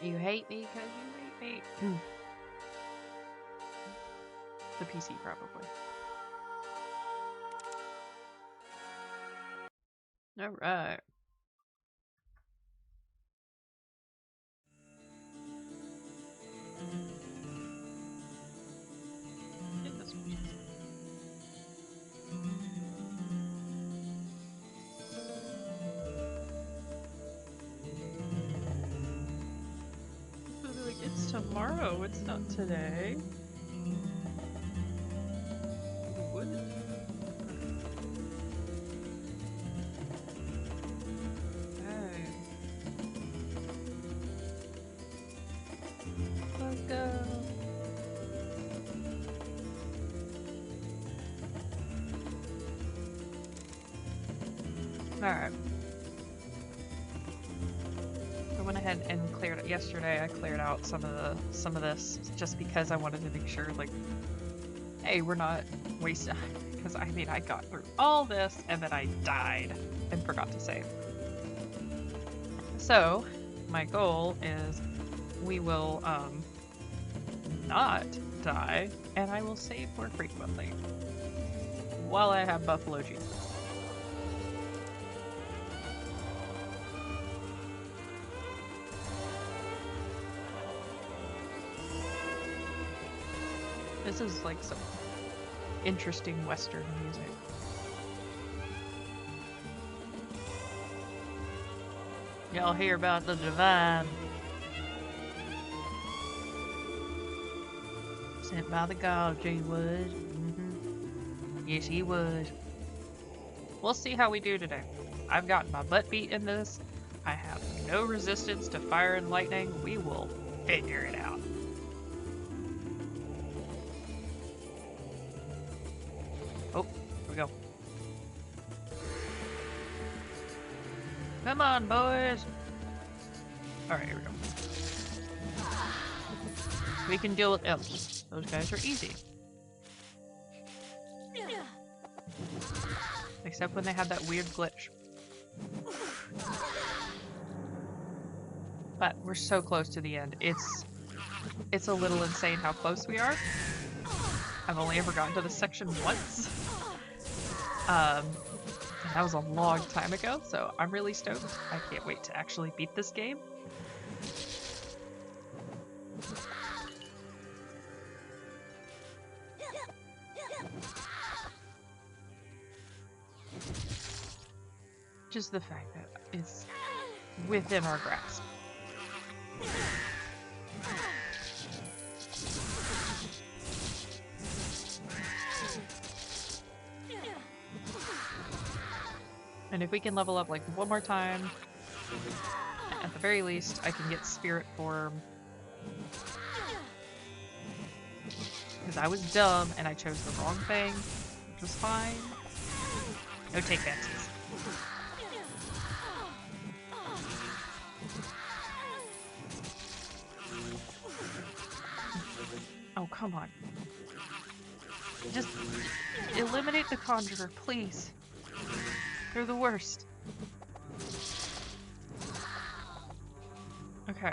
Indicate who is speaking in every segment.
Speaker 1: You hate me because you hate me. The PC, probably. Alright. It's tomorrow, it's not today. What? Hey. Let's go. Alright. I went ahead and cleared it yesterday. I cleared out some of this just because I wanted to make sure, like, hey, we're not wasting. Because I mean, I got through all this and then I died and forgot to save. So my goal is we will not die, and I will save more frequently while I have Buffalo Jesus. This is like some interesting Western music. Y'all hear about the Divine? Sent by the gods, he was. Yes, he was. We'll see how we do today. I've gotten my butt beat in this. I have no resistance to fire and lightning. We will figure it out. Oh, here we go. Come on, boys! Alright, here we go. We can deal with imps. Those guys are easy. Except when they have that weird glitch. But we're so close to the end. It's a little insane how close we are. I've only ever gotten to this section once. And that was a long time ago, so I'm really stoked. I can't wait to actually beat this game. Just the fact that it's within our grasp. And if we can level up like one more time, at the very least, I can get spirit form. Because I was dumb and I chose the wrong thing, which was fine. No take backsies. Oh, come on. Just eliminate the Conjurer, please. They're the worst. Okay.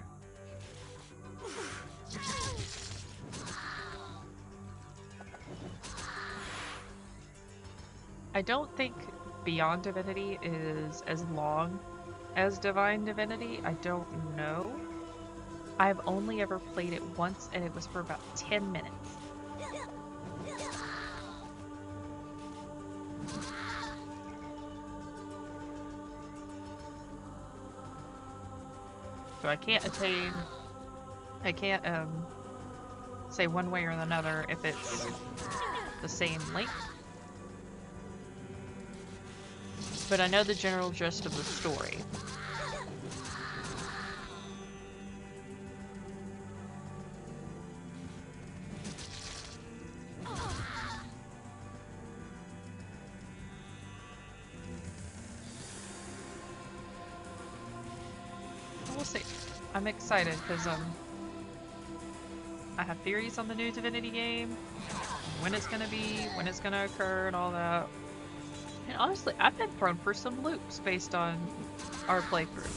Speaker 1: I don't think Beyond Divinity is as long as Divine Divinity. I don't know. I've only ever played it once, and it was for about 10 minutes. So I can't say one way or another if it's the same length. But I know the general gist of the story. We'll see. I'm excited because I have theories on the new Divinity game, when it's gonna be, when it's gonna occur, and all that. And honestly, I've been thrown for some loops based on our playthrough.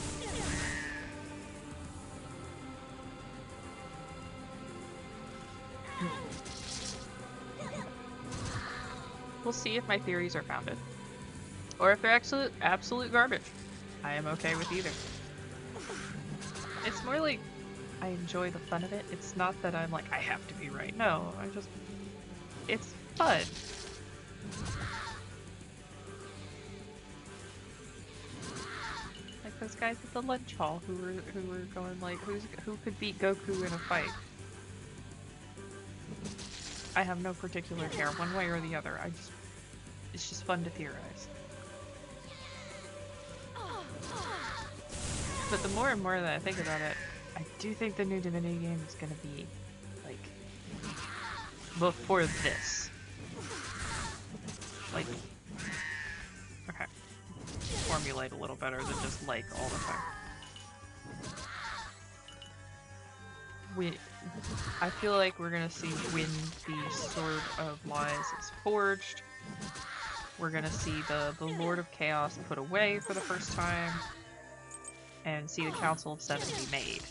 Speaker 1: We'll see if my theories are founded. Or if they're absolute garbage. I am okay with either. It's more like I enjoy the fun of it. It's not that I'm like, I have to be right. No, it's fun. Like those guys at the lunch hall who were going like, who could beat Goku in a fight? I have no particular care, one way or the other. It's just fun to theorize. But the more and more that I think about it, I do think the new Divinity game is gonna be, like, before this. Like, okay. Formulate a little better than just like all the time. I feel like we're gonna see when the Sword of Lies is forged. We're gonna see the Lord of Chaos put away for the first time. And see the Council of Seven be made.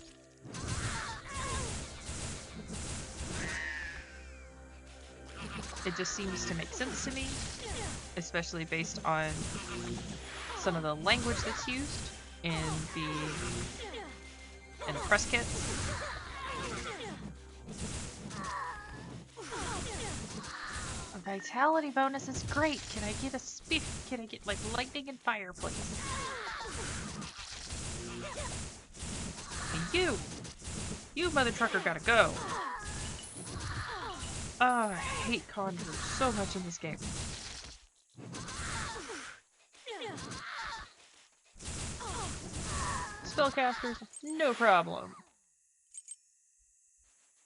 Speaker 1: It just seems to make sense to me, especially based on some of the language that's used in the press kits. A vitality bonus is great. Can I get a Can I get like lightning and fire, please? And you mother trucker gotta go. Oh, I hate conjurers so much in this game. Spellcasters, no problem.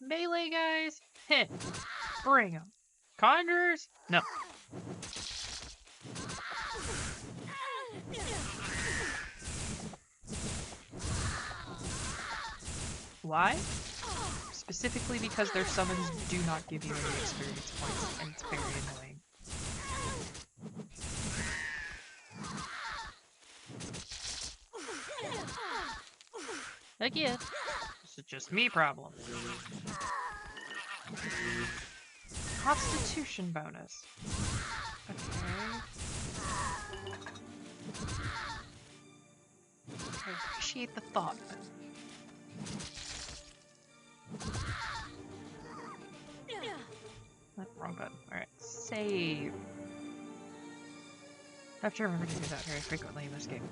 Speaker 1: Melee guys, heh, bring them. Conjurers, no. Why? Specifically because their summons do not give you any experience points, and it's very annoying. Again, this is just me problem. Constitution bonus. Okay. I appreciate the thought, but... Wrong button. Alright, save. I have to remember to do that very frequently in this game.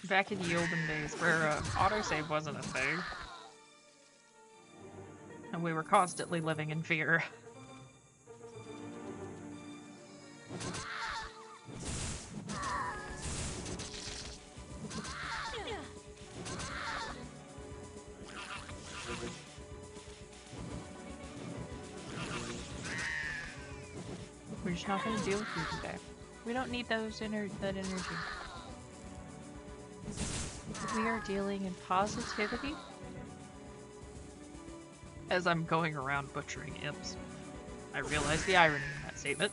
Speaker 1: Back in the olden days where autosave wasn't a thing. And we were constantly living in fear. We're just not going to deal with you today. We don't need that energy. We are dealing in positivity. As I'm going around butchering imps, I realize the irony in that statement.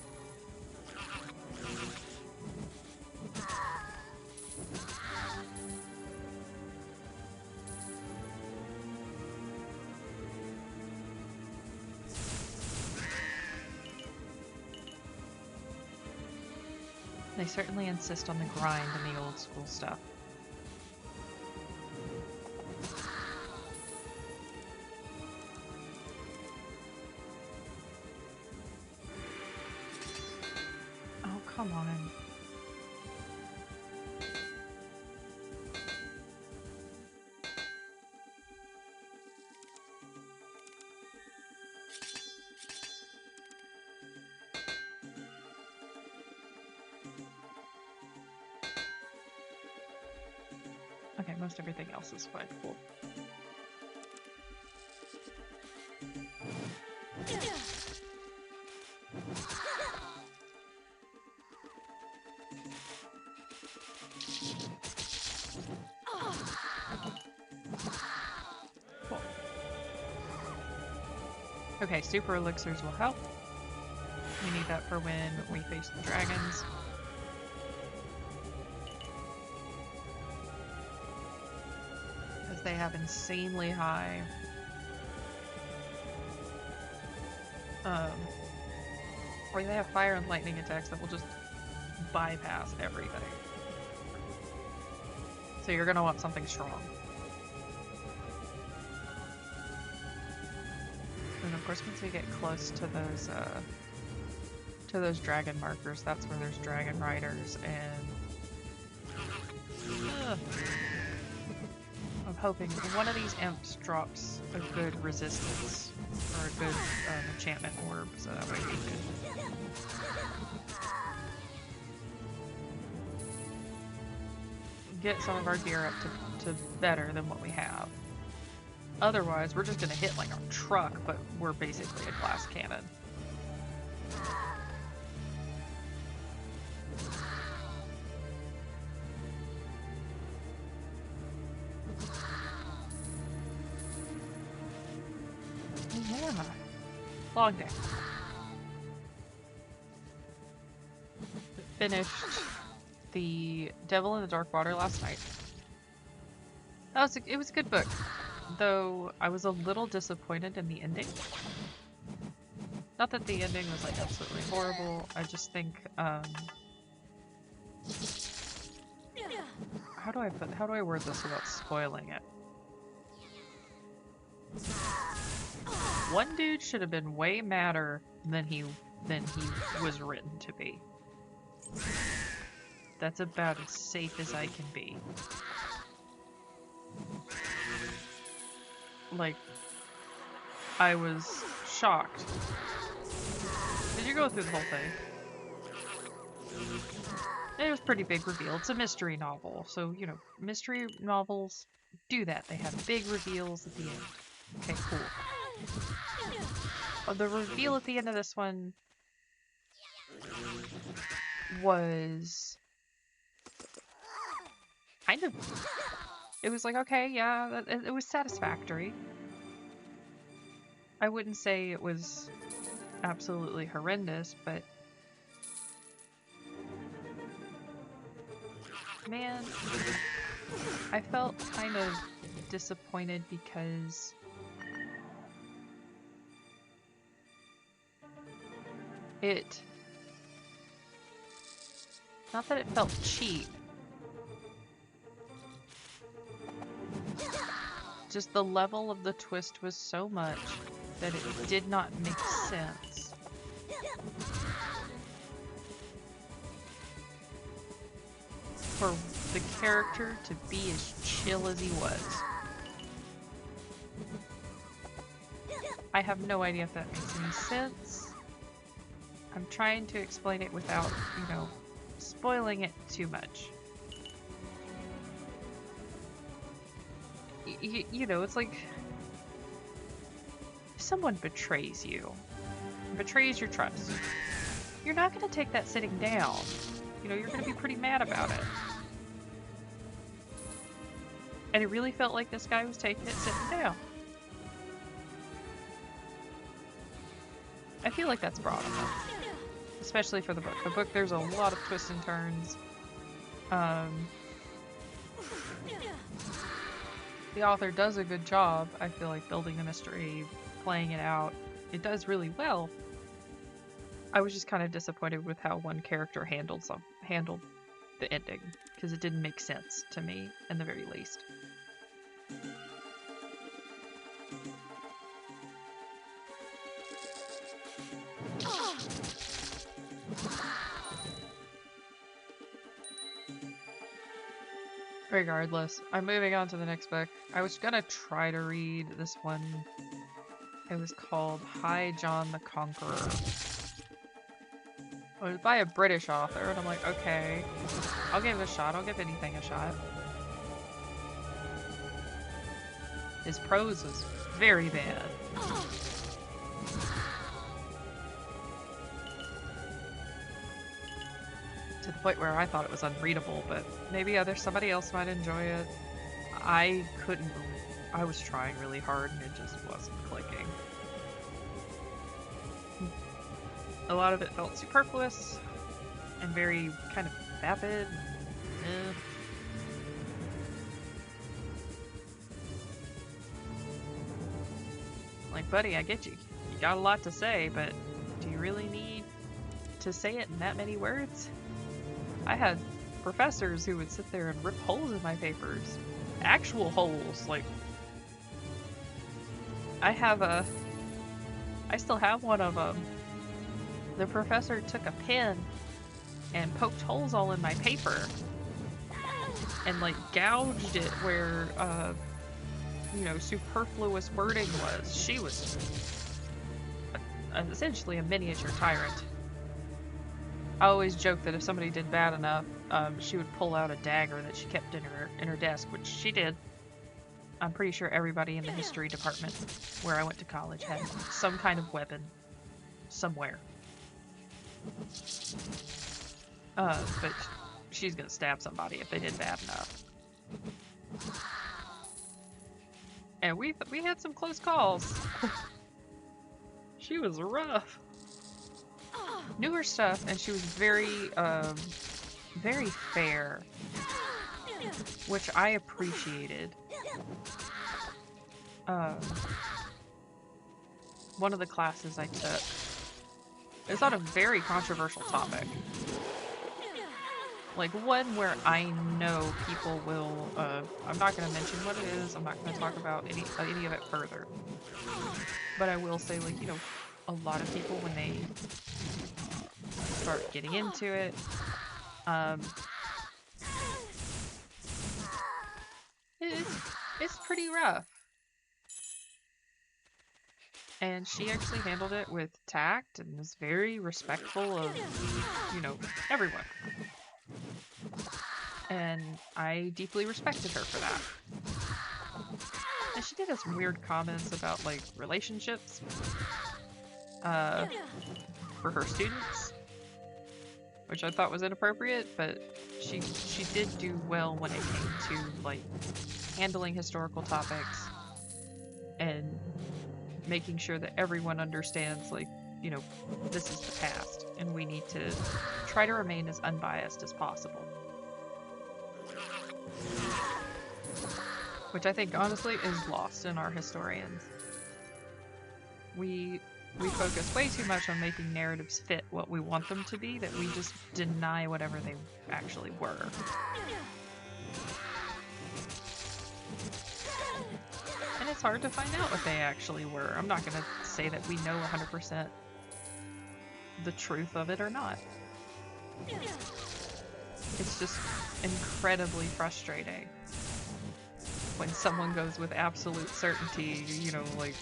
Speaker 1: They certainly insist on the grind and the old school stuff. Oh, come on. Okay, most everything else is quite cool. Cool. Okay, super elixirs will help. We need that for when we face the dragons. They have insanely high Or they have fire and lightning attacks that will just bypass everything. So you're gonna want something strong. And of course, once we get close to those dragon markers, that's where there's dragon riders, and I'm hoping one of these imps drops a good resistance or a good enchantment orb, so that way we can get some of our gear up to better than what we have. Otherwise, we're just gonna hit like a truck, but we're basically a glass cannon. Yeah. Long day. Finished the Devil in the Dark Water last night. It was a good book, though I was a little disappointed in the ending. Not that the ending was like absolutely horrible, I just think how do I word this without spoiling it? One dude should have been way madder than he was written to be. That's about as safe as I can be. Like, I was shocked. Did you go through the whole thing? It was a pretty big reveal. It's a mystery novel, so, you know, mystery novels do that. They have big reveals at the end. Okay, cool. The reveal at the end of this one was kind of... It was like, okay, yeah, it was satisfactory. I wouldn't say it was absolutely horrendous, but... Man, I felt kind of disappointed because not that it felt cheap, just the level of the twist was so much that it did not make sense. For the character to be as chill as he was. I have no idea if that makes any sense. I'm trying to explain it without, you know, spoiling it too much. You know, it's like if someone betrays you, betrays your trust, you're not going to take that sitting down. You know, you're going to be pretty mad about it. And it really felt like this guy was taking it sitting down. I feel like that's broad enough. Especially for the book. The book, there's a lot of twists and turns. The author does a good job, I feel like, building the mystery, playing it out. It does really well. I was just kind of disappointed with how one character handled the ending, because it didn't make sense to me, in the very least. Regardless, I'm moving on to the next book. I was gonna try to read this one. It was called High John the Conqueror. It was by a British author, and I'm like, okay, I'll give it a shot. I'll give anything a shot. His prose was very bad. To the point where I thought it was unreadable, but maybe somebody else might enjoy it. I was trying really hard and it just wasn't clicking. A lot of it felt superfluous and very kind of vapid. Like, buddy, I get you. You got a lot to say, but do you really need to say it in that many words. I had professors who would sit there and rip holes in my papers. Actual holes, like... I still have one of them. The professor took a pen and poked holes all in my paper. And, like, gouged it where, you know, superfluous wording was. She was essentially a miniature tyrant. I always joke that if somebody did bad enough, she would pull out a dagger that she kept in her desk, which she did. I'm pretty sure everybody in the history department where I went to college had some kind of weapon somewhere. But she's gonna stab somebody if they did bad enough. And we had some close calls. She was rough. Knew her stuff, and she was very fair, which I appreciated. One of the classes I took, it's on a very controversial topic. Like one where I know people will, I'm not going to mention what it is, I'm not going to talk about any of it further. But I will say, like, you know, a lot of people when they start getting into it, it's pretty rough. And she actually handled it with tact and was very respectful of, you know, everyone. And I deeply respected her for that. And she did have some weird comments about, like, relationships for her students, which I thought was inappropriate, but she did do well when it came to, like, handling historical topics and making sure that everyone understands, like, you know, this is the past, and we need to try to remain as unbiased as possible. Which I think, honestly, is lost in our historians. We focus way too much on making narratives fit what we want them to be, that we just deny whatever they actually were. And it's hard to find out what they actually were. I'm not gonna say that we know 100% the truth of it or not. It's just incredibly frustrating when someone goes with absolute certainty, you know, like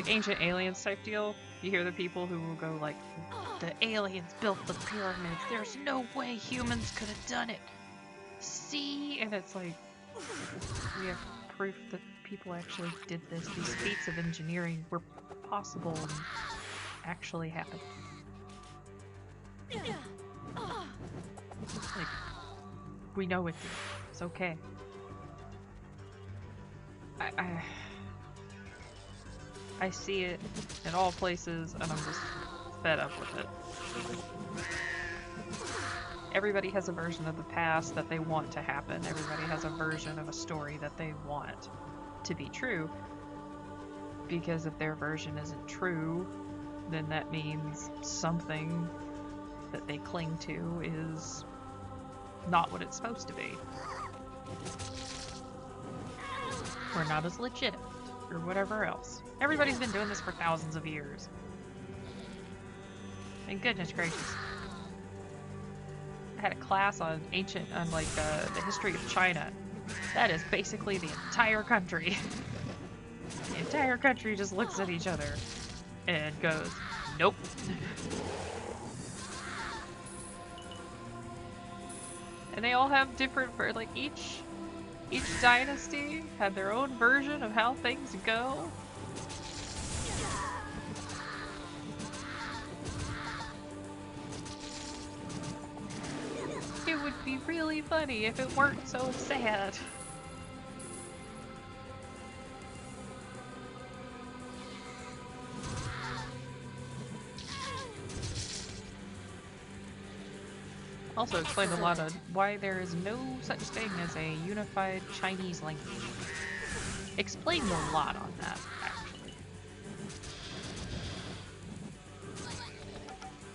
Speaker 1: Ancient Aliens type deal. You hear the people who will go like, the aliens built the pyramids, there's no way humans could have done it. See? And it's like, we have proof that people actually did this. These feats of engineering were possible and actually happened. Like, we know it did. It's okay. I see it in all places, and I'm just fed up with it. Everybody has a version of the past that they want to happen. Everybody has a version of a story that they want to be true. Because if their version isn't true, then that means something that they cling to is not what it's supposed to be. Or not as legitimate, or whatever else. Everybody's been doing this for thousands of years. And goodness gracious. I had a class on the history of China. That is basically the entire country. The entire country just looks at each other and goes, nope. And they all have different, like each dynasty had their own version of how things go. It would be really funny if it weren't so sad. Also explained a lot of why there is no such thing as a unified Chinese language. Explained a lot on that, actually.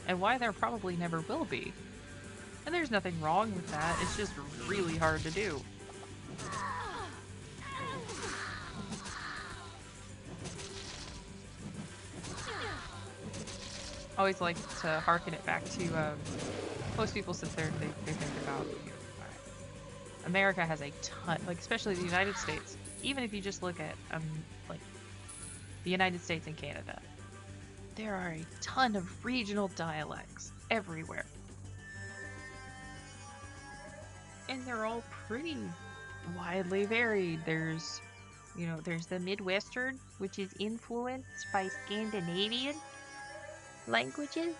Speaker 1: and why there probably never will be. And there's nothing wrong with that, it's just really hard to do. I always like to harken it back to, most people sit there and they think about, America has a ton, like especially the United States, even if you just look at, like, the United States and Canada, there are a ton of regional dialects everywhere. And they're all pretty widely varied. There's, there's the Midwestern, which is influenced by Scandinavian languages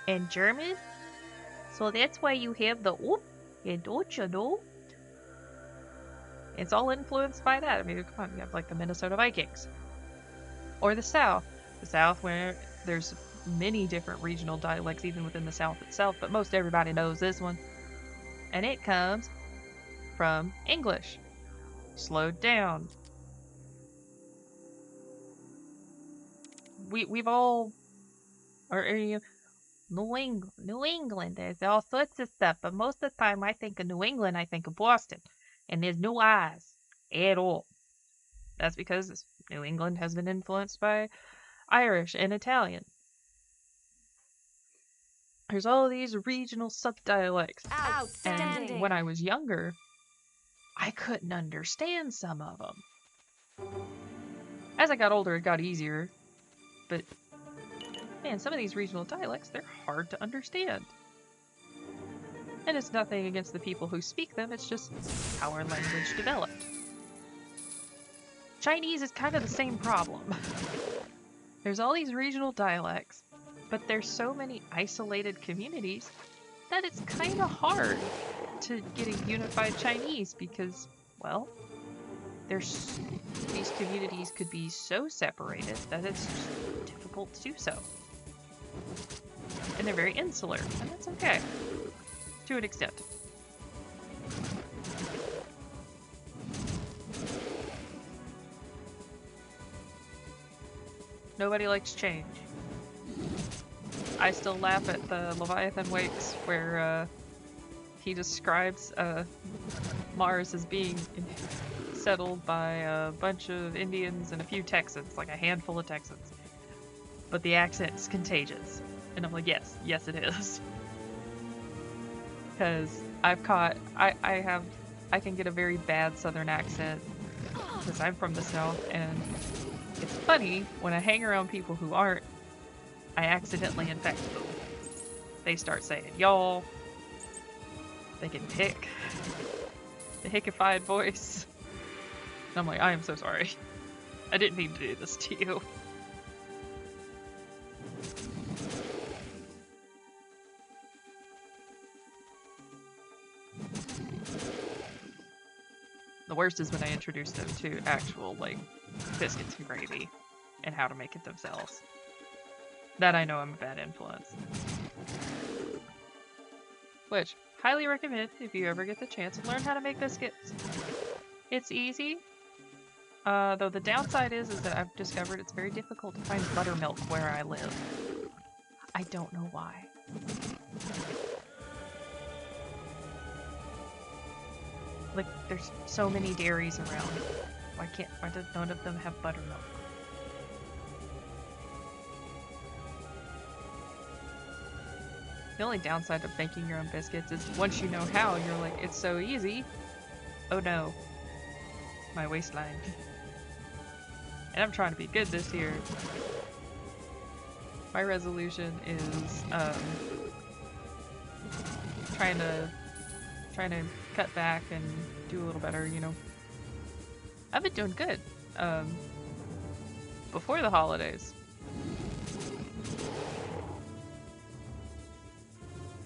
Speaker 1: and German. So that's why you have the oop and don't you know? It's all influenced by that. I mean, come on, you have like the Minnesota Vikings. Or the South. The South, where there's many different regional dialects even within the South itself, but most everybody knows this one. And it comes from English. Slowed down. We've all... New England, there's all sorts of stuff, but most of the time I think of New England, I think of Boston. And there's no I's at all. That's because New England has been influenced by Irish and Italian. There's all these regional sub-dialects.
Speaker 2: Outstanding.
Speaker 1: And when I was younger, I couldn't understand some of them. As I got older, it got easier. But, man, some of these regional dialects, they're hard to understand. And it's nothing against the people who speak them, it's just how our language developed. Chinese is kind of the same problem. There's all these regional dialects, but there's so many isolated communities that it's kind of hard to get a unified Chinese because, well, these communities could be so separated that it's just difficult to do so. And they're very insular, and that's okay, to an extent. Nobody likes change. I still laugh at the Leviathan Wakes where he describes Mars as being settled by a bunch of Indians and a few Texans, like a handful of Texans. But the accent's contagious. And I'm like, yes it is. Because I've caught, I can get a very bad Southern accent because I'm from the South, and it's funny, when I hang around people who aren't, I accidentally infect them. They start saying y'all. They can hick. The hickified voice. And I'm like, I am so sorry. I didn't mean to do this to you. The worst is when I introduce them to actual, like, biscuits and gravy and how to make it themselves. That I know I'm a bad influence. Which, highly recommend if you ever get the chance to learn how to make biscuits. It's easy. Though the downside is that I've discovered it's very difficult to find buttermilk where I live. I don't know why. Like, there's so many dairies around. Why do none of them have buttermilk? The only downside of making your own biscuits is once you know how, you're like, it's so easy. Oh no. My waistline. And I'm trying to be good this year. My resolution is, trying to cut back and do a little better, you know. I've been doing good, before the holidays.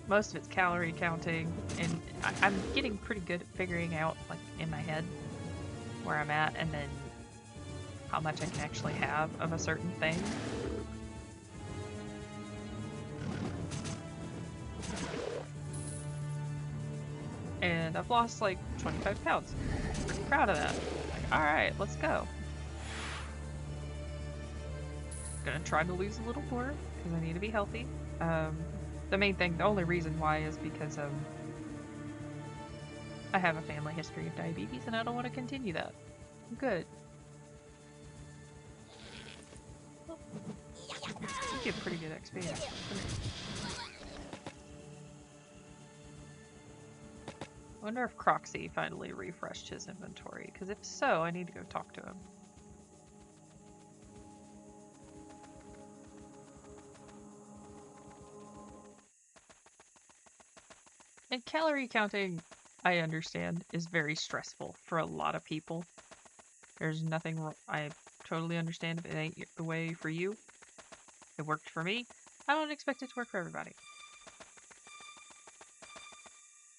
Speaker 1: Most of it's calorie counting, and I'm getting pretty good at figuring out, like, in my head where I'm at, and then how much I can actually have of a certain thing. And I've lost like 25 pounds. Pretty proud of that. Like, alright, let's go. Gonna try to lose a little more, because I need to be healthy. The main thing, the only reason why is because I have a family history of diabetes and I don't want to continue that. I'm good. Well, you get pretty good XP. Come here. I wonder if Croxy finally refreshed his inventory, because if so, I need to go talk to him. And calorie counting, I understand, is very stressful for a lot of people. There's nothing wrong. I totally understand if it ain't the way for you. It worked for me. I don't expect it to work for everybody.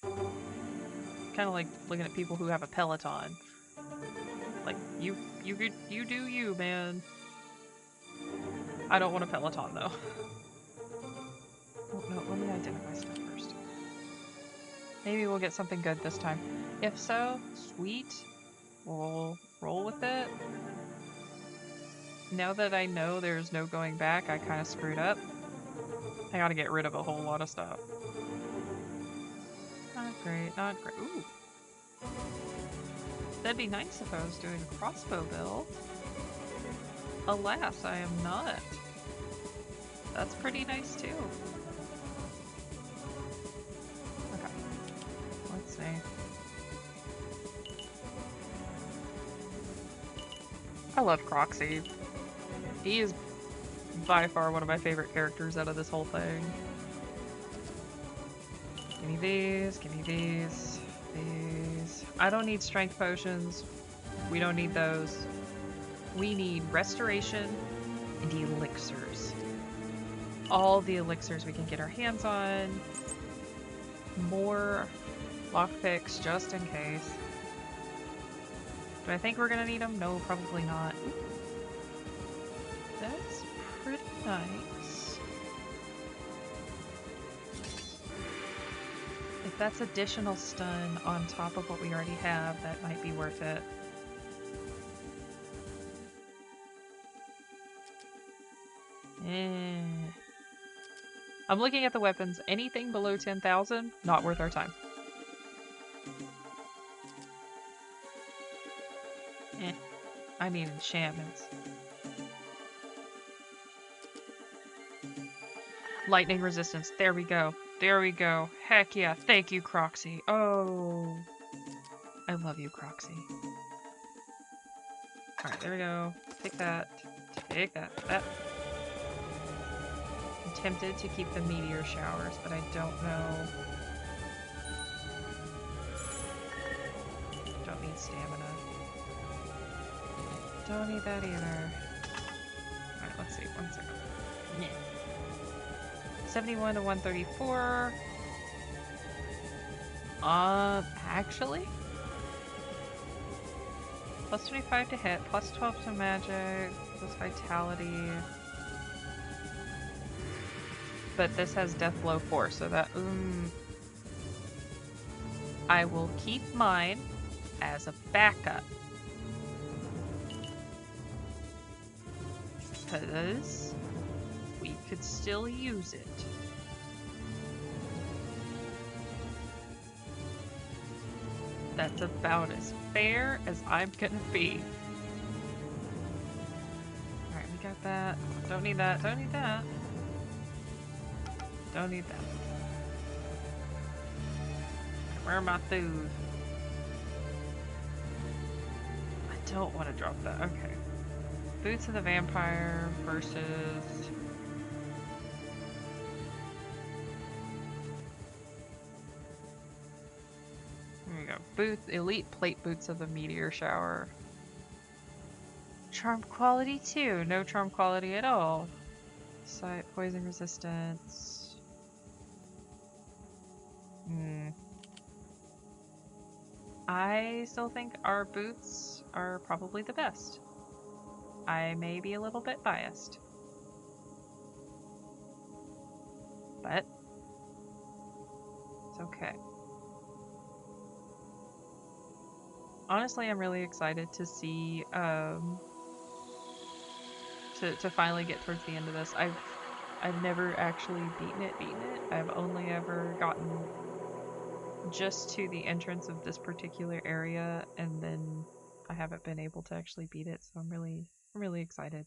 Speaker 1: Kind of like looking at people who have a Peloton. Like, you do you, man. I don't want a Peloton, though. Oh, no, let me identify stuff first. Maybe we'll get something good this time. If so, sweet. We'll roll with it. Now that I know there's no going back, I kind of screwed up. I gotta get rid of a whole lot of stuff. Not great, not great. Ooh. That'd be nice if I was doing a crossbow build. Alas, I am not. That's pretty nice too. Okay. Let's see. I love Croxy. He is by far one of my favorite characters out of this whole thing. Give me these, give me these, these. I don't need strength potions. We don't need those. We need restoration and elixirs. All the elixirs we can get our hands on. More lockpicks just in case. Do I think we're gonna need them? No, probably not. That's pretty nice. If that's additional stun on top of what we already have, that might be worth it. I'm looking at the weapons. Anything below 10,000, not worth our time. I need enchantments. Lightning resistance. There we go. There we go. Heck yeah. Thank you, Croxy. Oh. I love you, Croxy. Alright, there we go. Take that. Take that. That. I'm tempted to keep the meteor showers, but I don't know. Don't need stamina. Don't need that either. Alright, let's see. 1 second. Yeah. 71 to 134. Actually? Plus 25 to hit, plus 12 to magic, plus vitality. But this has death blow 4, so that, I will keep mine as a backup. Because we could still use it. That's about as fair as I'm gonna be. Alright, we got that. Don't need that. Don't need that. Don't need that. Right, where are my food? I don't want to drop that. Okay. Boots of the Vampire versus... Here we go. Boots, Elite Plate Boots of the Meteor Shower. Charm quality 2. No charm quality at all. Sight, poison resistance. I still think our boots are probably the best. I may be a little bit biased. But it's okay. Honestly, I'm really excited to see to finally get towards the end of this. I've never actually beaten it. I've only ever gotten just to the entrance of this particular area, and then I haven't been able to actually beat it, so I'm really excited.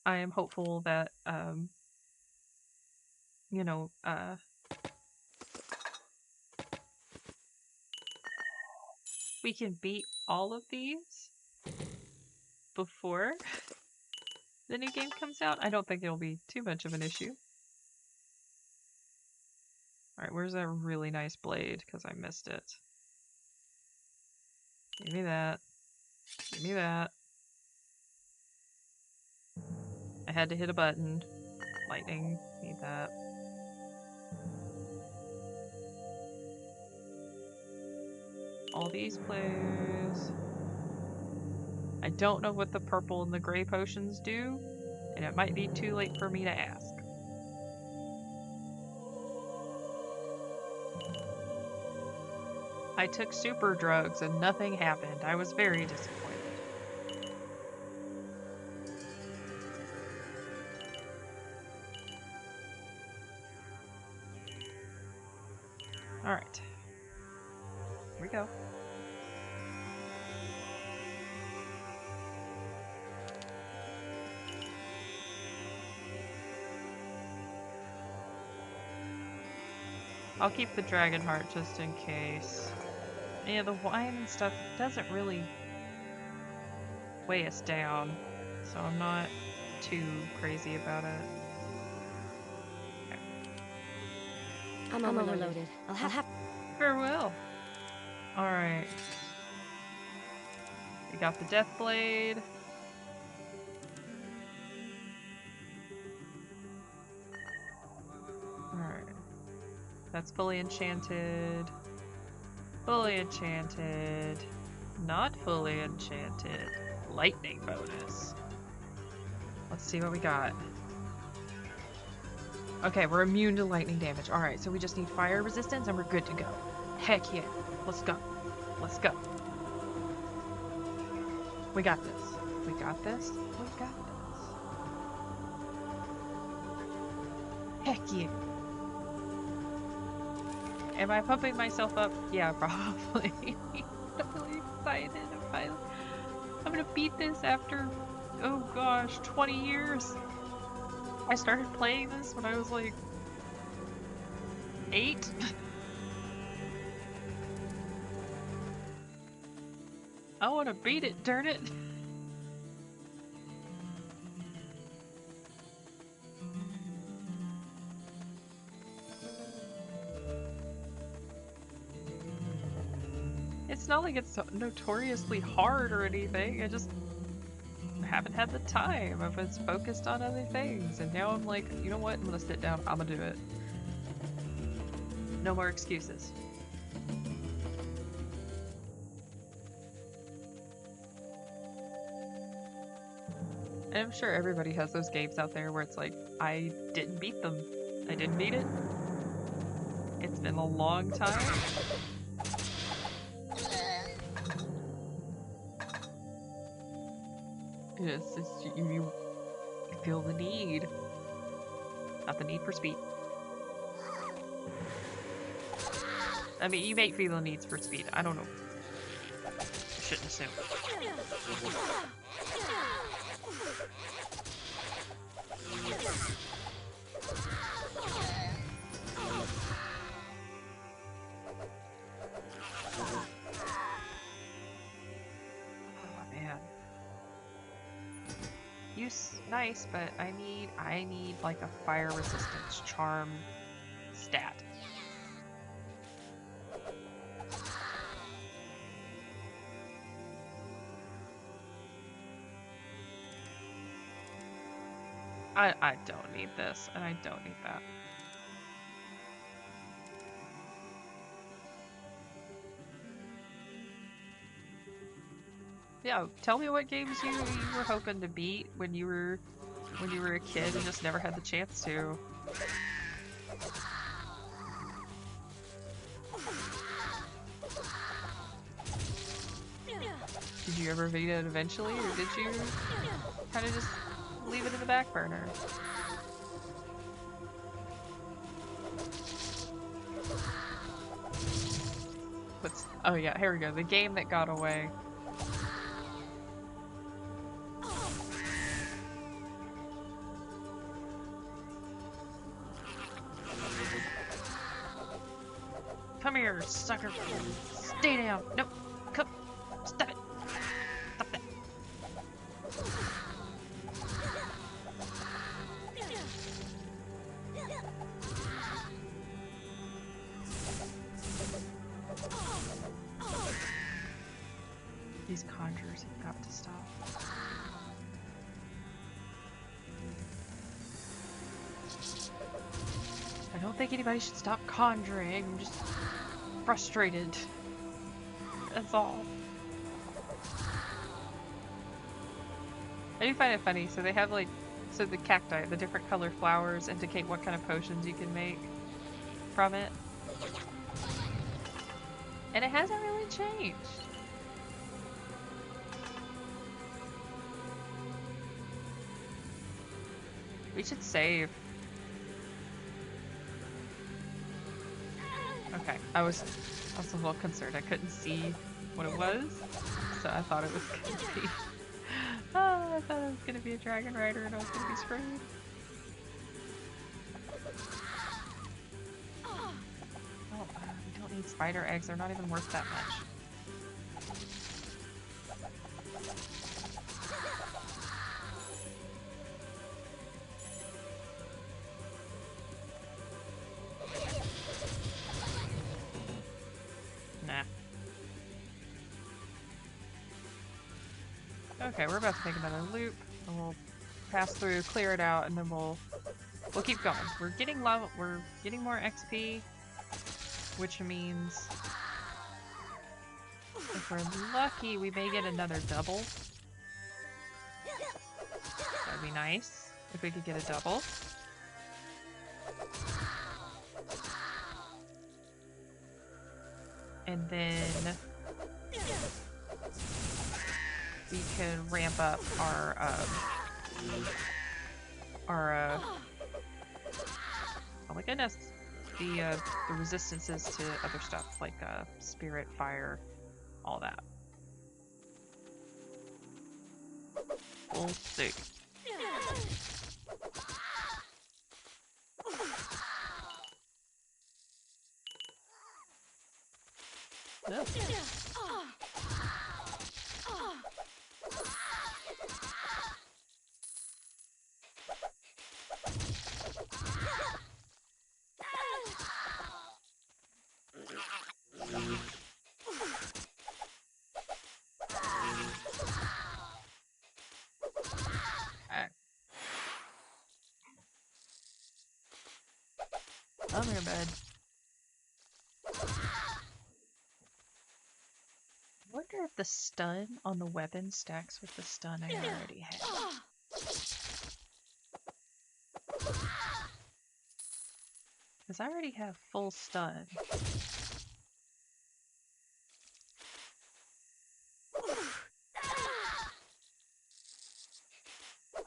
Speaker 1: I am hopeful that, you know, we can beat all of these before the new game comes out. I don't think it'll be too much of an issue. Alright, where's that really nice blade? Because I missed it. Give me that. Give me that. I had to hit a button. Lightning. Need that. All these plays. I don't know what the purple and the gray potions do, and it might be too late for me to ask. I took super drugs and nothing happened. I was very disappointed. Alright. Here we go. I'll keep the dragon heart just in case. Yeah, the wine and stuff doesn't really weigh us down, so I'm not too crazy about it. Okay.
Speaker 2: I'm overloaded. I'll have
Speaker 1: Farewell. Alright. We got the death blade. Alright. That's fully enchanted. Fully enchanted. Not fully enchanted. Lightning bonus. Let's see what we got. Okay, we're immune to lightning damage. Alright, so we just need fire resistance and we're good to go. Heck yeah. Let's go. Let's go. We got this. We got this. We got this. Heck yeah. Am I pumping myself up? Yeah, probably. I'm really excited. I'm gonna beat this after, oh gosh, 20 years. I started playing this when I was like 8. I want to beat it, darn it. It's not like it's so notoriously hard or anything. I just haven't had the time. I was focused on other things, and now I'm like, you know what? I'm gonna sit down. I'm gonna do it. No more excuses. And I'm sure everybody has those games out there where it's like, I didn't beat them. I didn't beat it. It's been a long time. It's just, you feel the need. Not the need for speed. I mean, you may feel the needs for speed. I don't know. I shouldn't assume. Nice, but I need like a fire resistance charm stat. I don't need this, and I don't need that. Yeah, tell me what games you were hoping to beat when you were a kid and just never had the chance to. Did you ever beat it eventually, or did you kind of just leave it in the back burner? Oh yeah, here we go. The game that got away. Come here, sucker. Stay down. Nope. Come. Stop it. Stop that. These conjurers have got to stop. I don't think anybody should stop conjuring. I'm just frustrated. That's all. I do find it funny. So they have like, so the cacti, the different colored flowers indicate what kind of potions you can make from it. And it hasn't really changed. We should save. Okay, I was a little concerned. I couldn't see what it was, so I thought it was gonna be. Oh, I thought it was gonna be a dragon rider, and I was gonna be screwed. Oh, we don't need spider eggs. They're not even worth that much. Okay, we're about to take another loop, and we'll pass through, clear it out, and then we'll keep going. We're getting more XP, which means if we're lucky, we may get another double. That'd be nice if we could get a double. And then we can ramp up our oh my goodness, the resistances to other stuff like spirit, fire, all that. We'll see. Ugh. Come here, bud. I wonder if the stun on the weapon stacks with the stun I already have. Because I already have full stun.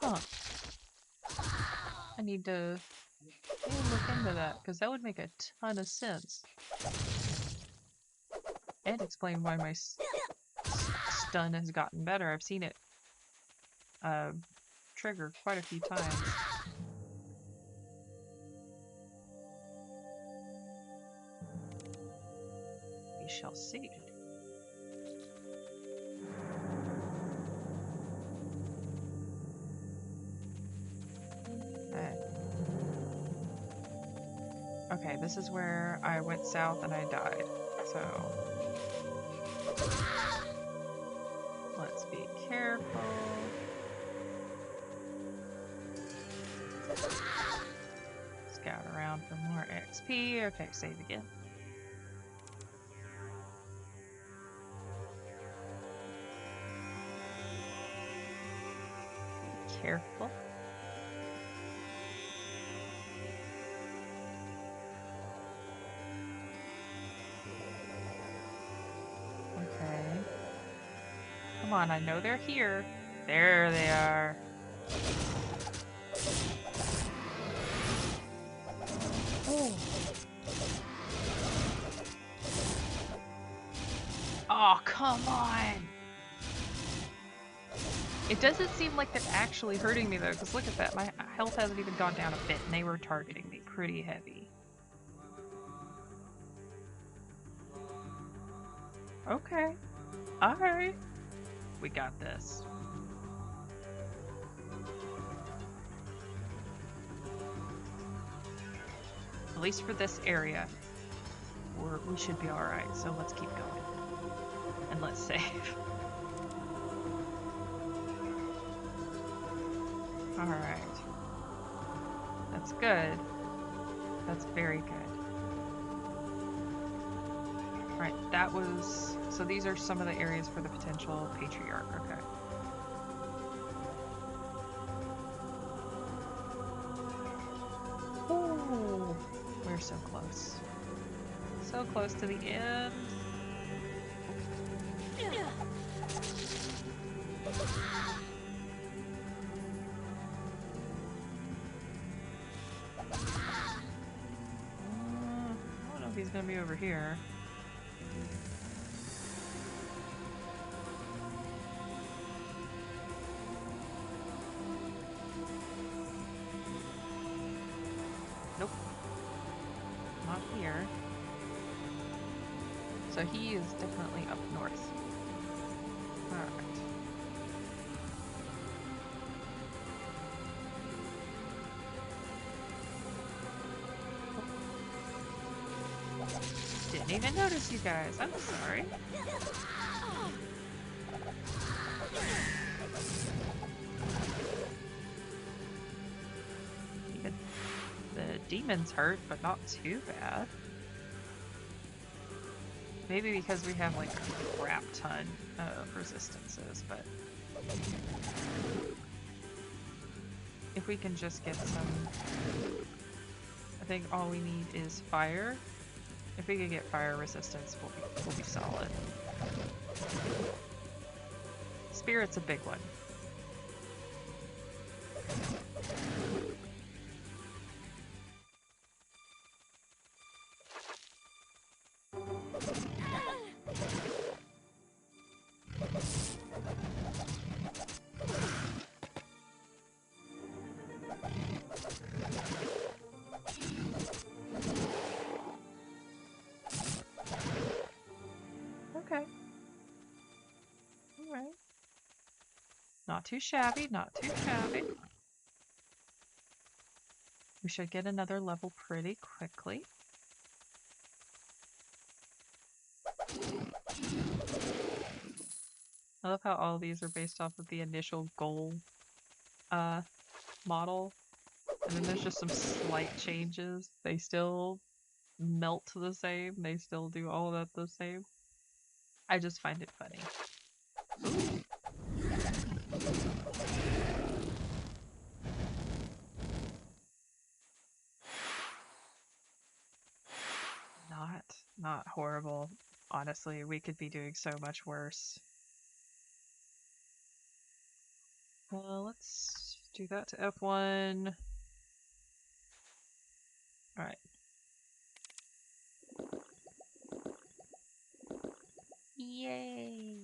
Speaker 1: Huh. I need to look into that, because that would make a ton of sense. And explain why my stun has gotten better. I've seen it trigger quite a few times. We shall see. Okay, this is where I went south and I died, so let's be careful. Scout around for more XP. Okay, save again. Be careful. Come on, I know they're here. There they are. Oh. Oh, come on! It doesn't seem like they're actually hurting me though, because look at that. My health hasn't even gone down a bit, and they were targeting me pretty heavy. Okay. Alright. We got this. At least for this area, we should be alright, so let's keep going. And let's save. Alright. That's good. That's very good. Alright, that was... So these are some of the areas for the potential patriarch, okay. Ooh, we're so close. So close to the end. I don't know if he's gonna be over here. Nope. Not here. So he is definitely up north. Alright. Didn't even notice you guys. I'm sorry. Even the demons hurt, but not too bad. Maybe because we have like a crap ton of resistances, but if we can just get some, I think all we need is fire. If we could get fire resistance, we'll be solid. Spirit's a big one. Okay. Alright. Not too shabby, not too shabby. We should get another level pretty quickly. I love how all of these are based off of the initial goal model. And then there's just some slight changes. They still melt the same. They still do all that the same. I just find it funny. Ooh. Not horrible. Honestly, we could be doing so much worse. Let's do that to F1. Alright. Yay!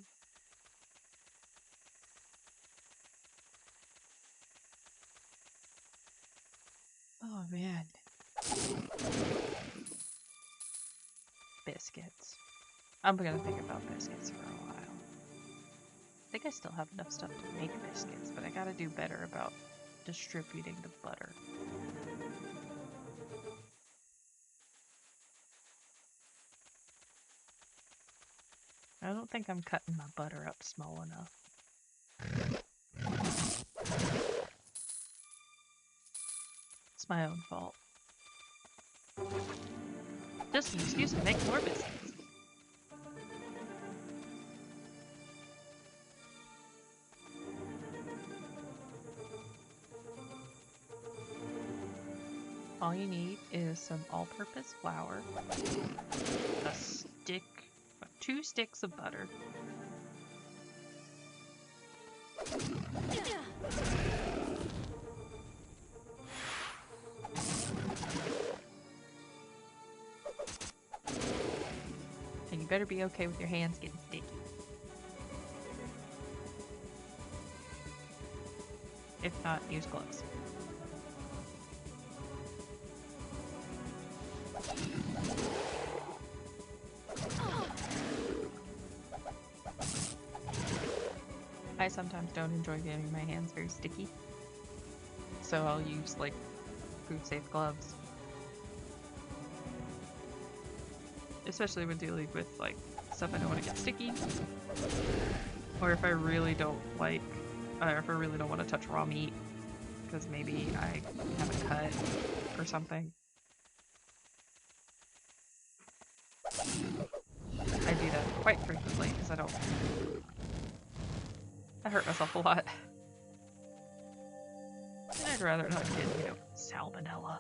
Speaker 1: Oh man. Biscuits. I'm gonna think about biscuits for a while. I think I still have enough stuff to make biscuits, but I gotta do better about distributing the butter. I don't think I'm cutting my butter up small enough. It's my own fault. Just an excuse to make more biscuits. All you need is some all-purpose flour, a stick, 2 sticks of butter, and you better be okay with your hands getting sticky. If not, use gloves. I sometimes don't enjoy getting my hands very sticky, so I'll use like food safe gloves. Especially when dealing with like stuff I don't want to get sticky, or if I really don't like, or if I really don't want to touch raw meat because maybe I have a cut or something. I do that quite frequently because I hurt myself a lot. And I'd rather not get, you know, salmonella.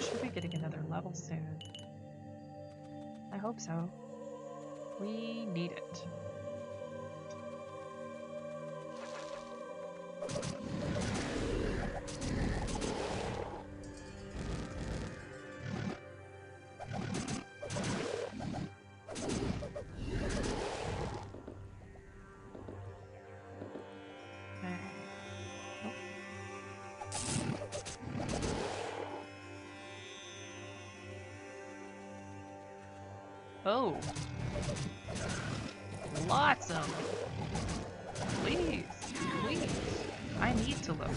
Speaker 1: Should be getting another level soon. I hope so. We need it. Oh, lots of them. Please, please. I need to level.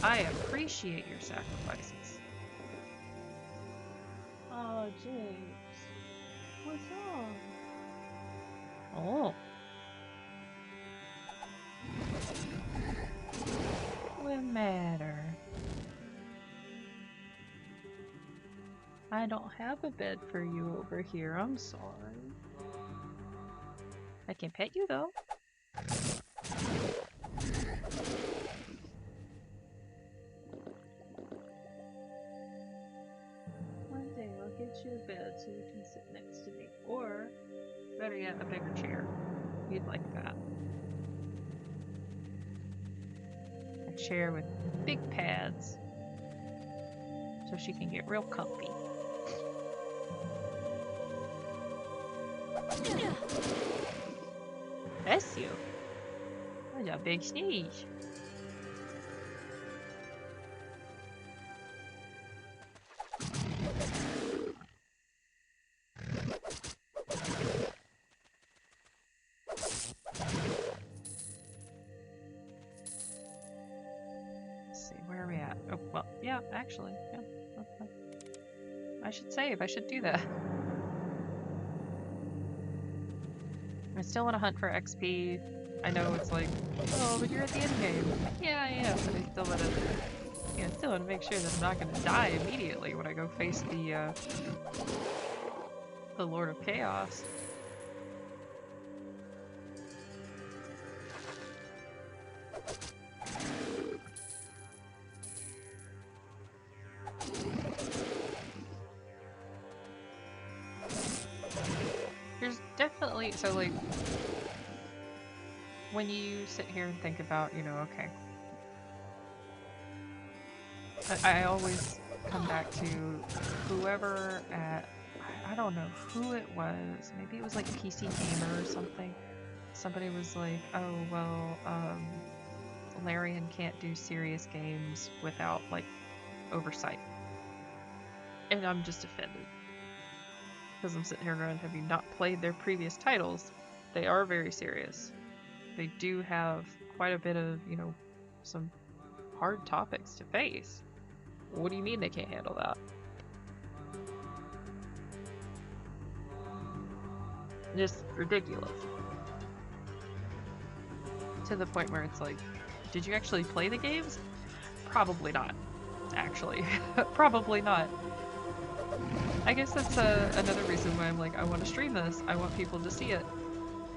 Speaker 1: I appreciate your sacrifices. Oh, James. What's wrong? Oh. What matter? I don't have a bed for you over here, I'm sorry. I can pet you though. One day I'll get you a bed so you can sit next to me. Or, better yet, a bigger chair. You'd like that. A chair with big pads so she can get real comfy. Bless you. That's a big sneeze. Let's see, where are we at? Oh, well, yeah, actually, yeah. Okay. I should save. I should do that. I still want to hunt for XP. I know it's like, oh, but you're at the end game. Yeah, I am, but I still want to, you know, still want to make sure that I'm not going to die immediately when I go face the Lord of Chaos. There's definitely, so like, when you sit here and think about, you know, okay, I always come back to whoever at, I don't know who it was, maybe it was like PC Gamer or something. Somebody was like, oh, well, Larian can't do serious games without, like, oversight. And I'm just offended. Because I'm sitting here going, have you not played their previous titles? They are very serious. They do have quite a bit of, you know, some hard topics to face. What do you mean they can't handle that? Just ridiculous. To the point where it's like, did you actually play the games? Probably not, actually. Probably not. I guess that's another reason why I'm like, I want to stream this. I want people to see it.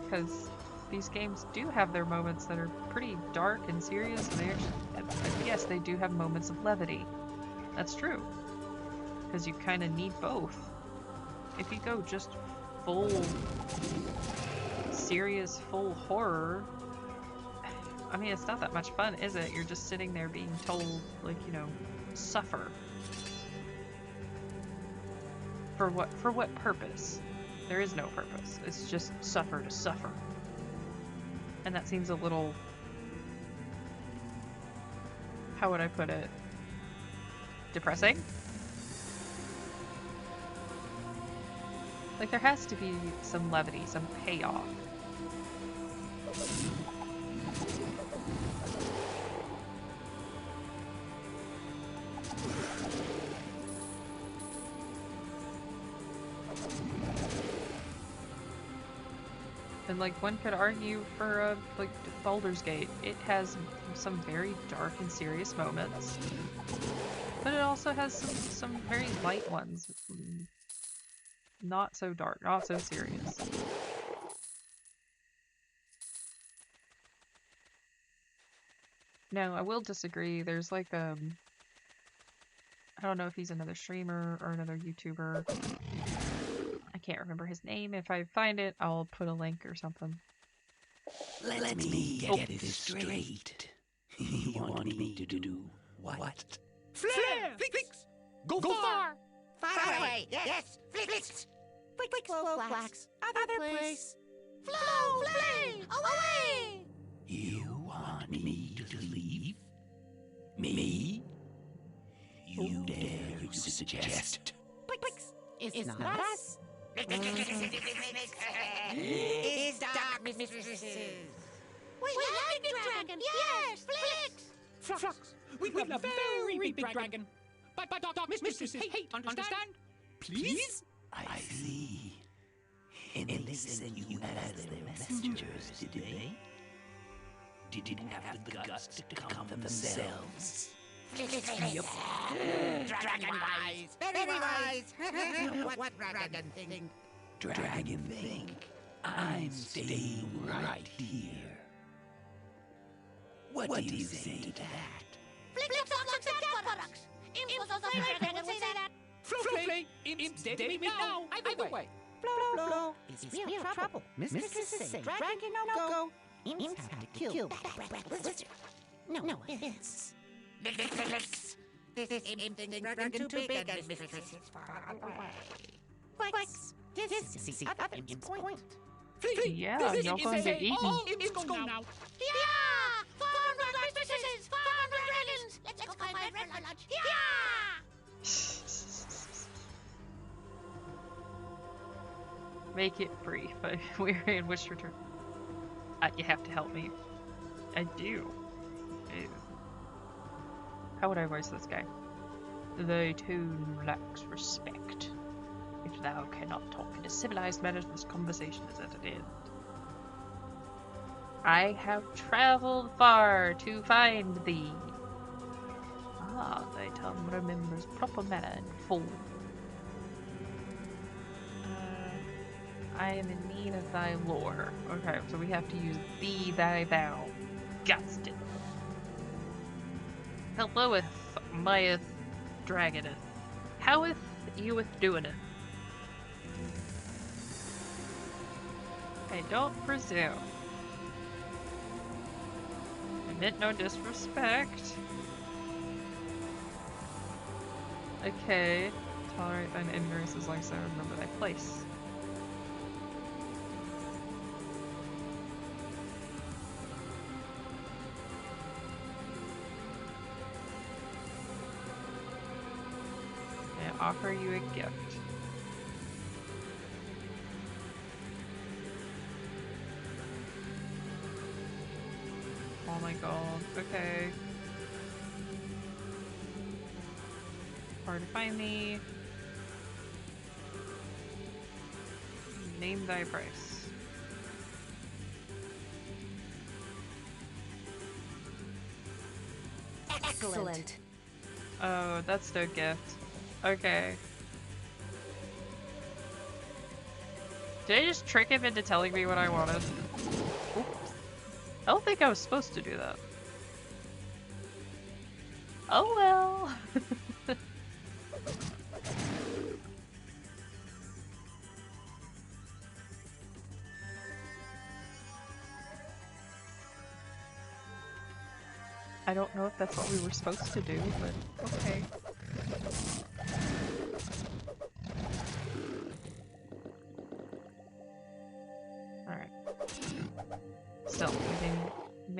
Speaker 1: Because these games do have their moments that are pretty dark and serious. And they actually, yes, they do have moments of levity. That's true. Because you kind of need both. If you go just full serious, full horror, I mean, it's not that much fun, is it? You're just sitting there being told, like, you know, suffer. For what purpose? There is no purpose. It's just suffer to suffer. And that seems a little... How would I put it? Depressing? Like, there has to be some levity, some payoff. And, like, one could argue for, like, Baldur's Gate. It has some very dark and serious moments. But it also has some very light ones. Not so dark, not so serious. No, I will disagree. There's, like, I don't know if he's another streamer or another YouTuber. I can't remember his name. If I find it, I'll put a link or something.
Speaker 3: Let me get this straight. You want me to do what?
Speaker 4: Flare! Flicks! Go far!
Speaker 5: Far away! Yes! Flicks!
Speaker 2: Flick, flow, flax. Other place.
Speaker 5: Flow! Flame! Away!
Speaker 3: You want me to leave? Me? You dare to suggest?
Speaker 2: It's not us.
Speaker 5: It's dark, mistresses. We like the dragon! Yes! Flicks!
Speaker 4: Flux! We love a very big dragon. But dark mistresses hate, understand? Please?
Speaker 3: I see. And they sent you as their messengers, did they? Didn't have the guts to come themselves.
Speaker 5: Yep. Dragon wise! Very wise! What dragon think?
Speaker 3: Dragon think I'm staying right here. What do you say to that?
Speaker 5: Flicks looks at cat buttocks! Impulse of the dragon would say that!
Speaker 4: Flow! Imps dead me now! Either way!
Speaker 2: Flow is real trouble. Mistresses say dragon no go. Imps have to kill that wizard. No, it's...
Speaker 5: Flicks! This imp thinks dragon too big and mistresses far away.
Speaker 2: Flicks. This is the other imp's point.
Speaker 1: Yeah, y'all gonna get eaten.
Speaker 4: All imps go now!
Speaker 5: Yeah! Farm mistresses! Farm dragons! Let's go find bread for lunch! Yeah!
Speaker 1: Make it brief. We're in Wish Return. You have to help me. I do. How would I voice this guy? Thy tone lacks respect. If thou cannot talk in a civilized manner, this conversation is at an end. I have traveled far to find thee. Ah, thy tongue remembers proper manner and form. I am in need of thy lore. Okay, so we have to use thee, thy, thou. Gusted. Helloweth, myeth, dragoneth. Howeth, youeth, doineth. I don't presume. I meant no disrespect. Okay. Tolerate thine ignorance as long as I remember thy place. Offer you a gift. Oh my god, okay. Hard to find me. Name thy price.
Speaker 2: Excellent.
Speaker 1: Oh, that's no gift. Okay. Did I just trick him into telling me what I wanted? Oops. I don't think I was supposed to do that. Oh well. I don't know if that's what we were supposed to do, but okay.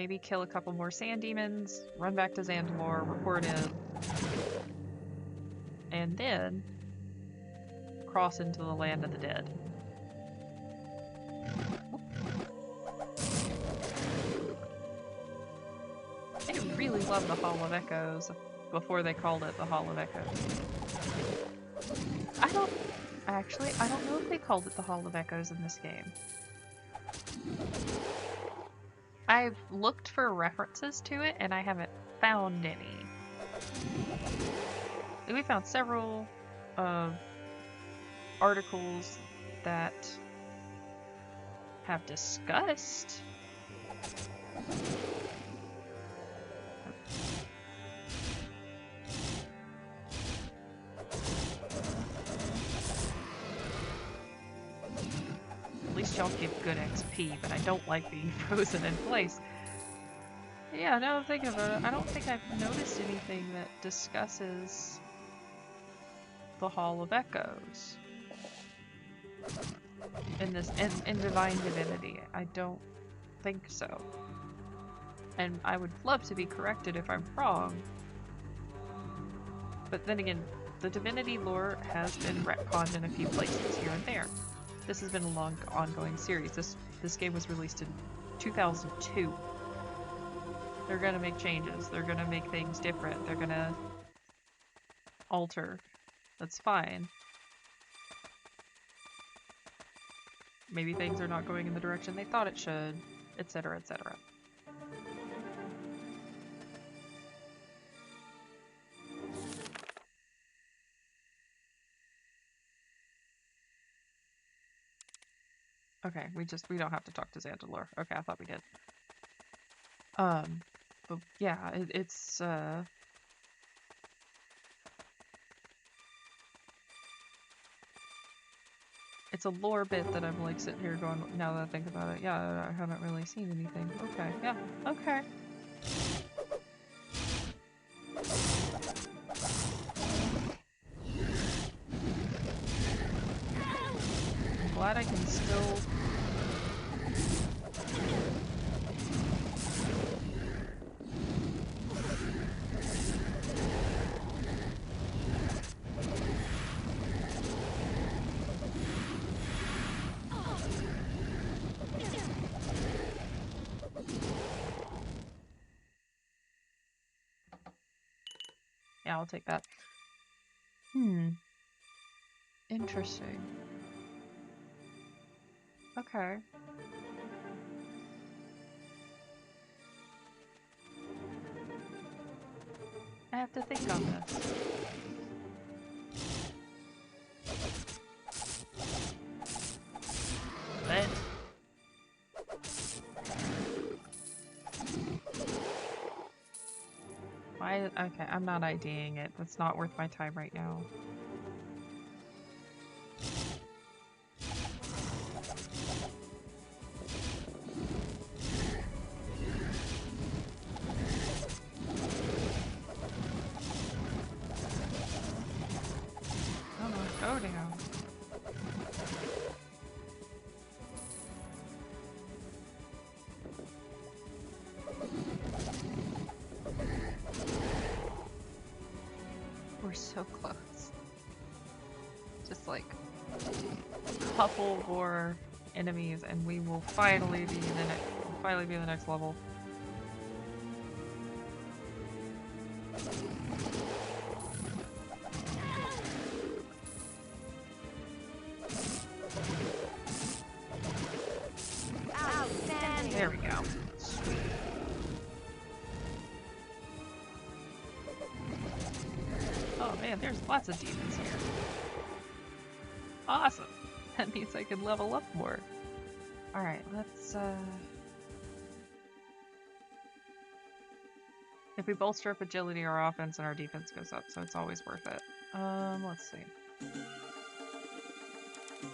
Speaker 1: maybe kill a couple more sand demons, run back to Zandalore, report in, and then cross into the land of the dead. They really loved the Hall of Echoes before they called it the Hall of Echoes. I don't know if they called it the Hall of Echoes in this game. I've looked for references to it and I haven't found any. We found several articles that have discussed at least y'all give good XP, but I don't like being frozen in place. Yeah, now I'm thinking about it, I don't think I've noticed anything that discusses the Hall of Echoes in this in Divine Divinity. I don't think so. And I would love to be corrected if I'm wrong. But then again, the Divinity lore has been retconned in a few places here and there. This has been a long ongoing series. This game was released in 2002. They're gonna make changes. They're gonna make things different. They're gonna alter. That's fine. Maybe things are not going in the direction they thought it should, etc., etc. Okay, we don't have to talk to Zandalore. Okay, I thought we did. But yeah, it's a lore bit that I'm like sitting here going, now that I think about it, yeah, I haven't really seen anything. Okay, yeah, okay. I'm glad I can still... Yeah, I'll take that. Interesting. Okay. I have to think on this. But... okay, I'm not IDing it. That's not worth my time right now. Come on, go down. We're so close. Just like a couple more enemies and we will finally be in the next level. There we go. Sweet. Oh man, there's lots of demons here. Awesome! That means I can level up more. Alright, let's if we bolster up agility, our offense and our defense goes up, so it's always worth it. Let's see.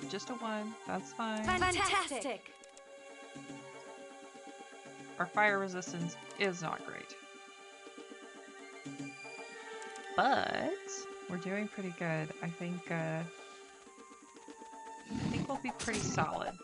Speaker 1: Just a 1, that's fine.
Speaker 6: Fantastic!
Speaker 1: Our fire resistance is not great. But we're doing pretty good. I think we'll be pretty solid.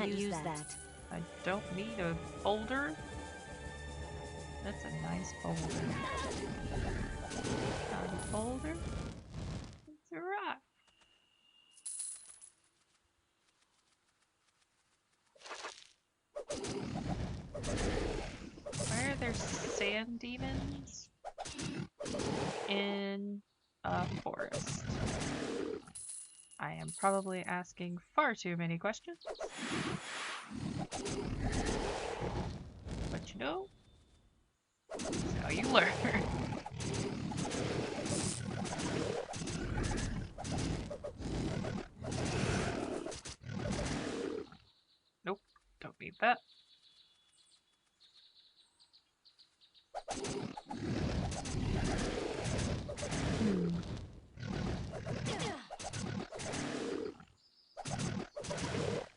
Speaker 2: can't use that.
Speaker 1: I don't need a boulder. That's a nice boulder. Not a boulder. It's a rock. Why are there sand demons in a forest? I am probably asking far too many questions. But you know, that's how you learn. Nope, don't need that.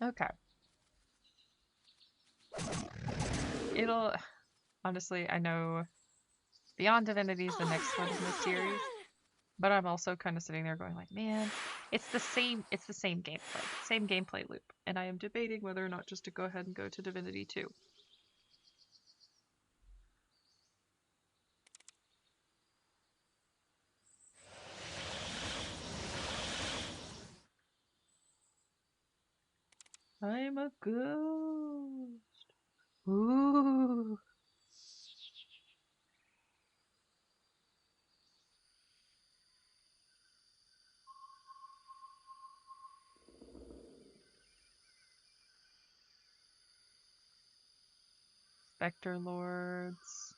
Speaker 1: Okay. It'll... Honestly, I know Beyond Divinity is the next one in this series, but I'm also kind of sitting there going like, man, it's the same gameplay loop, and I am debating whether or not just to go ahead and go to Divinity 2. I'm a ghost. Ooh. Spectre Lords.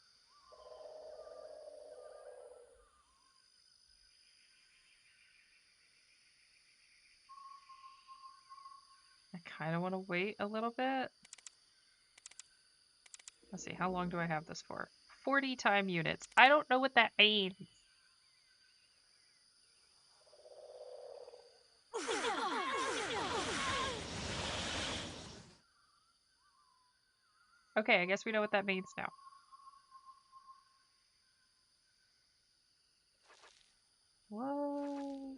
Speaker 1: I kind of want to wait a little bit. Let's see, how long do I have this for? 40 time units. I don't know what that means. Okay, I guess we know what that means now. Whoa.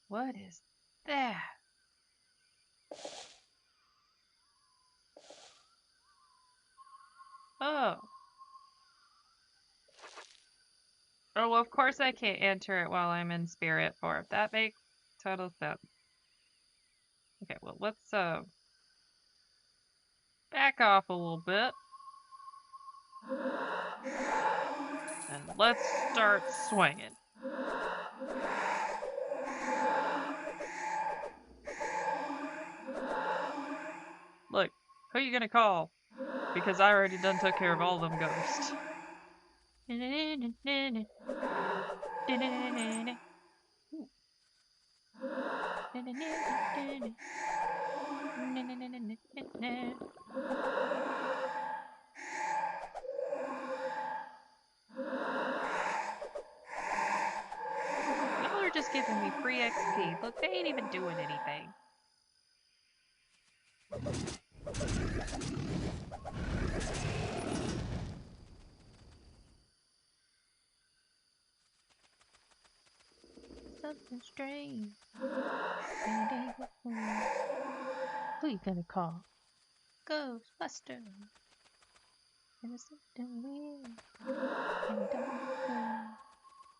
Speaker 1: What is that? Oh. Oh, well, of course I can't enter it while I'm in spirit form. That makes total sense. Okay, well, let's, back off a little bit. And let's start swinging. Look, who you gonna call? Because I already done took care of all them ghosts. Y'all are just giving me free XP. Look, they ain't even doing anything. Something strange. Who you gonna call? Ghostbuster.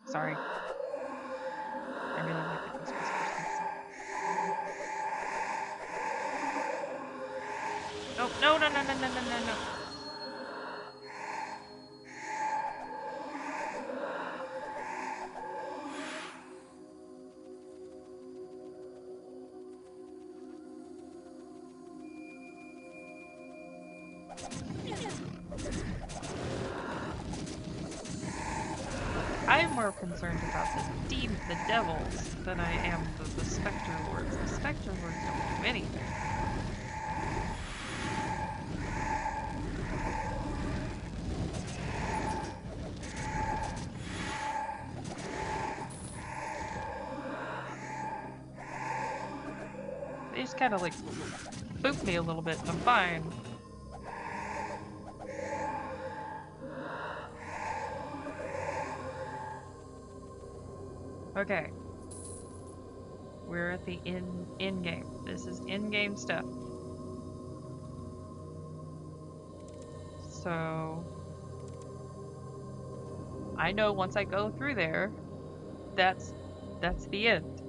Speaker 1: Sorry. I really like the Ghostbusters theme song. Oh, no, no, no, no, no, no, no, no. I'm more concerned about the devils than I am the Spectre Lords. The Spectre Lords don't do anything. They just kind of like boop me a little bit and I'm fine. Okay. We're at the in game. This is in-game stuff. So I know once I go through there, that's the end.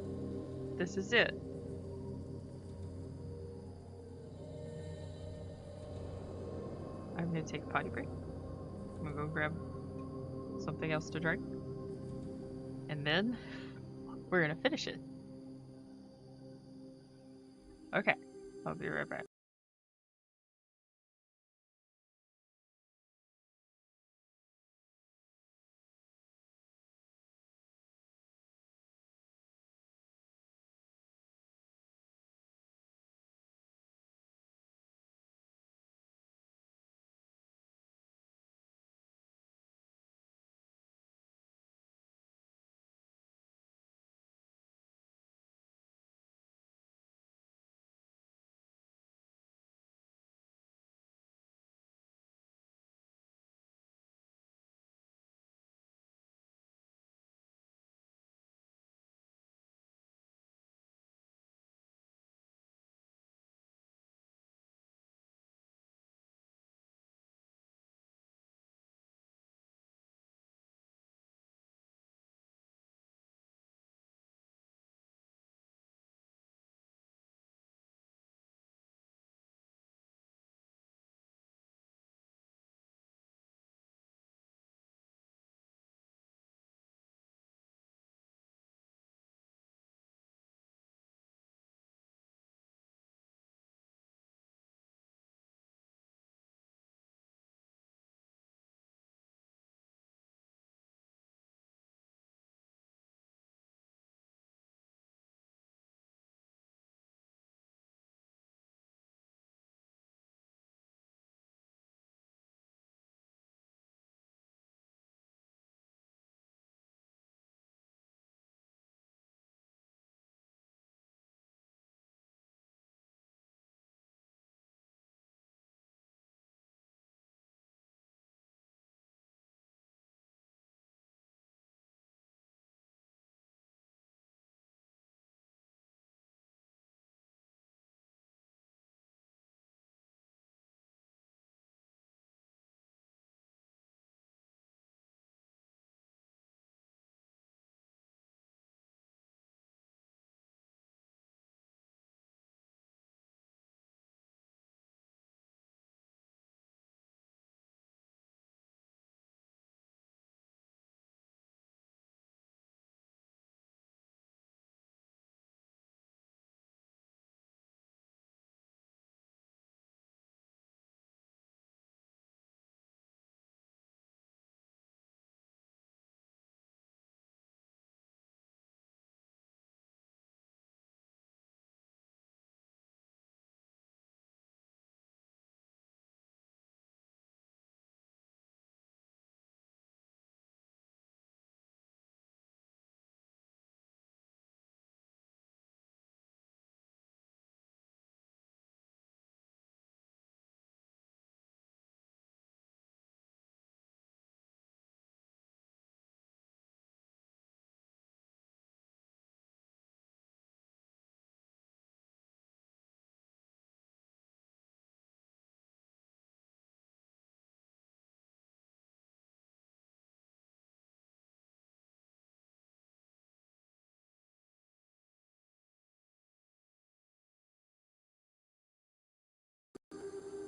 Speaker 1: This is it. I'm gonna take a potty break. I'm gonna go grab something else to drink. And then we're gonna finish it. Okay, I'll be right back.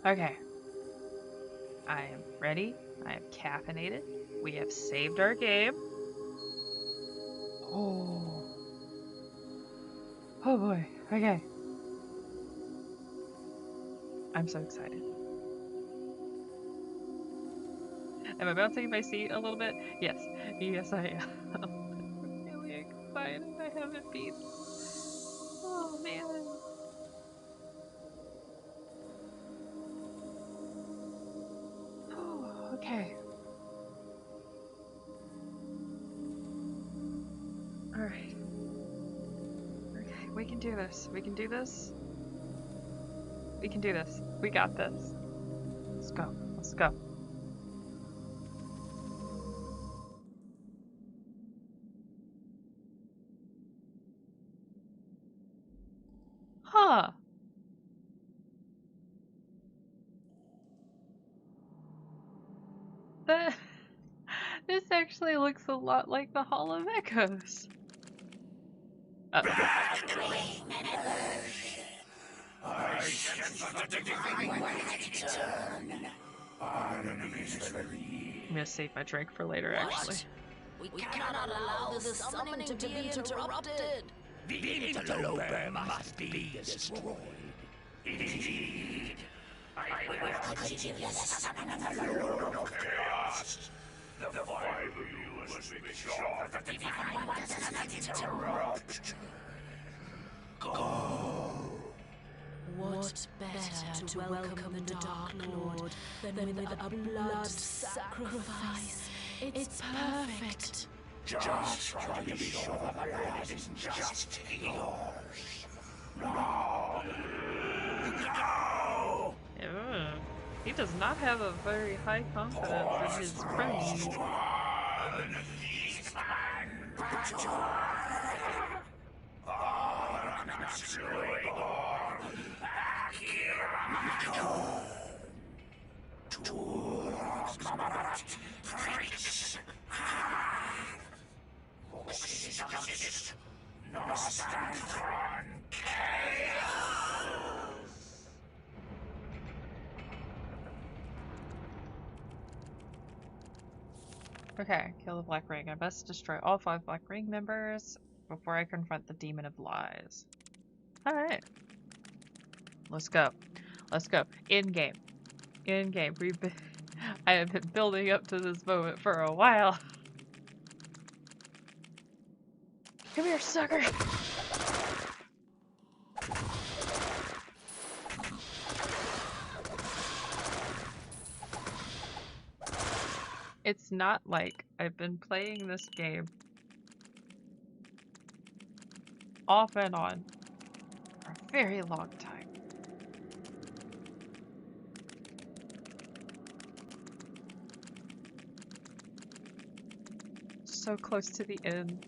Speaker 1: Okay. I am ready. I am caffeinated. We have saved our game. Oh. Oh boy. Okay. I'm so excited. Am I bouncing in my seat a little bit? Yes. Yes, I am. I'm really excited. I haven't been. Oh man. Oh, okay. Alright. Okay, we can do this. We can do this. We can do this. We got this. Let's go. Let's go. Huh. That this actually looks a lot like the Hall of Echoes.
Speaker 3: I sense the divine ready to turn. Our enemies will leave.
Speaker 1: I'm gonna save my drink for later, actually.
Speaker 5: We cannot allow this summoning to be interrupted.
Speaker 3: The interloper must be destroyed. Indeed. I will continue summoning the Lord of Chaos. The five of you must make sure that the divine one does not interrupt. Go.
Speaker 6: What better to welcome the Dark Lord than with a blood sacrifice? It's perfect.
Speaker 3: Just try to be sure the land isn't just yours. No. No.
Speaker 1: Ugh. He does not have a very high confidence in his friends. Okay, kill the Black Ring. I must destroy all 5 Black Ring members before I confront the Demon of Lies. Alright. Let's go. Let's go. In-game. In-game. I have been building up to this moment for a while. Come here, sucker! It's not like I've been playing this game off and on for a very long time. So close to the end.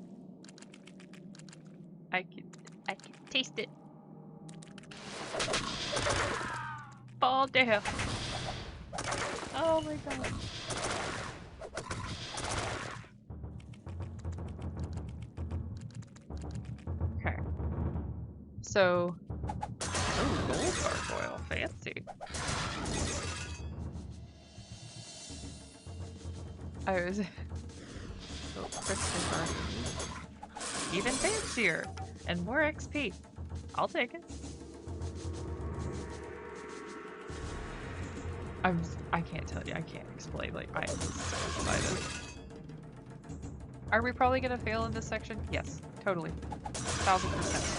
Speaker 1: I can taste it. Fall down. Oh my god. Okay. So, oh, gold gargoyle, fancy. I was oh, crystal guardian. Even fancier and more XP. I'll take it. I can't tell you. I can't explain. Like, I am so excited. Are we probably gonna fail in this section? Yes, totally. 1000%.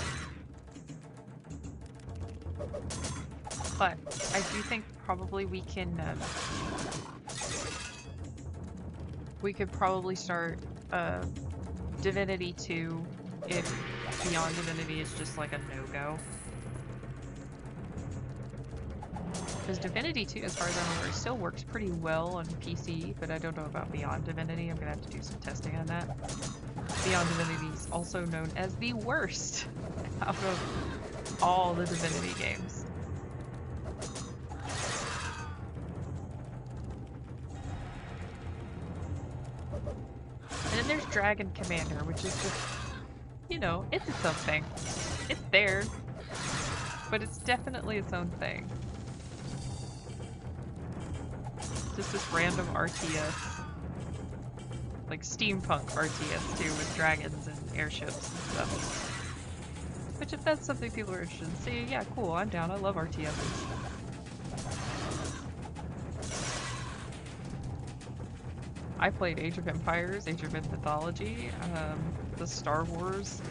Speaker 1: But I do think probably we can. We could probably start Divinity 2 if Beyond Divinity is just like a no-go. Because Divinity 2, as far as I'm aware, still works pretty well on PC, but I don't know about Beyond Divinity. I'm gonna have to do some testing on that. Beyond Divinity is also known as the worst out of all the Divinity games. And then there's Dragon Commander, which is just, you know, it's its own thing. It's there, but it's definitely its own thing. Just this random RTS. Like steampunk RTS too, with dragons and airships and stuff. Which if that's something people are interested in seeing, yeah, cool, I'm down. I love RTSs. I played Age of Empires, Age of Mythology, the Star Wars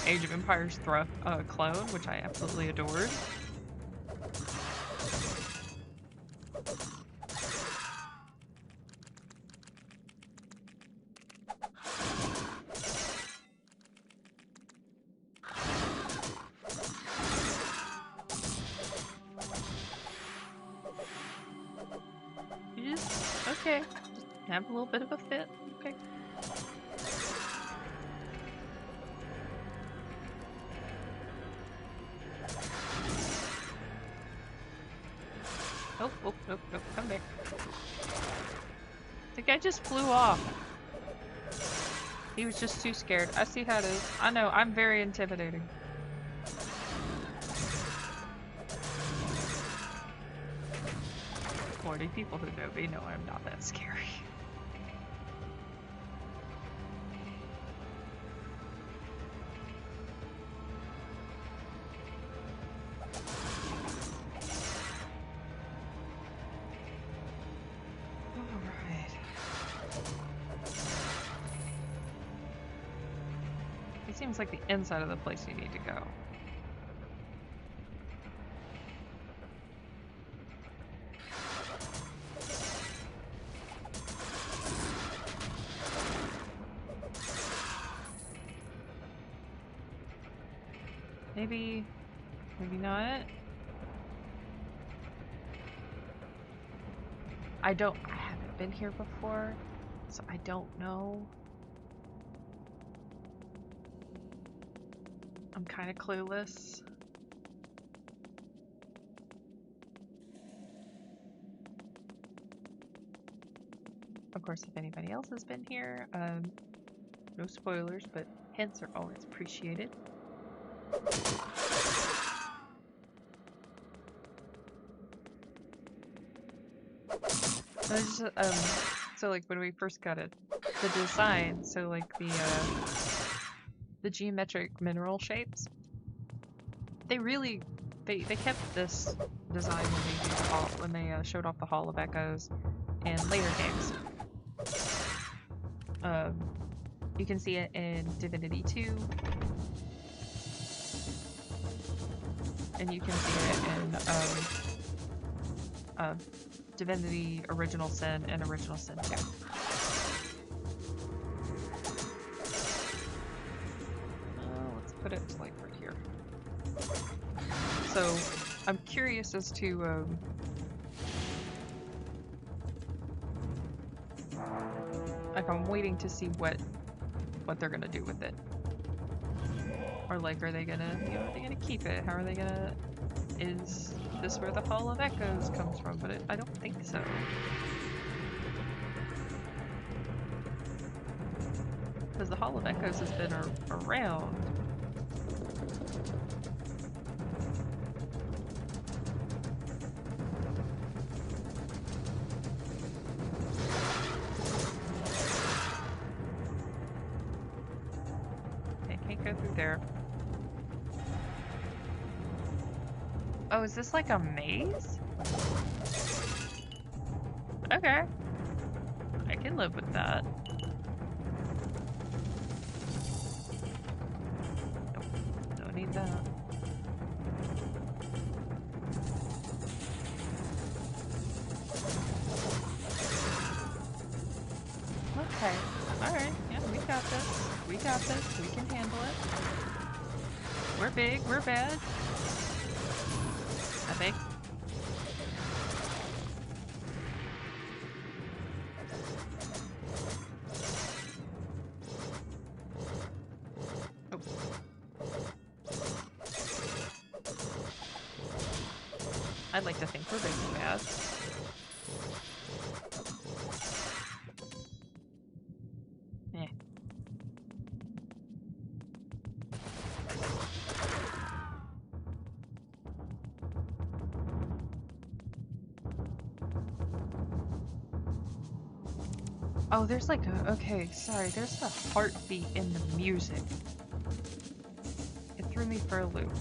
Speaker 1: Age of Empires clone, which I absolutely adored. Okay, just have a little bit of a fit. Okay. Oh, oh, nope, nope, come back. The guy just flew off. He was just too scared. I see how it is. I know, I'm very intimidating. "40 people who know me know I'm not that scary." Alright. It seems like the inside of the place you need to go. Maybe, maybe not. I haven't been here before, so I don't know. I'm kind of clueless. Of course, if anybody else has been here, no spoilers, but hints are always appreciated. So like when we first got it, the design, so like the geometric mineral shapes, they really, they kept this design when they did when they showed off the Hall of Echoes and later games. You can see it in Divinity 2, and you can see it in Divinity Original Sin and Original Sin 2. Let's put it like right here. So I'm curious as to like I'm waiting to see what they're gonna do with it. Or like, are they gonna, you know, are they gonna keep it? How are they gonna? Is this where the Hall of Echoes comes from? But I don't think so. Because the Hall of Echoes has been around. Okay, can't go through there. Oh, is this like a maze? Okay. I can live with that. Nope, don't need that. Okay, alright, yeah, we got this. We got this, we can handle it. We're big, we're bad. I think. Oh. I'd like to think we're big and bad. Eh. Oh, there's like a, okay, sorry, there's a heartbeat in the music. It threw me for a loop.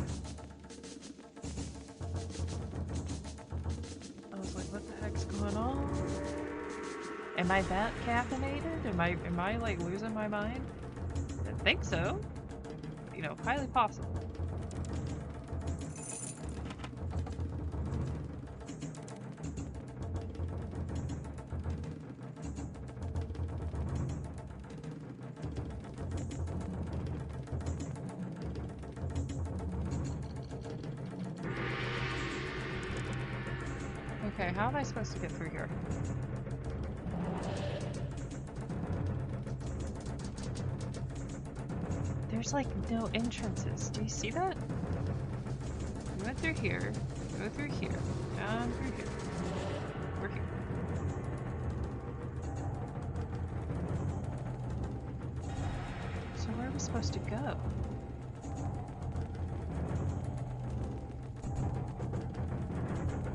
Speaker 1: I was like, what the heck's going on? Am I that caffeinated? Am I like losing my mind? I think so. You know, highly possible. Okay, how am I supposed to get through here? There's like no entrances. Do you see that? We went through here, go through here, down through here. over here. So where are we supposed to go?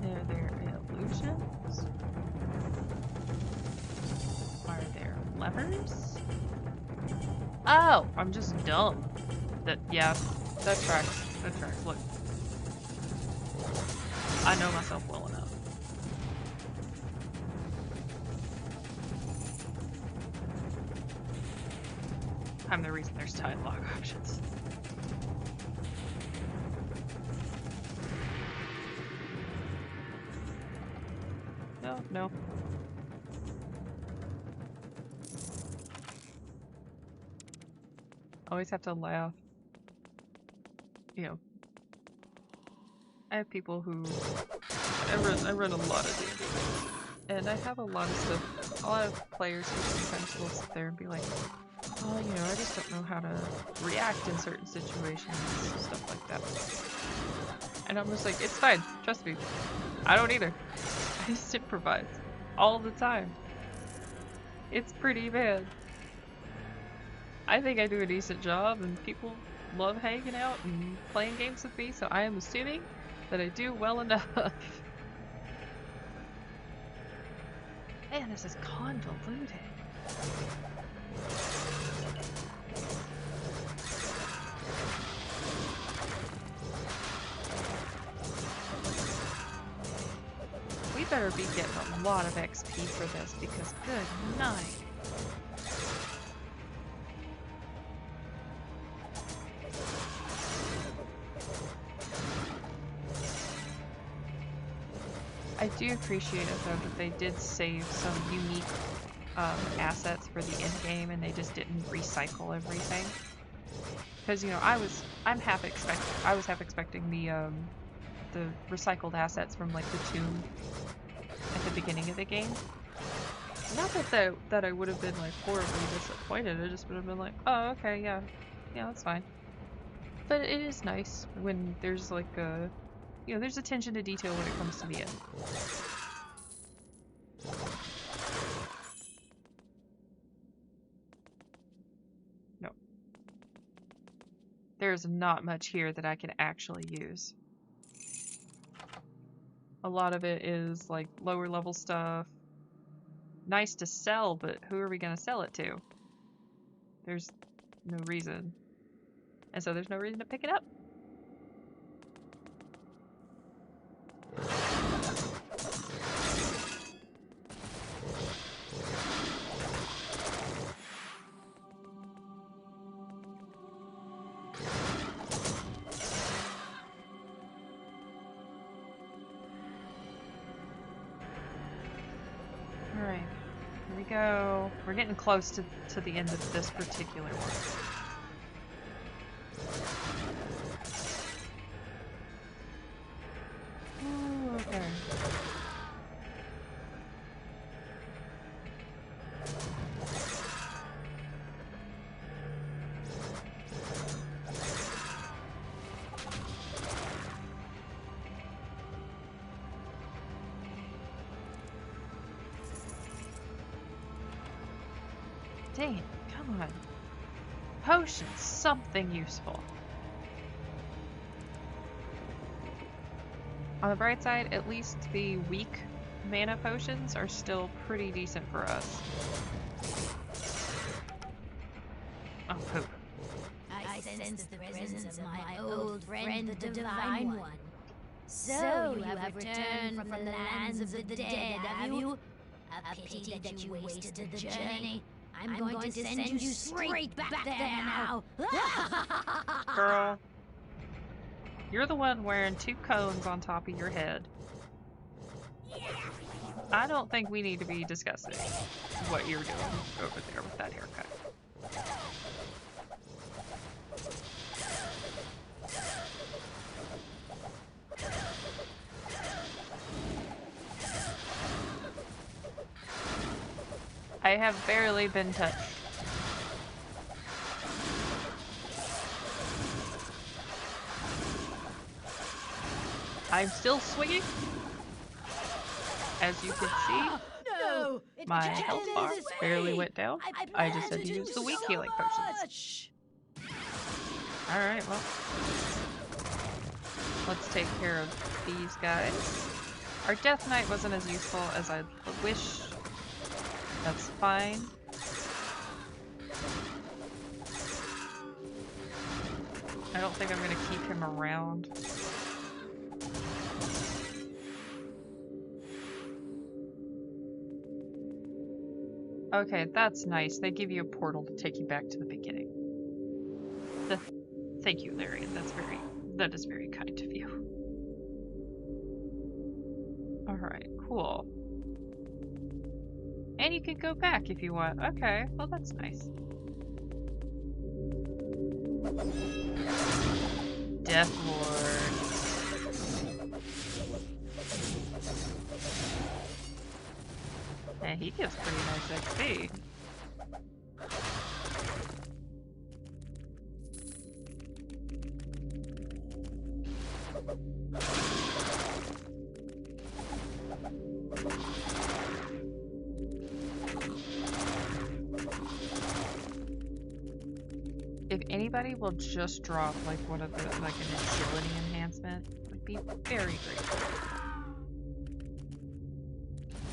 Speaker 1: Are there illusions? Are there levers? Oh, I'm just dumb. Yeah, that tracks. That tracks. Look. I know myself well enough. I'm the reason there's time lock options. No. Always have to laugh. You know, I have people who I run a lot of D&D, and I have a lot of players who sometimes will sit there and be like, "Oh, you know, I just don't know how to react in certain situations," stuff like that. And I'm just like, it's fine, trust me. I don't either. I just improvise all the time. It's pretty bad. I think I do a decent job, and people love hanging out and playing games with me, so I am assuming that I do well enough. Man, this is convoluted. We better be getting a lot of XP for this, because good night. I do appreciate it though that they did save some unique assets for the end game, and they just didn't recycle everything. Because, you know, I was half expecting the recycled assets from like the tomb at the beginning of the game. Not that I would have been like horribly disappointed. I just would have been like, oh, okay, yeah, that's fine. But it is nice when there's like a, you know, there's attention to detail when it comes to the end. No. There's not much here that I can actually use. A lot of it is like lower level stuff. Nice to sell, but who are we gonna sell it to? There's no reason. And so there's no reason to pick it up. Alright, here we go. We're getting close to the end of this particular one. Ooh, okay. Dang it, come on. Potions, something useful. On the bright side, at least the weak mana potions are still pretty decent for us. Oh, poop.
Speaker 6: I sense the presence of my old friend, the Divine One. So you have returned from the lands of the dead, have you? A pity that you wasted the journey. I'm going to send you straight back there now.
Speaker 1: Girl, you're the one wearing 2 cones on top of your head. I don't think we need to be discussing what you're doing over there with that haircut. I have barely been touched. I'm still swinging, as you can see,
Speaker 6: No!
Speaker 1: my health bar barely went down. I just had to use the weak healing potions. Alright, well. Let's take care of these guys. Our Death Knight wasn't as useful as I wish. That's fine. I don't think I'm gonna keep him around. Okay, that's nice. They give you a portal to take you back to the beginning. Thank you, Larian. That is very kind of you. Alright, cool. And you can go back if you want. Okay, well that's nice. Death Lord. And he gives pretty nice XP. If anybody will just drop like one of the like an agility enhancement, would be very grateful.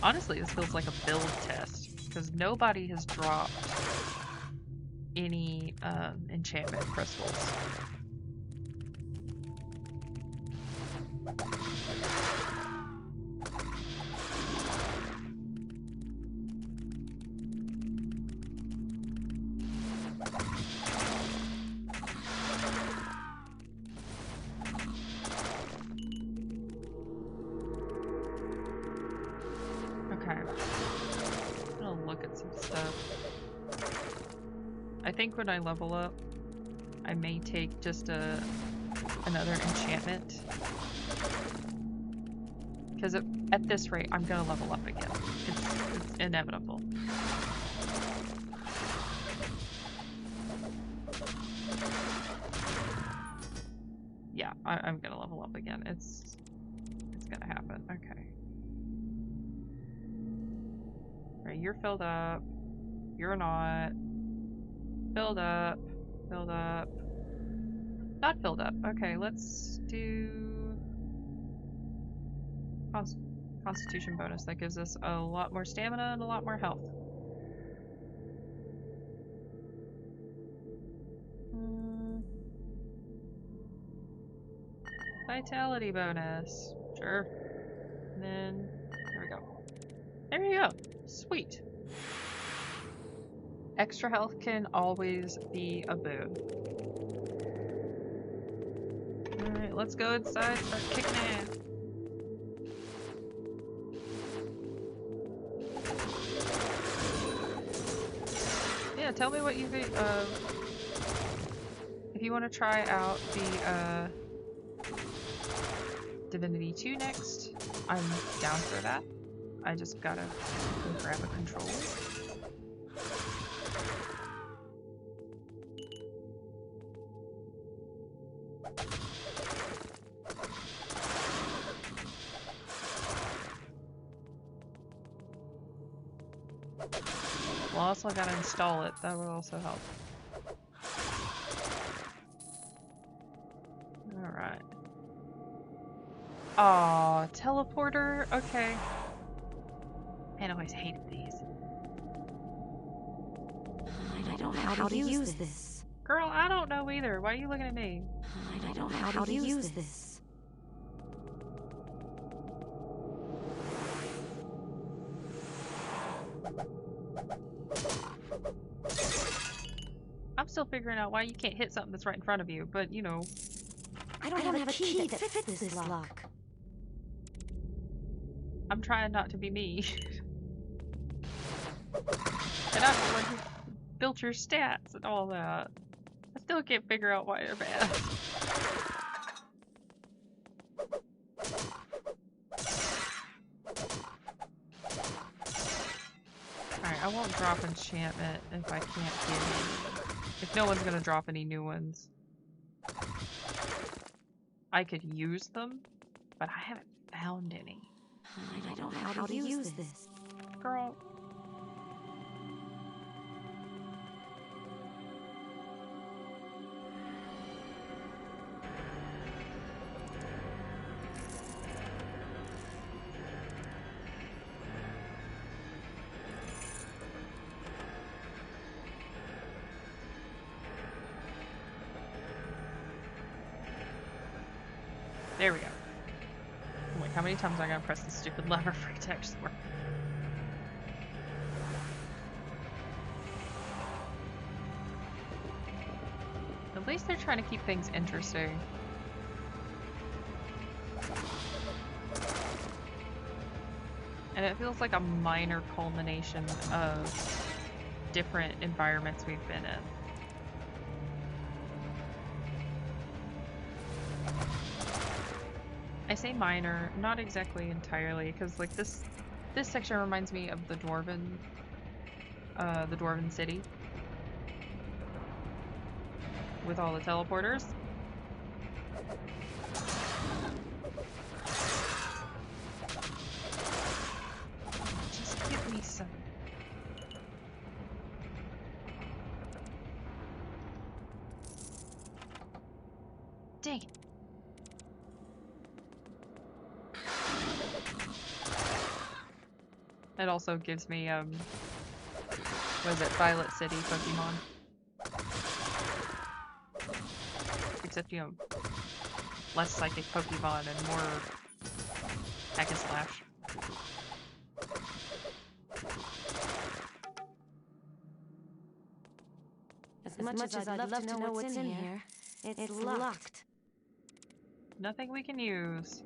Speaker 1: Honestly, this feels like a build test because nobody has dropped any enchantment crystals. I think when I level up, I may take just another enchantment. Because at this rate, I'm gonna level up again. It's inevitable. Yeah, I'm gonna level up again. It's gonna happen. Okay. Alright, you're filled up. You're not. Filled up. Filled up. Not filled up. Okay, let's do Constitution bonus. That gives us a lot more stamina and a lot more health. Vitality bonus. Sure. And then there we go. There you go. Sweet. Extra health can always be a boon. Alright, let's go inside, start kicking ass. Yeah, tell me what you think. If you want to try out the Divinity 2 next, I'm down for that. I just gotta go grab a controller. Well, also I gotta install it. That would also help. Alright. Aw, teleporter? Okay. Man, I always hated these.
Speaker 2: I don't know how to use this.
Speaker 1: Girl, I don't know either. Why are you looking at me?
Speaker 2: I don't know how to use this.
Speaker 1: I'm still figuring out why you can't hit something that's right in front of you, but you know.
Speaker 2: I don't have a key that fits this lock.
Speaker 1: I'm trying not to be me. And I'm the one who built your stats and all that. I still can't figure out why they're bad. Alright, I won't drop enchantment if I can't get any. If no one's gonna drop any new ones. I could use them, but I haven't found any.
Speaker 2: I don't know how to use this.
Speaker 1: Girl. There we go. Wait, how many times am I gonna press the stupid lever for it to actually work? At least they're trying to keep things interesting. And it feels like a minor culmination of different environments we've been in. I say minor, not exactly entirely, because like this section reminds me of the Dwarven city with all the teleporters. Just give me some. Dang it. It also gives me, what is it, Violet City Pokemon. Except, you know, less psychic Pokemon and more hack and slash.
Speaker 2: As much as I'd love to know what's in here, it's locked.
Speaker 1: Nothing we can use.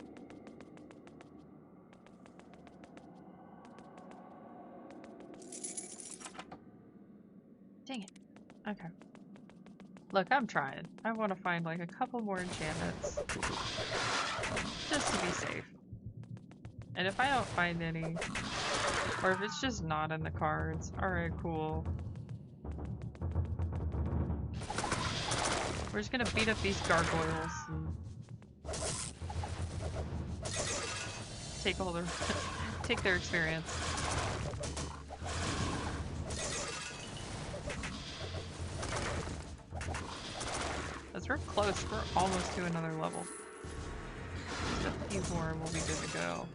Speaker 1: Dang it. Okay. Look, I'm trying. I want to find like a couple more enchantments. Just to be safe. And if I don't find any, or if it's just not in the cards, alright, cool. We're just gonna beat up these gargoyles and take all their take their experience. As we're close, we're almost to another level. Just a few more and we'll be good to go.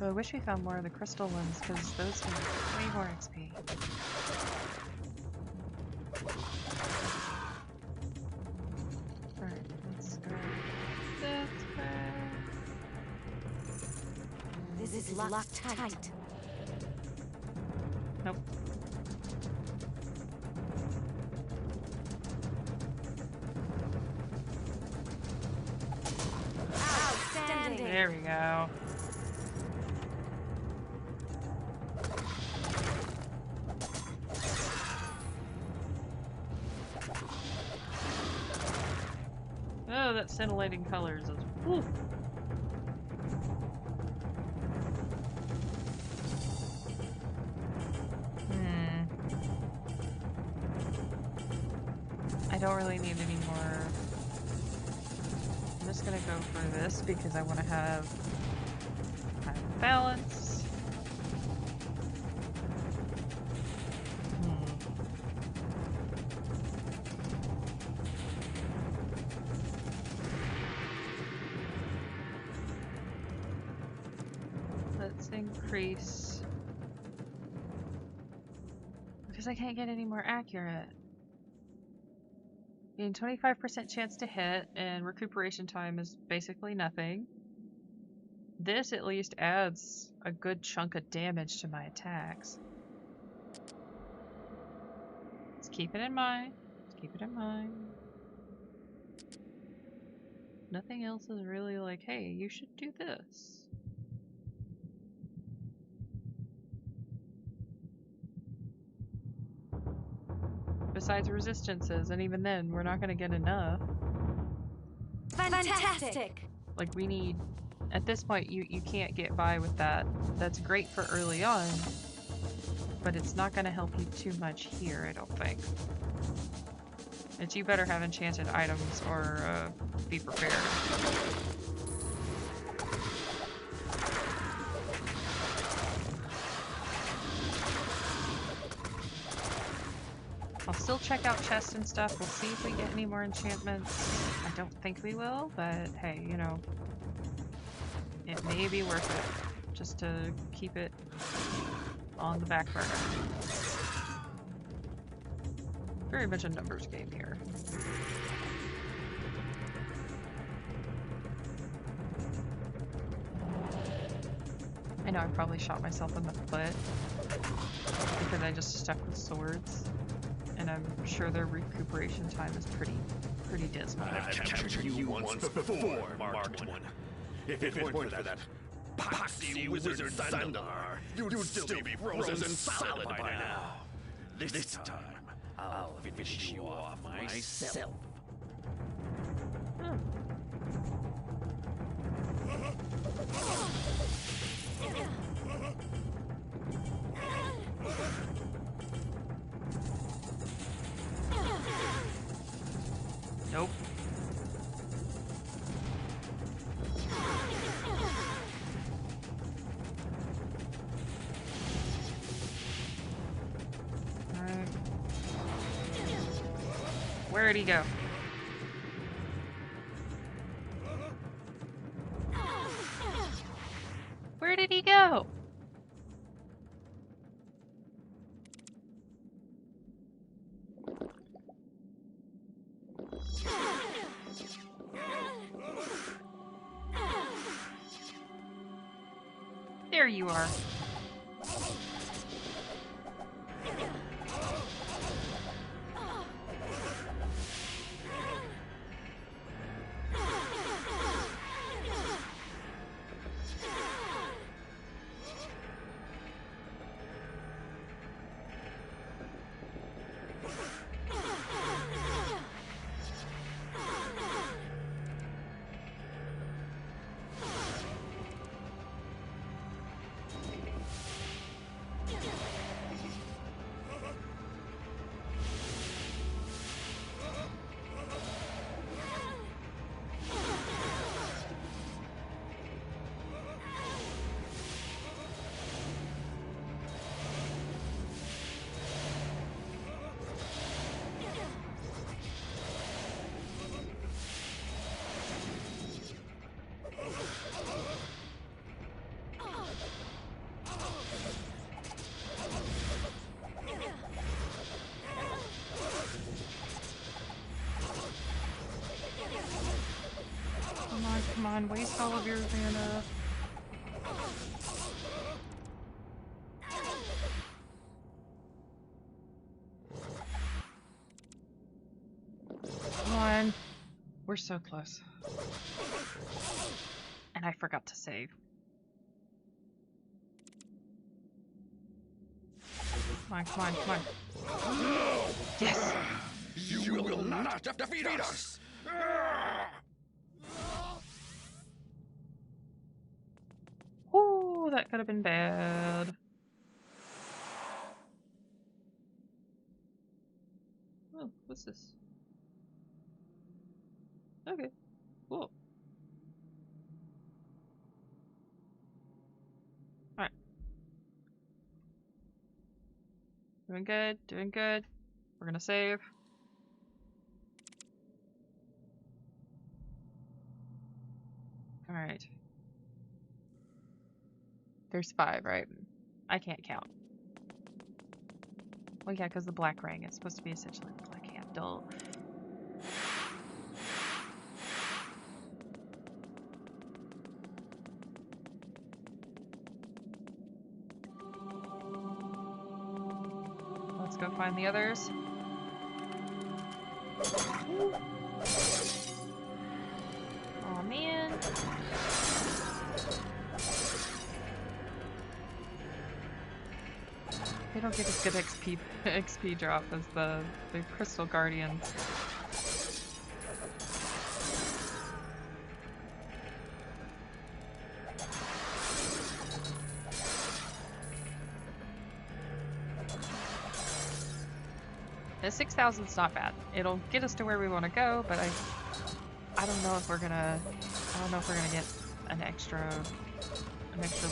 Speaker 1: Oh, I wish we found more of the crystal ones, because those give way more XP. Alright, let's go this way.
Speaker 2: This is locked tight.
Speaker 1: Nope.
Speaker 2: Outstanding.
Speaker 1: There we go. Oh, that scintillating colors is whew. I don't really need any more. I'm just gonna go for this because I want to have kind of balance. Let's increase, because I can't get any more accurate. Gain 25% chance to hit, and recuperation time is basically nothing. This at least adds a good chunk of damage to my attacks. Let's keep it in mind. Let's keep it in mind. Nothing else is really like, hey, you should do this. Besides resistances, and even then, we're not gonna get enough.
Speaker 2: Fantastic!
Speaker 1: Like, we need... At this point, you can't get by with that. That's great for early on. but it's not going to help you too much here, I don't think. It's you better have enchanted items or be prepared. I'll still check out chests and stuff. We'll see if we get any more enchantments. I don't think we will, but hey, you know, it may be worth it just to keep it on the back burner. Very much a numbers game here. I know I probably shot myself in the foot because I just stuck with swords, and I'm sure their recuperation time is pretty dismal.
Speaker 3: I've captured you once before, Marked One. If it weren't for that poxy wizard Zandar, you'd still be frozen solid by now. This time, I'll finish you off myself.
Speaker 1: Nope. Alright. Where'd he go? Where did he go? There you are. Come on, waste all of your mana. Come on. We're so close. And I forgot to save. Come on, come on, come on. Yes!
Speaker 3: You will not defeat us!
Speaker 1: Ooh, that could have been bad. Oh, what's this? Okay, cool. Alright. Doing good, doing good. We're gonna save. Alright. There's 5, right? I can't count. Well, yeah, because the black ring is supposed to be essentially the black handle. Let's go find the others. Aw, man. They don't get as good XP drop as the Crystal Guardians. The 6,000's not bad. It'll get us to where we want to go, but I don't know if we're gonna get an extra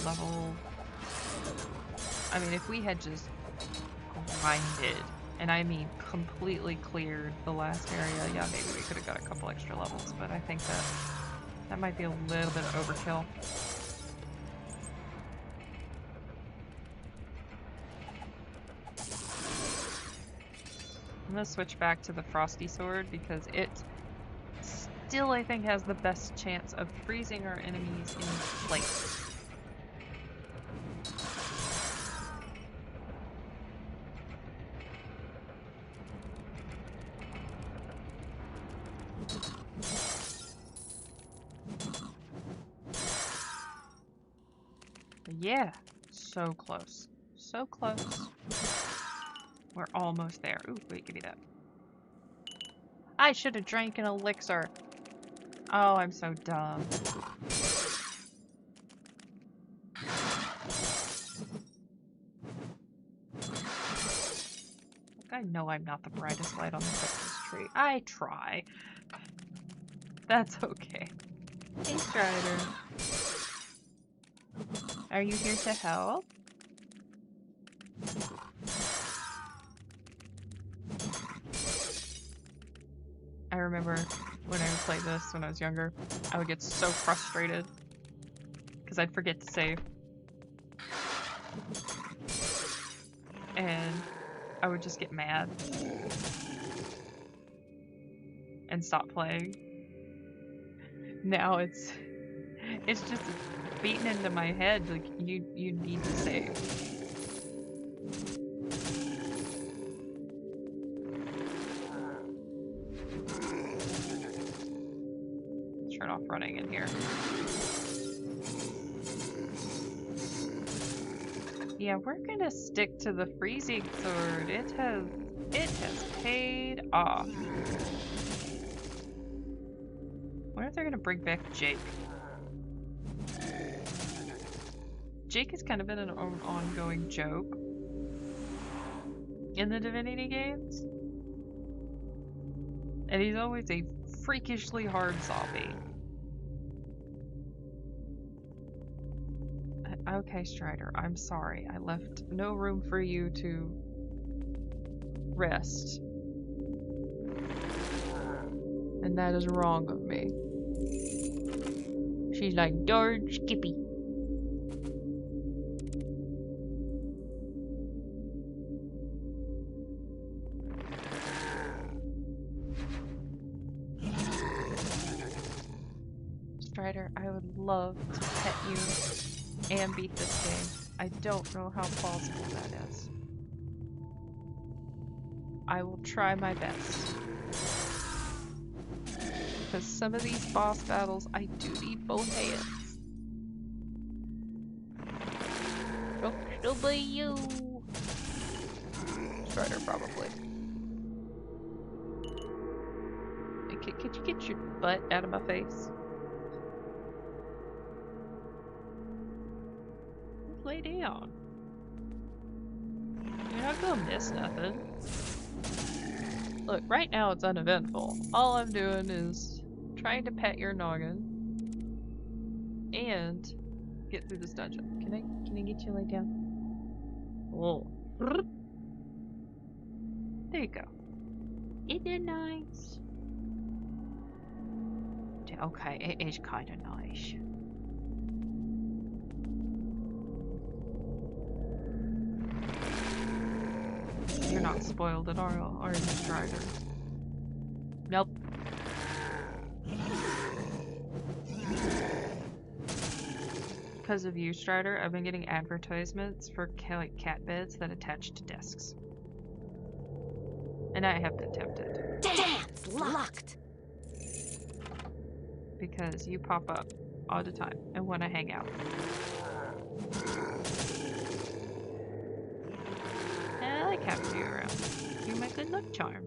Speaker 1: level. I mean, if we had just grinded, and I mean completely cleared the last area, yeah, maybe we could have got a couple extra levels, but I think that might be a little bit of overkill. I'm gonna switch back to the Frosty Sword because it still, I think, has the best chance of freezing our enemies in place. Yeah, so close. So close. We're almost there. Ooh, wait, give me that. I should have drank an elixir. Oh, I'm so dumb. Look, I know I'm not the brightest light on the Christmas tree. I try. That's okay. Hey, Strider. Are you here to help? I remember when I would play this when I was younger, I would get so frustrated because I'd forget to save. And I would just get mad and stop playing. Now it's just beaten into my head like you need to save. Turn off running in here. Yeah, we're gonna stick to the freezing sword. It has paid off. What if they're gonna bring back Jake? Jake has kind of been an ongoing joke in the Divinity games. And he's always a freakishly hard zombie. Okay, Strider, I'm sorry. I left no room for you to rest. And that is wrong of me. She's like, darn Skippy. Strider, I would love to pet you and beat this game. I don't know how plausible that is. I will try my best. Because some of these boss battles, I do need both hands. It'll be you! Strider, probably. Could you get your butt out of my face? Lay down. You're not gonna miss nothing. Look, right now it's uneventful. All I'm doing is trying to pet your noggin and get through this dungeon. Can I get you laid down? Oh. There you go. Isn't it nice? Okay, it is kind of nice. You're not spoiled at all, are you, Strider? Nope. Because of you, Strider, I've been getting advertisements for like cat beds that attach to desks. And I have been tempted.
Speaker 2: Damn, it's locked.
Speaker 1: Because you pop up all the time and want to hang out. And I like having you around. You're my good luck charm.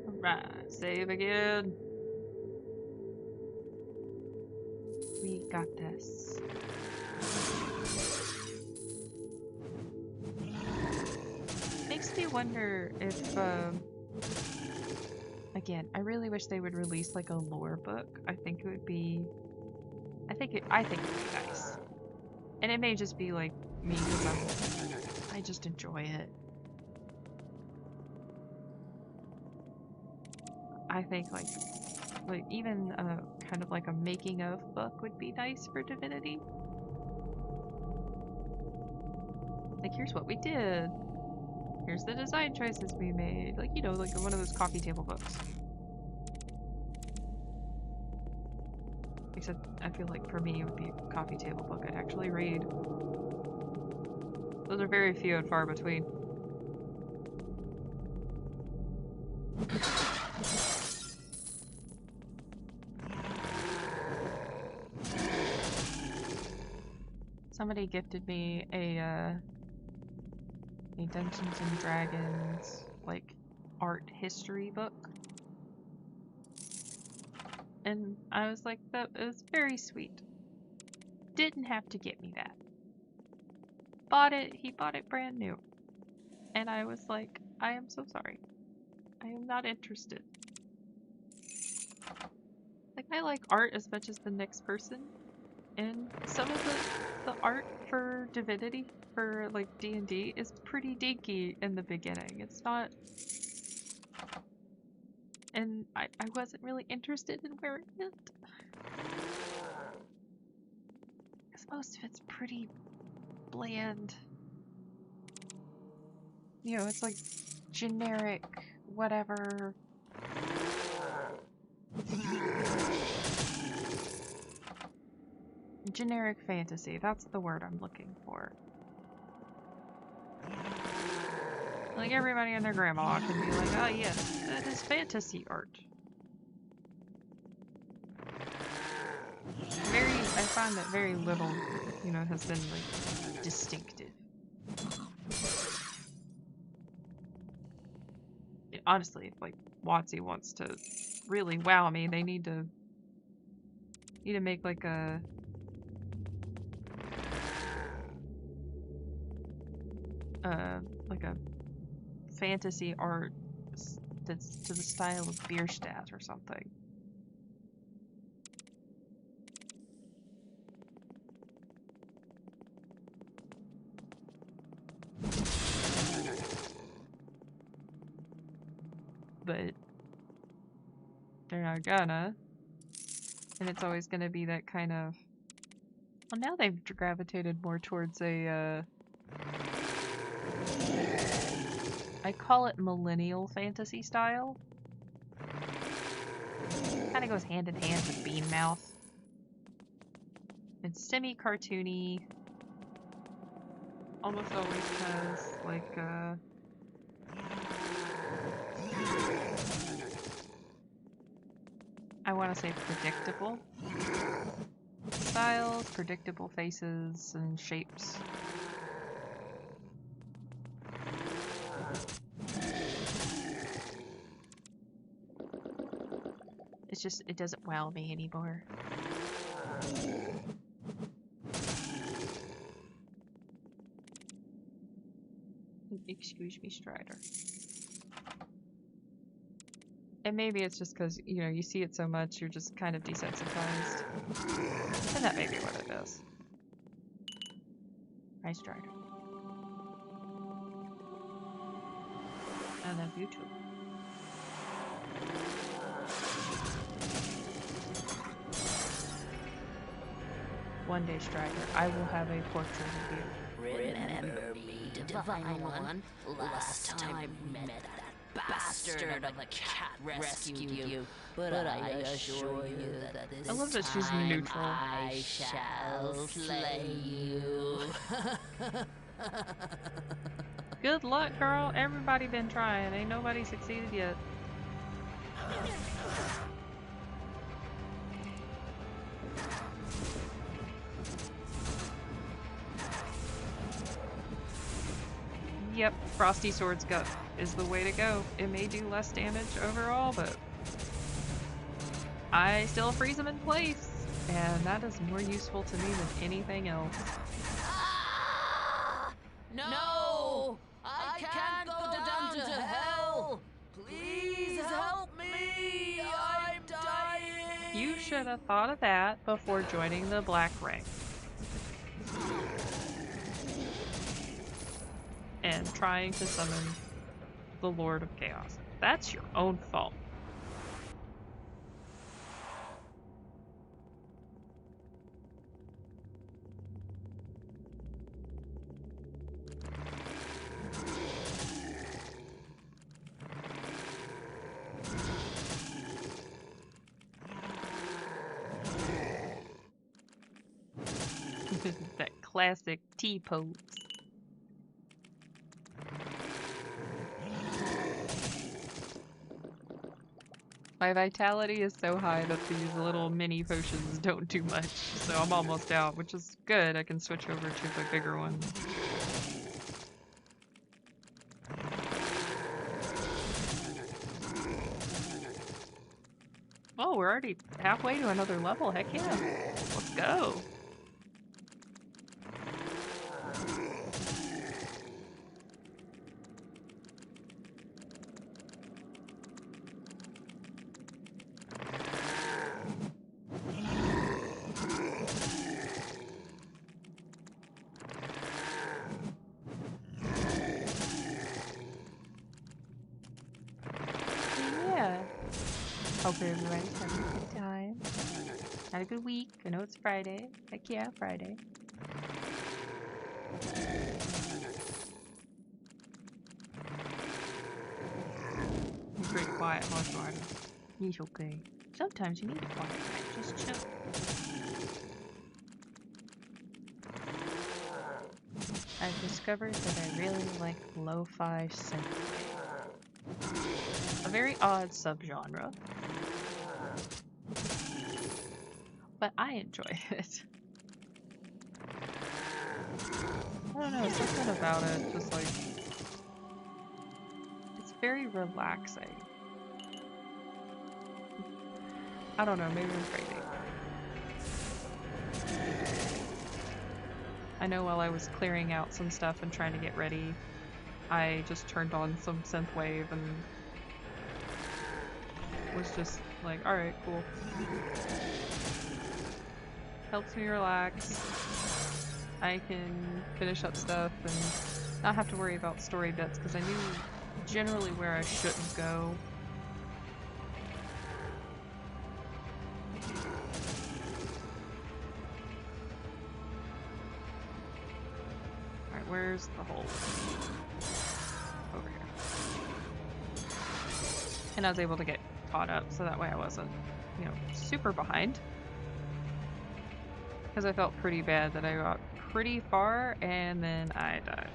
Speaker 1: Alright, save again. We got this. Makes me wonder if, again, I really wish they would release like a lore book. I think it would be, I think it would be nice. And it may just be like me because I just enjoy it. I think like even kind of like a making of book would be nice for Divinity. Like, here's what we did. Here's the design choices we made. Like, you know, like one of those coffee table books. Except I feel like for me it would be a coffee table book I'd actually read. Those are very few and far between. Somebody gifted me a Dungeons and Dragons like art history book. And I was like, that is very sweet. Didn't have to get me that. Bought it, he bought it brand new. And I was like, I am so sorry. I am not interested. Like, I like art as much as the next person. And some of the art for Divinity, for like D&D, is pretty dinky in the beginning. It's not... And I wasn't really interested in wearing it. Because most of it's pretty bland. You know, it's like generic, whatever. Generic fantasy, that's the word I'm looking for. Like everybody and their grandma can be like, oh yes, that is fantasy art. I find that very little, you know, has been like distinctive. Honestly, if like WotC wants to really wow me, they need to make like a fantasy art that's to the style of Bierstadt or something. But they're not gonna. And it's always gonna be that kind of... Well, now they've gravitated more towards a, I call it millennial fantasy style. Kinda goes hand in hand with Bean Mouth. It's semi-cartoony. Almost always has, like, I want to say predictable styles, predictable faces and shapes. It's just, it doesn't wow me anymore. Excuse me, Strider. And maybe it's just because, you know, you see it so much, you're just kind of desensitized. And that may be what it is. Hi, Strider. I love you too. One day, Strider, I will have a portrait of you.
Speaker 7: Remember me, Divine One? Last time we met, that bastard of a cat rescued you. But I assure you that this
Speaker 1: I love that she's
Speaker 7: time
Speaker 1: neutral.
Speaker 7: I shall slay you.
Speaker 1: Good luck, girl. Everybody been trying. Ain't nobody succeeded yet. Yep, Frosty Sword's Gut is the way to go. It may do less damage overall, but I still freeze them in place. And that is more useful to me than anything else.
Speaker 7: No! I can't go down to hell! Please help me! I'm dying!
Speaker 1: You should have thought of that before joining the Black Ring. And trying to summon the Lord of Chaos. That's your own fault. That classic T-pose. My vitality is so high that these little mini potions don't do much, so I'm almost out, which is good. I can switch over to the bigger ones. Oh, we're already halfway to another level. Heck yeah. Let's go. Yeah. Hope everybody's having a good time. Had a good week. I know it's Friday. Heck yeah, Friday. Great quiet horse rider. He's okay. Sometimes you need a quiet night. Just chill. I've discovered that I really like lo-fi synthwave. A very odd subgenre. But I enjoy it. I don't know, something about it just like... It's very relaxing. I don't know, maybe I'm crazy. I know while I was clearing out some stuff and trying to get ready, I just turned on some synthwave and was just like, alright, cool. Helps me relax. I can finish up stuff and not have to worry about story bits because I knew generally where I shouldn't go. Alright, where's the hole? Over here. And I was able to get caught up so that way I wasn't, you know, super behind. Because I felt pretty bad that I got pretty far and then I died.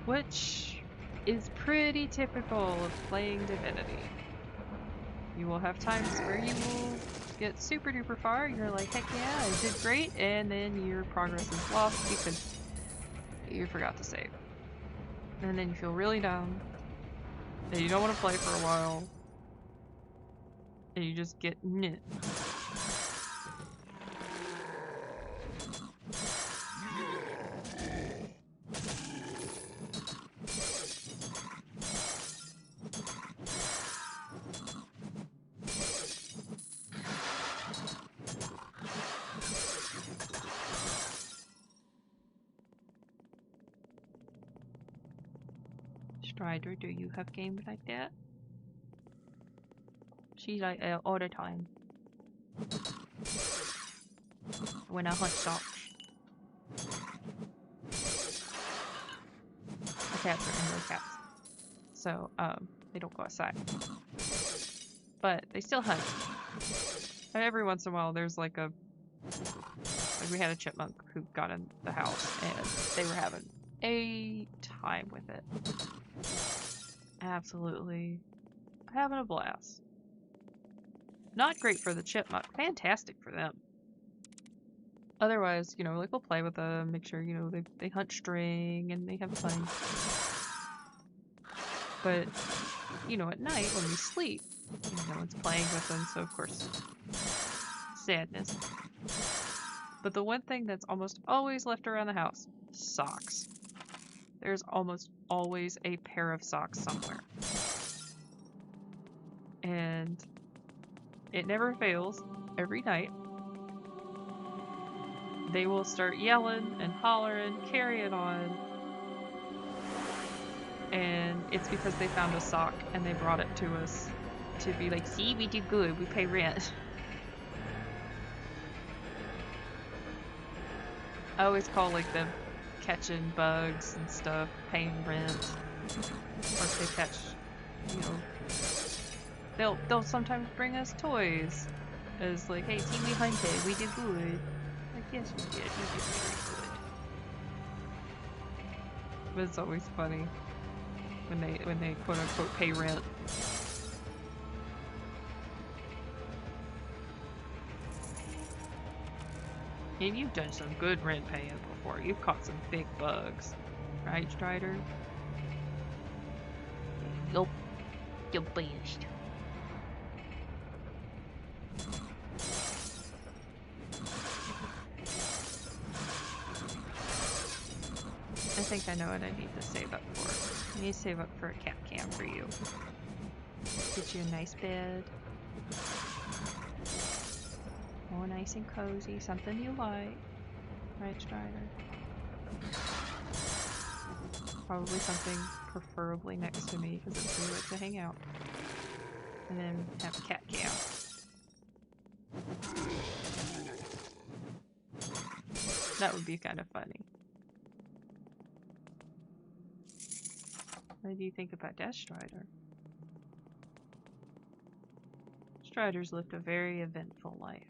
Speaker 1: Which is pretty typical of playing Divinity. You will have times where you will get super duper far, you're like, heck yeah, I did great, and then your progress is lost because you forgot to save. And then you feel really down, and you don't want to play for a while, and you just get nyeh. Strider, do you have games like that? She's like all the time. When I hunt socks. The cats are indoor cats. So, they don't go outside. But they still hunt. And every once in a while there's like a... Like we had a chipmunk who got in the house and they were having a time with it. Absolutely having a blast. Not great for the chipmunk, fantastic for them. Otherwise, you know, like we'll play with them, make sure, you know, they hunt string and they have fun. But, you know, at night when we sleep, No one's playing with them, so of course, sadness. But the one thing that's almost always left around the house, socks. There's almost always a pair of socks somewhere. And it never fails. Every night, they will start yelling and hollering, carrying on. And it's because they found a sock and they brought it to us to be like, see, we do good, we pay rent. I always call like them catching bugs and stuff, paying rent. Or if they catch, you know, they'll sometimes bring us toys. As like, hey, see, we hunted, we did good. Like, yes, we did, we did very good. But it's always funny when they quote unquote pay rent. And you've done some good rent paying before. You've caught some big bugs. Right, Strider?
Speaker 6: Yup. You're best.
Speaker 1: I think I know what I need to save up for. I need to save up for a cat cam for you. Get you a nice bed. Oh, nice and cozy. Something you like. Right, Strider? Probably something preferably next to me because it's really like to hang out. And then have a cat cam. That would be kind of funny. What do you think about that, Strider? Strider's lived a very eventful life.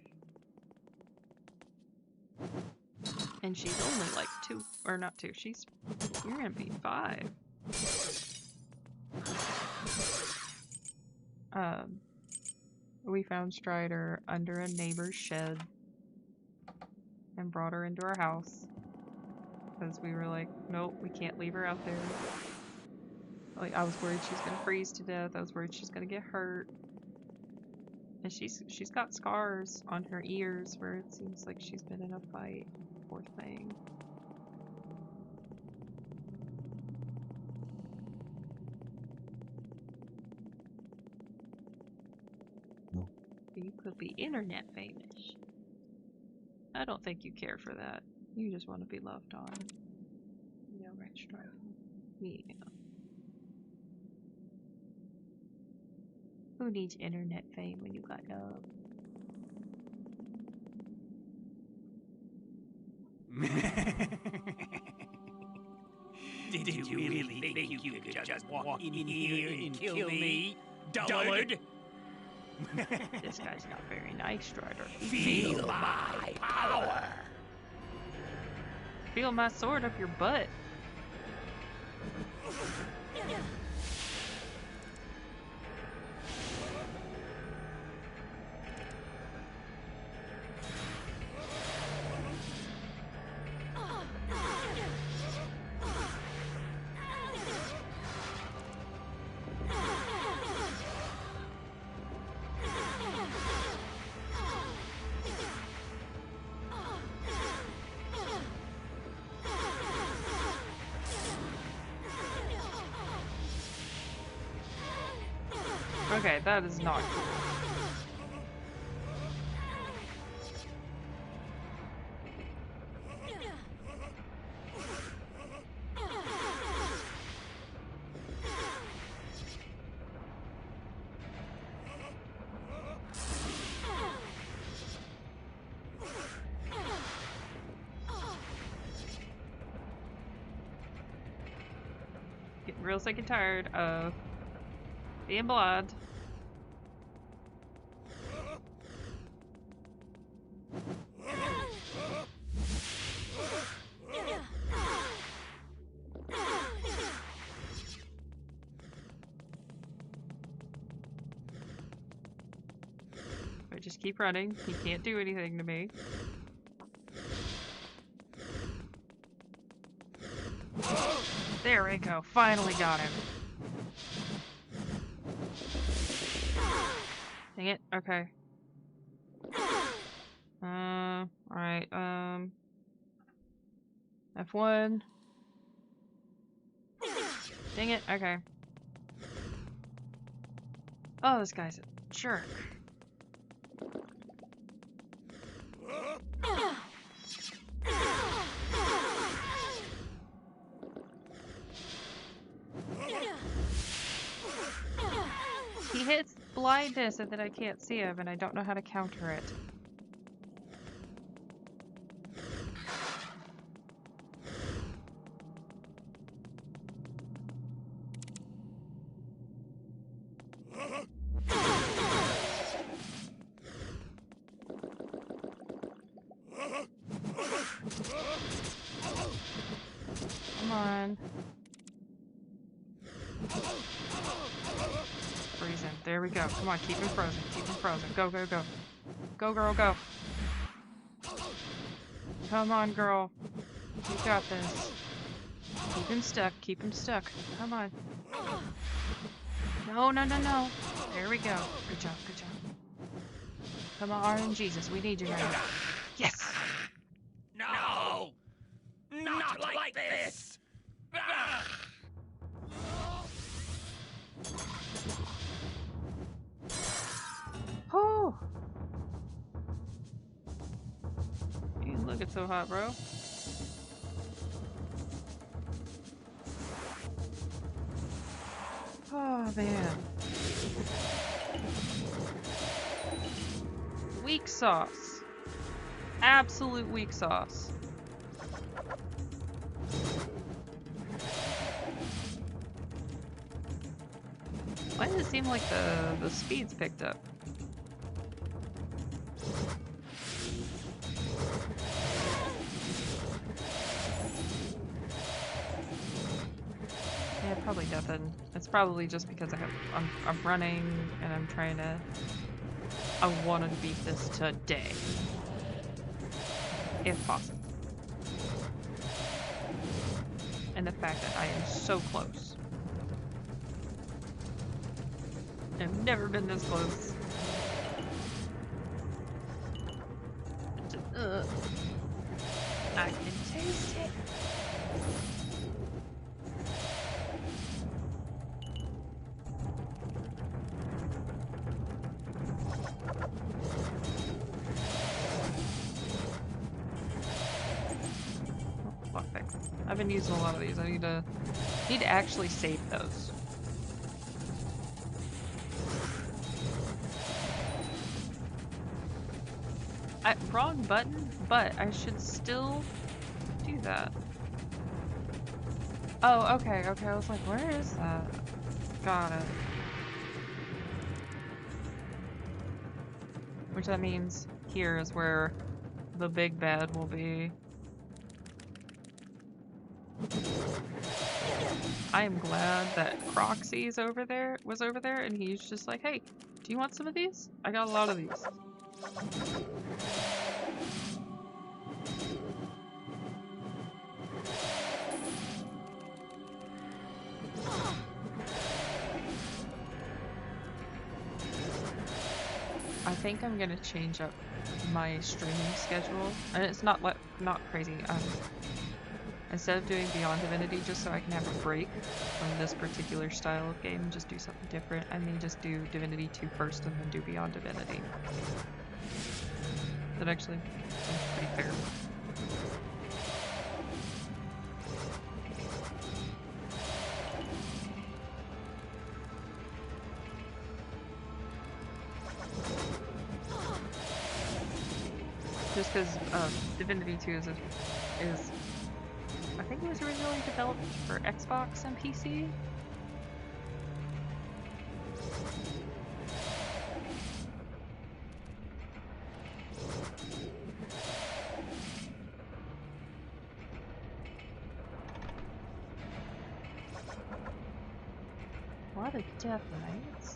Speaker 1: And she's only like 2, or not 2, you're gonna be 5. We found Strider under a neighbor's shed and brought her into our house. Because we were like, nope, we can't leave her out there. Like, I was worried she's gonna freeze to death, I was worried she's gonna get hurt. And she's got scars on her ears where it seems like she's been in a fight. Poor thing.
Speaker 8: No.
Speaker 1: You could be internet famous. I don't think you care for that. You just want to be loved on. Yeah, right, Strider. Yeah. Who needs internet fame when you got love?
Speaker 3: Did you really think you could just walk in here and kill me, dullard?
Speaker 1: This guy's not very nice, Strider.
Speaker 3: Feel my power!
Speaker 1: Feel my sword up your butt. Okay, that is not cool. Getting real sick and tired of being blind. If I just keep running, he can't do anything to me. There we go, finally got him. Dang it. Okay. Alright, F1. Dang it, okay. Oh, this guy's a jerk. He hits blindness and then I can't see him and I don't know how to counter it. Come on. Freezing. There we go. Come on, keep him frozen. Keep him frozen. Go, go, go. Go, girl, go. Come on, girl. You got this. Keep him stuck. Keep him stuck. Come on. No, no, no, no. There we go. Good job, good job. Come on, RN Jesus. We need you right now. Yes!
Speaker 3: No! Not like this! Ah!
Speaker 1: Oh! You ain't looking so hot, bro. Oh, man. Weak sauce. Absolute weak sauce. Why does it seem like the speed's picked up? Yeah, probably nothing. It's probably just because I'm running and I'm trying to. I want to beat this today, if possible. And the fact that I am so close. I've never been this close. I can taste it. Oh, fuck, thanks. I've been using a lot of these. I need to actually save those. Wrong button, but I should still do that. Oh, okay, okay. I was like, where is that? Got it. Which that means here is where the big bad will be. I am glad that Croxy's was over there, and he's just like, hey, do you want some of these? I got a lot of these. I think I'm gonna change up my streaming schedule, and it's not crazy. Instead of doing Beyond Divinity, just so I can have a break from this particular style of game, just do something different. I may just do Divinity 2 first, and then do Beyond Divinity. That actually seems pretty fair. Just because Divinity 2 is I think it was originally developed for Xbox and PC. A lot of Death Knights.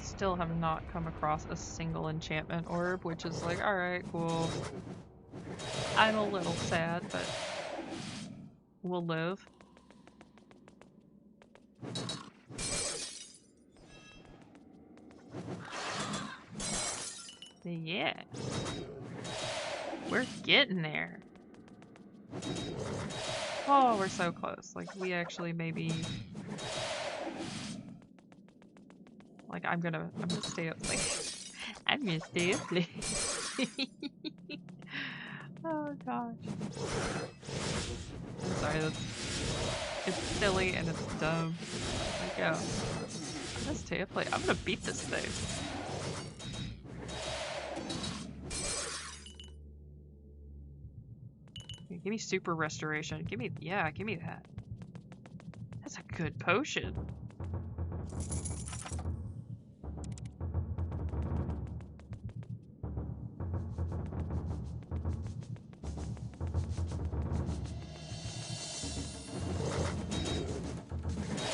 Speaker 1: Still have not come across a single enchantment orb, which is like, alright, cool. I'm a little sad, but will live. Yeah. We're getting there. Oh, we're so close. Like, we actually maybe... Like, I'm gonna stay up late. I'm gonna stay up late. Oh, gosh. I'm sorry, it's silly and it's dumb. Like, yeah. I'm gonna stay up late. I'm gonna beat this thing. Give me super restoration. Give me that. That's a good potion.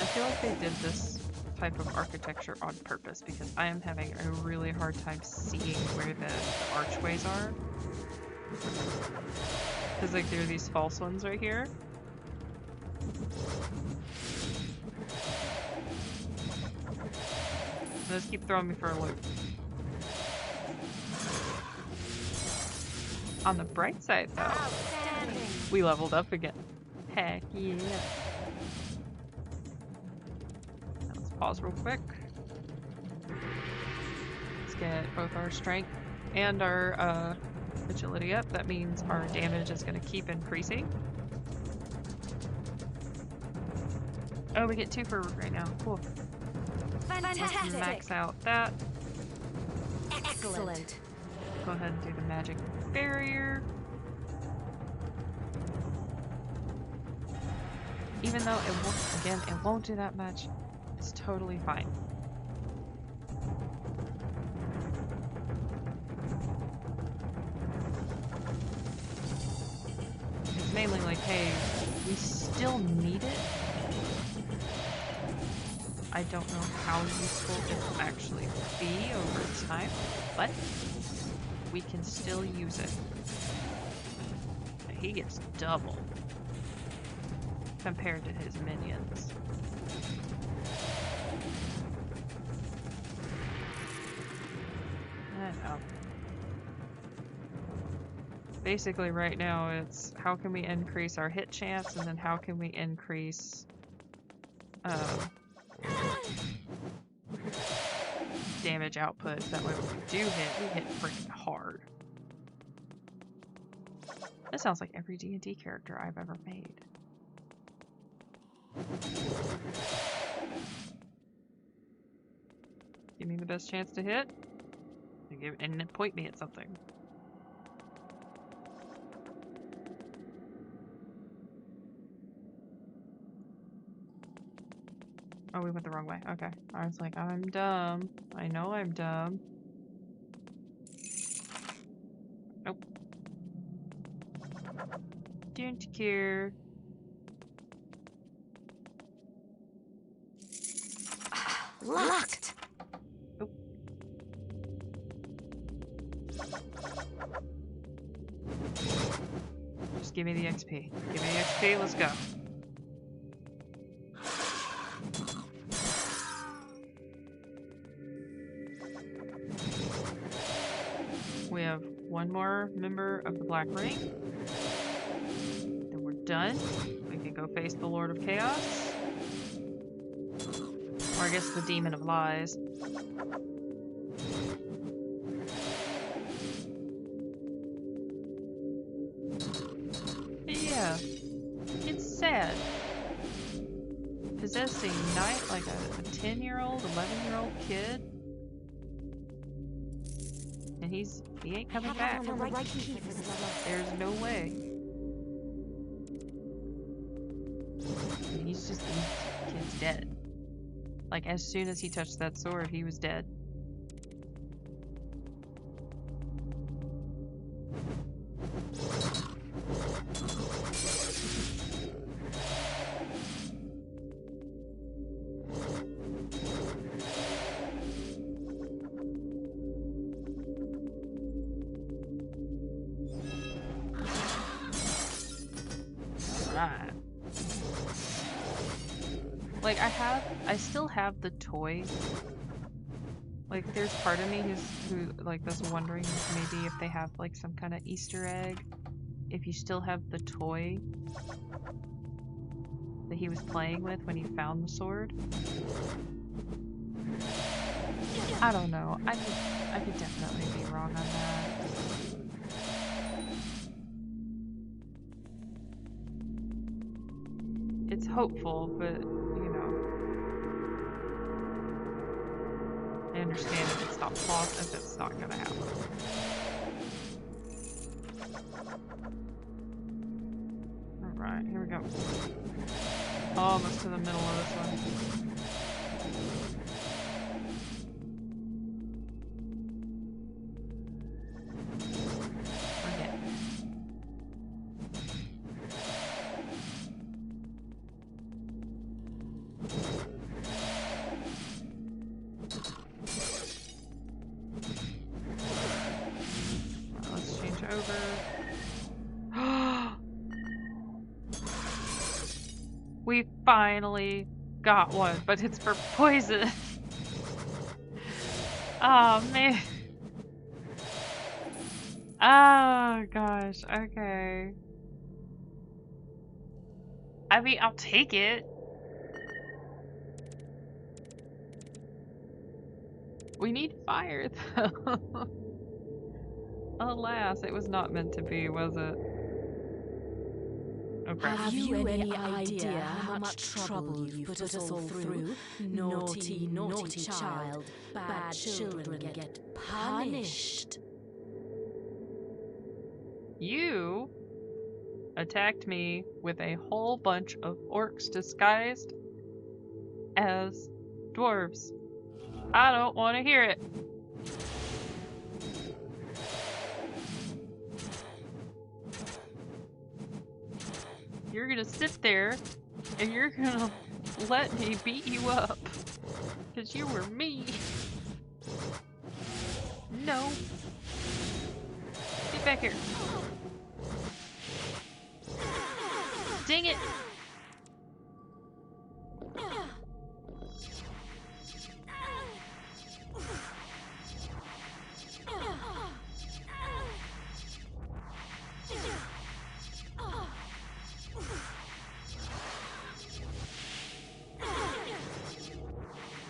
Speaker 1: I feel like they did this type of architecture on purpose because I am having a really hard time seeing where the archways are. Because, like, there are these false ones right here. They just keep throwing me for a loop. On the bright side, though, we leveled up again. Heck yeah. Let's pause real quick. Let's get both our strength and our agility up. That means our damage is going to keep increasing. Oh, we get 2 for right now. Cool.
Speaker 6: Fantastic.
Speaker 1: Let's max out that.
Speaker 6: Excellent.
Speaker 1: Go ahead and do the magic barrier. Even though it won't, again, it won't do that much. It's totally fine. It's mainly like, hey, we still need it. I don't know how useful it will actually be over time, but we can still use it. He gets double compared to his minions. I know. Basically right now it's how can we increase our hit chance and then how can we increase damage output, so that way when we do hit, we hit freaking hard. That sounds like every D&D character I've ever made. Give me the best chance to hit, and then point me at something. Oh, we went the wrong way. Okay. I was like, I'm dumb. I know I'm dumb. Nope. Don't care.
Speaker 6: Locked.
Speaker 1: Oh. Just give me the XP. Give me the XP, let's go. We have one more member of the Black Ring. Then we're done. We can go face the Lord of Chaos. Or I guess the Demon of Lies. Yeah. It's sad. Possessing like a 10-year-old, 11-year-old kid. And he ain't coming back. There's no way. And he's kid's dead. Like, as soon as he touched that sword, he was dead. Alright. Like, I still have the toy. Like, there's part of me that's wondering maybe if they have, like, some kind of Easter egg. If you still have the toy that he was playing with when he found the sword. I don't know. I could definitely be wrong on that. It's hopeful, but, you know. I understand if it's not plausible, if it's not gonna happen. Alright, here we go. Almost to the middle of this one. Let's change over. We finally got one, but it's for poison. Oh man. Oh gosh, okay. I mean, I'll take it. We need fire though. Alas, it was not meant to be, was it? Okay.
Speaker 7: Have you any idea how much trouble you've put us all through? Naughty, naughty child. Bad children get punished.
Speaker 1: You attacked me with a whole bunch of orcs disguised as dwarves. I don't want to hear it. You're gonna sit there and you're gonna let me beat you up because you were me. No. Get back here. Dang it.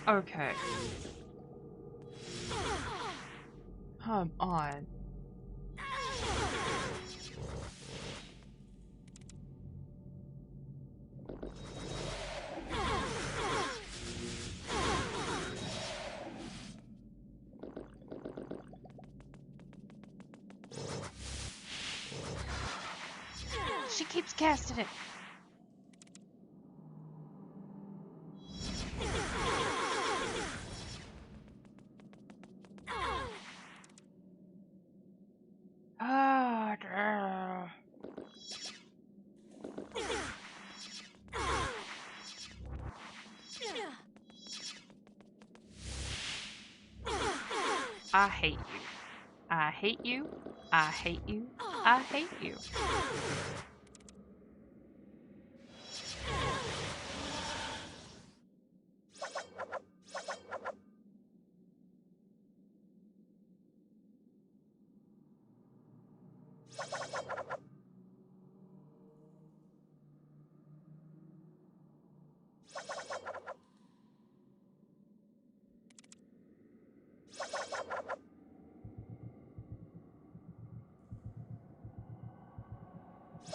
Speaker 1: Okay. Come on. She keeps casting it. Ah, duh. I hate you. I hate you. I hate you. I hate you.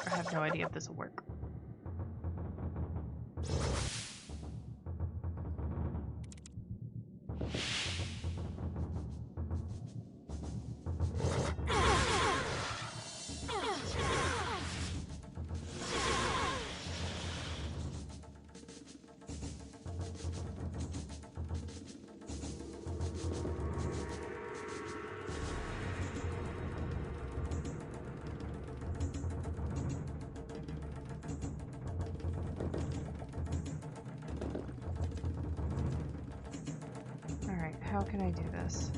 Speaker 1: I have no idea if this will work. Alright, how can I do this?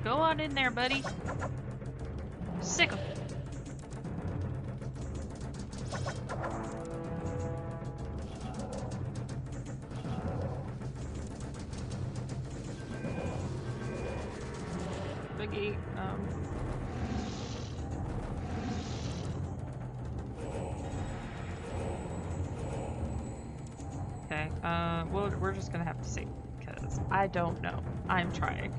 Speaker 1: Go on in there, buddy. Sick 'em. Biggie, okay, well, we're just gonna have to see, because I don't know. I'm trying.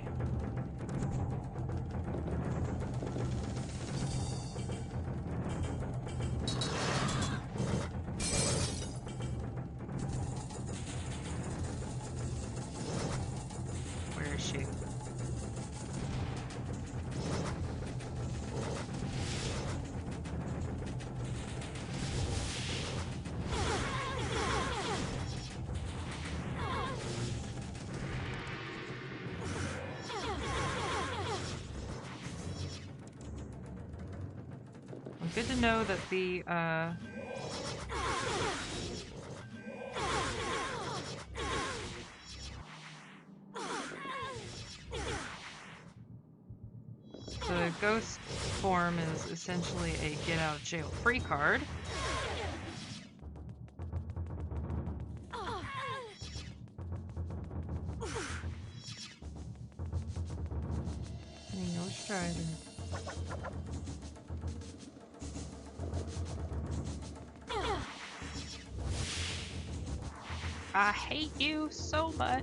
Speaker 1: Where is she? Good to know that the ghost form is essentially a get out of jail free card. No strider. I hate you so much.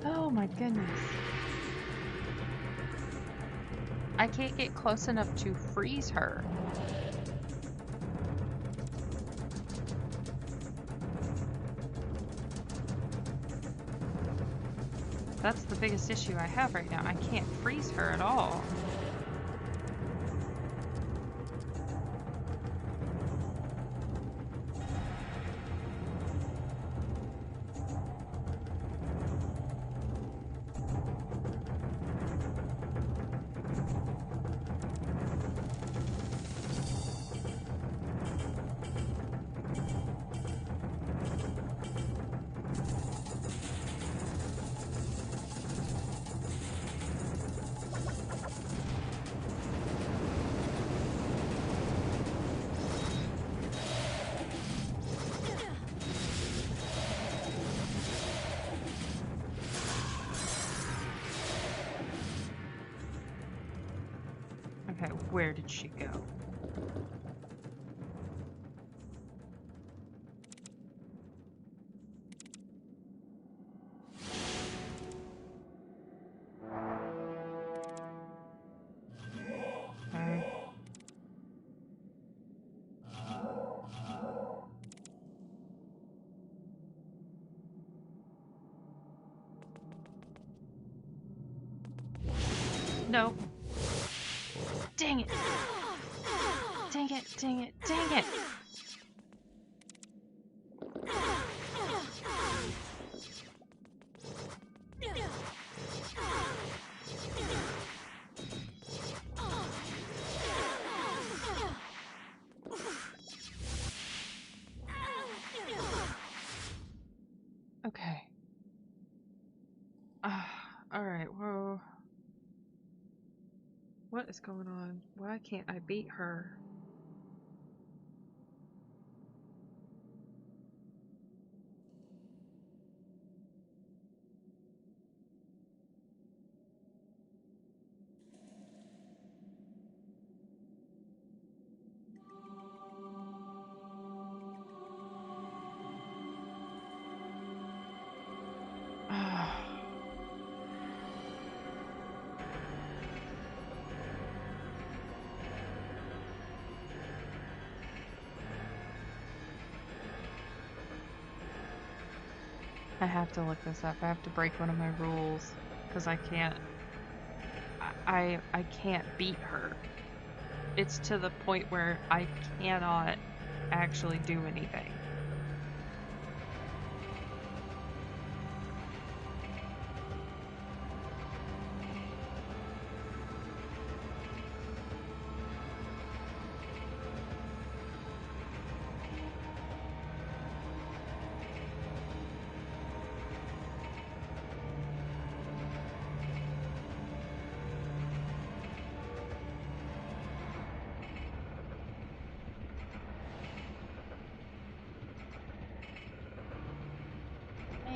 Speaker 1: Oh my goodness. I can't get close enough to freeze her. That's the biggest issue I have right now. I can't freeze her at all. Okay, where did she go? Okay. No. Dang it. Dang it, dang it, dang it. Okay. Alright, well... What is going on? Why can't I beat her? I have to look this up. I have to break one of my rules because I can't. I can't beat her. It's to the point where I cannot actually do anything.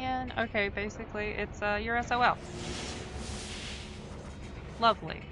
Speaker 1: And okay, basically it's your SOL. Lovely.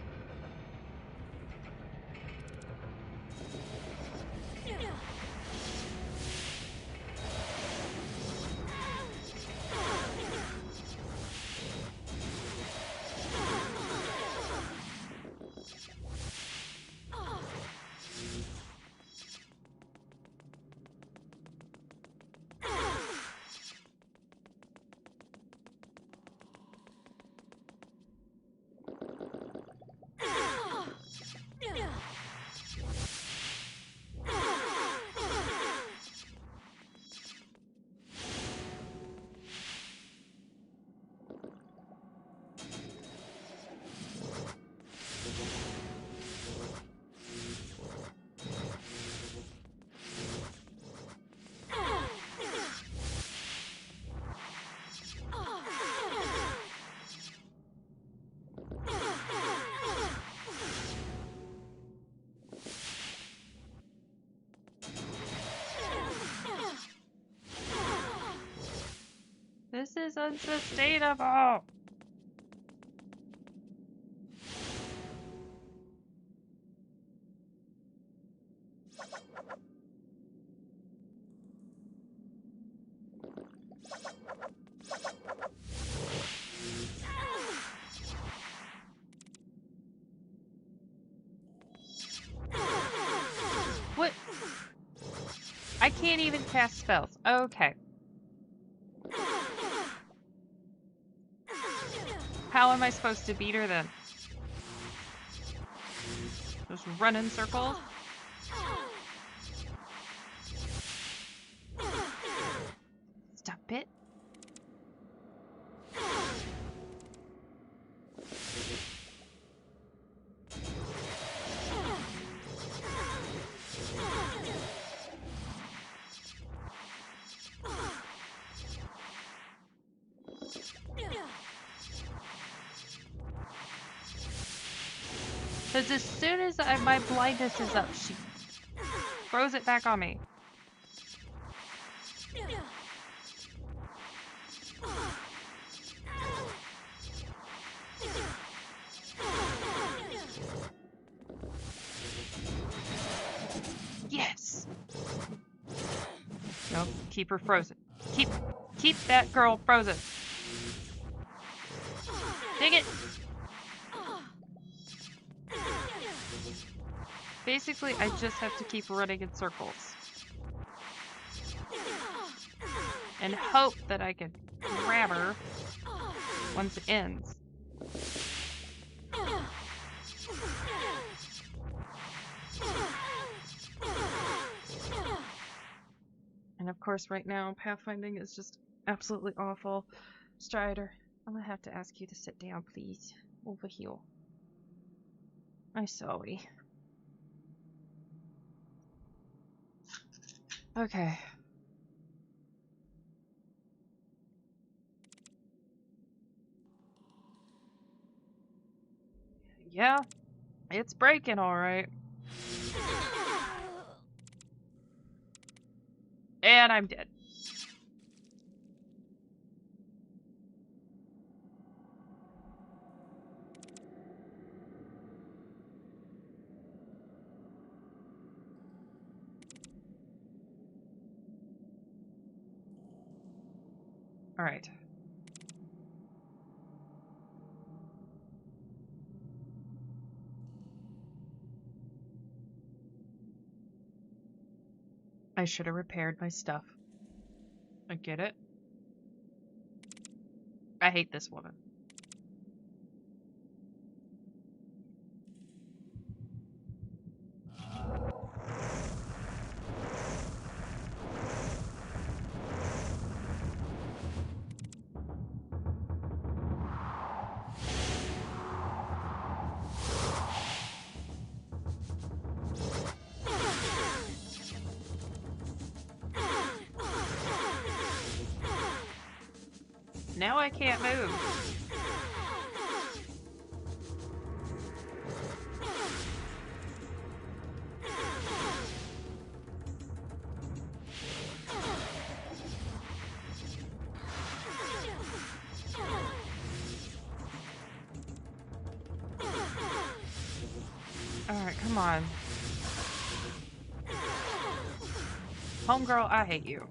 Speaker 1: This is unsustainable. What? I can't even cast spells. Okay. How am I supposed to beat her then? Just run in circles? Stop it. Because as soon as my blindness is up, she throws it back on me. Yes! No, keep her frozen. Keep that girl frozen. Dang it! Basically, I just have to keep running in circles. And hope that I can grab her once it ends. And of course, right now, pathfinding is just absolutely awful. Strider, I'm gonna have to ask you to sit down, please. Over here. I'm sorry. Okay. Yeah, it's breaking alright. And I'm dead. Alright. I should have repaired my stuff. I get it. I hate this woman. Now I can't move. Alright, come on. Homegirl, I hate you.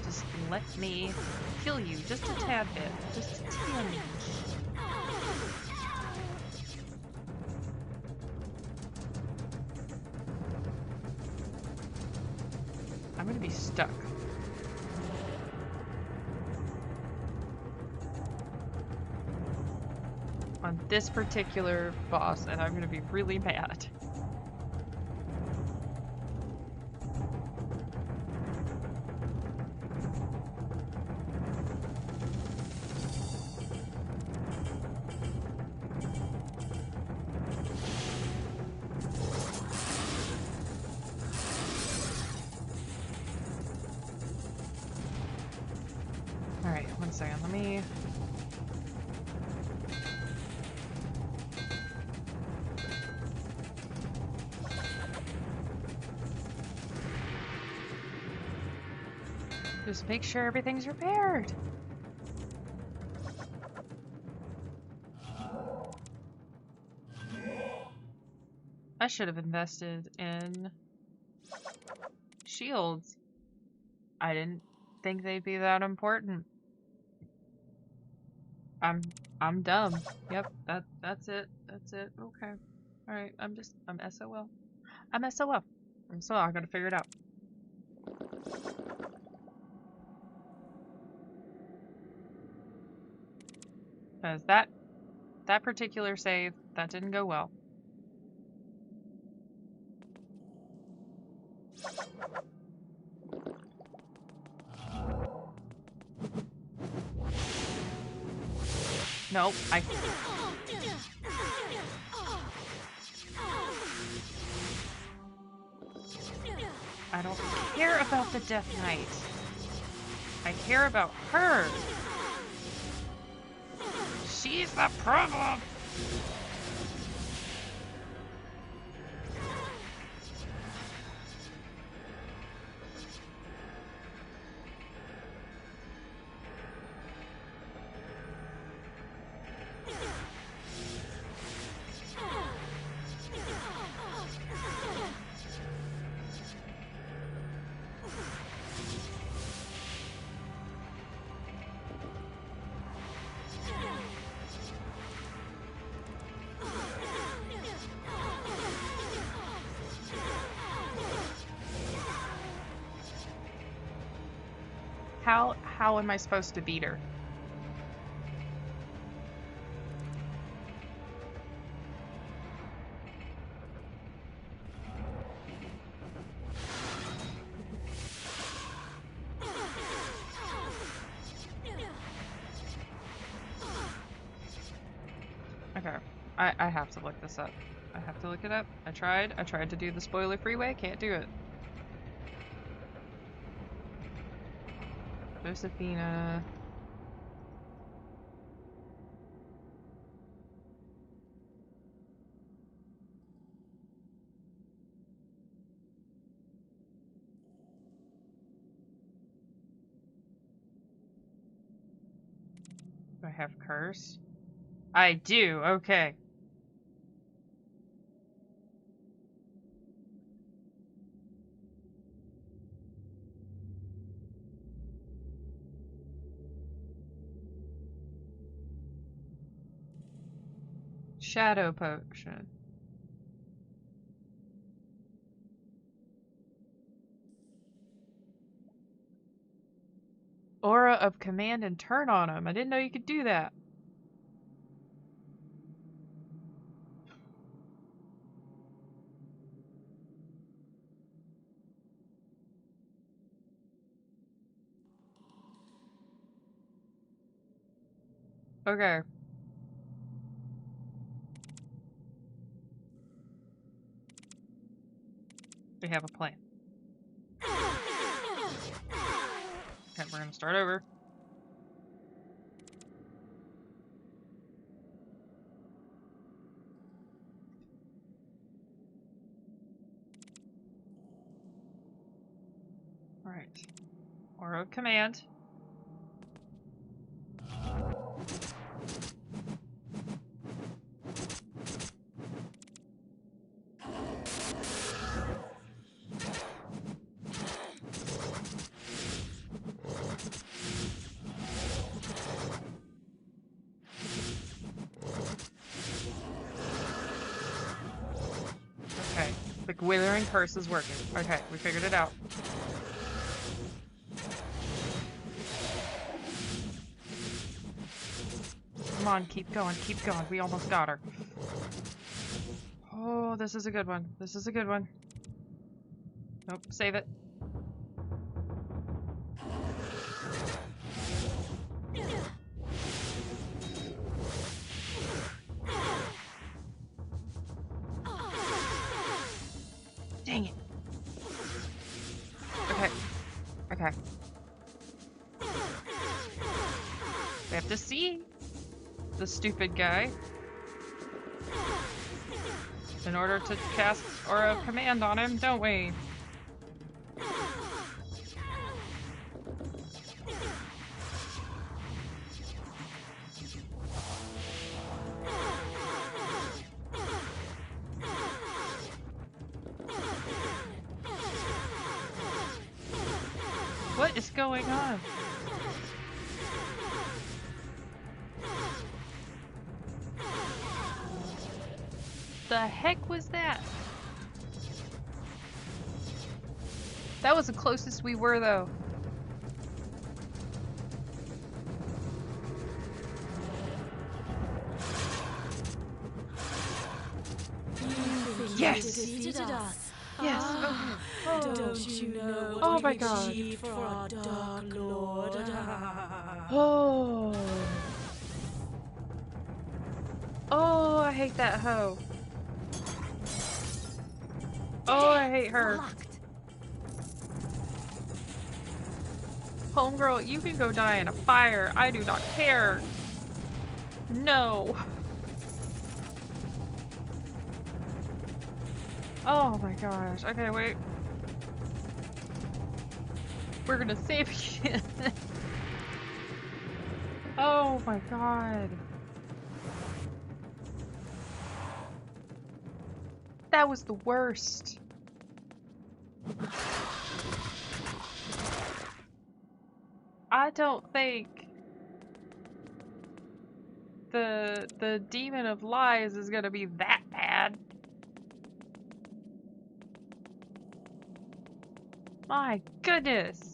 Speaker 1: Just let me kill you just a tad bit. Just a tinge. I'm gonna be stuck. On this particular boss, and I'm gonna be really mad. Alright, 1 second, let me... Just make sure everything's repaired. I should have invested in shields. I didn't think they'd be that important. I'm dumb. Yep, that's it. That's it. Okay. Alright, I'm SOL. I'm SOL. I'm SOL. I gotta figure it out. Because that particular save, that didn't go well. Nope, I don't care about the Death Knight. I care about her. She's the problem. How am I supposed to beat her? Okay, I have to look this up. I have to look it up. I tried to do the spoiler-free way, can't do it. Josephina. Do I have curse? I do, okay. Shadow potion. Aura of command and turn on him. I didn't know you could do that. Okay. We have a plan. We're gonna start over. Alright. Aura of Command. Okay. The Withering Curse is working. Okay, we figured it out. Come on, keep going, keep going. We almost got her. Oh, this is a good one. This is a good one. Nope, save it. Dang it. Okay. Okay. We have to see the stupid guy in order to cast Aura of Command on him, don't we? What is going on? The heck was that? That was the closest we were, though. Yes!
Speaker 7: Defeated us.
Speaker 1: Yes! Oh, oh.
Speaker 7: Don't you know
Speaker 1: Oh
Speaker 7: what
Speaker 1: my
Speaker 7: we've
Speaker 1: God.
Speaker 7: achieved for our Dark Lord?
Speaker 1: Oh. Oh, I hate that hoe. Oh, I hate her. Homegirl, you can go die in a fire. I do not care. No. Oh my gosh. Okay, wait. We're gonna save again. Oh my god. That was the worst. I don't think the Demon of Lies is gonna be that bad. My goodness.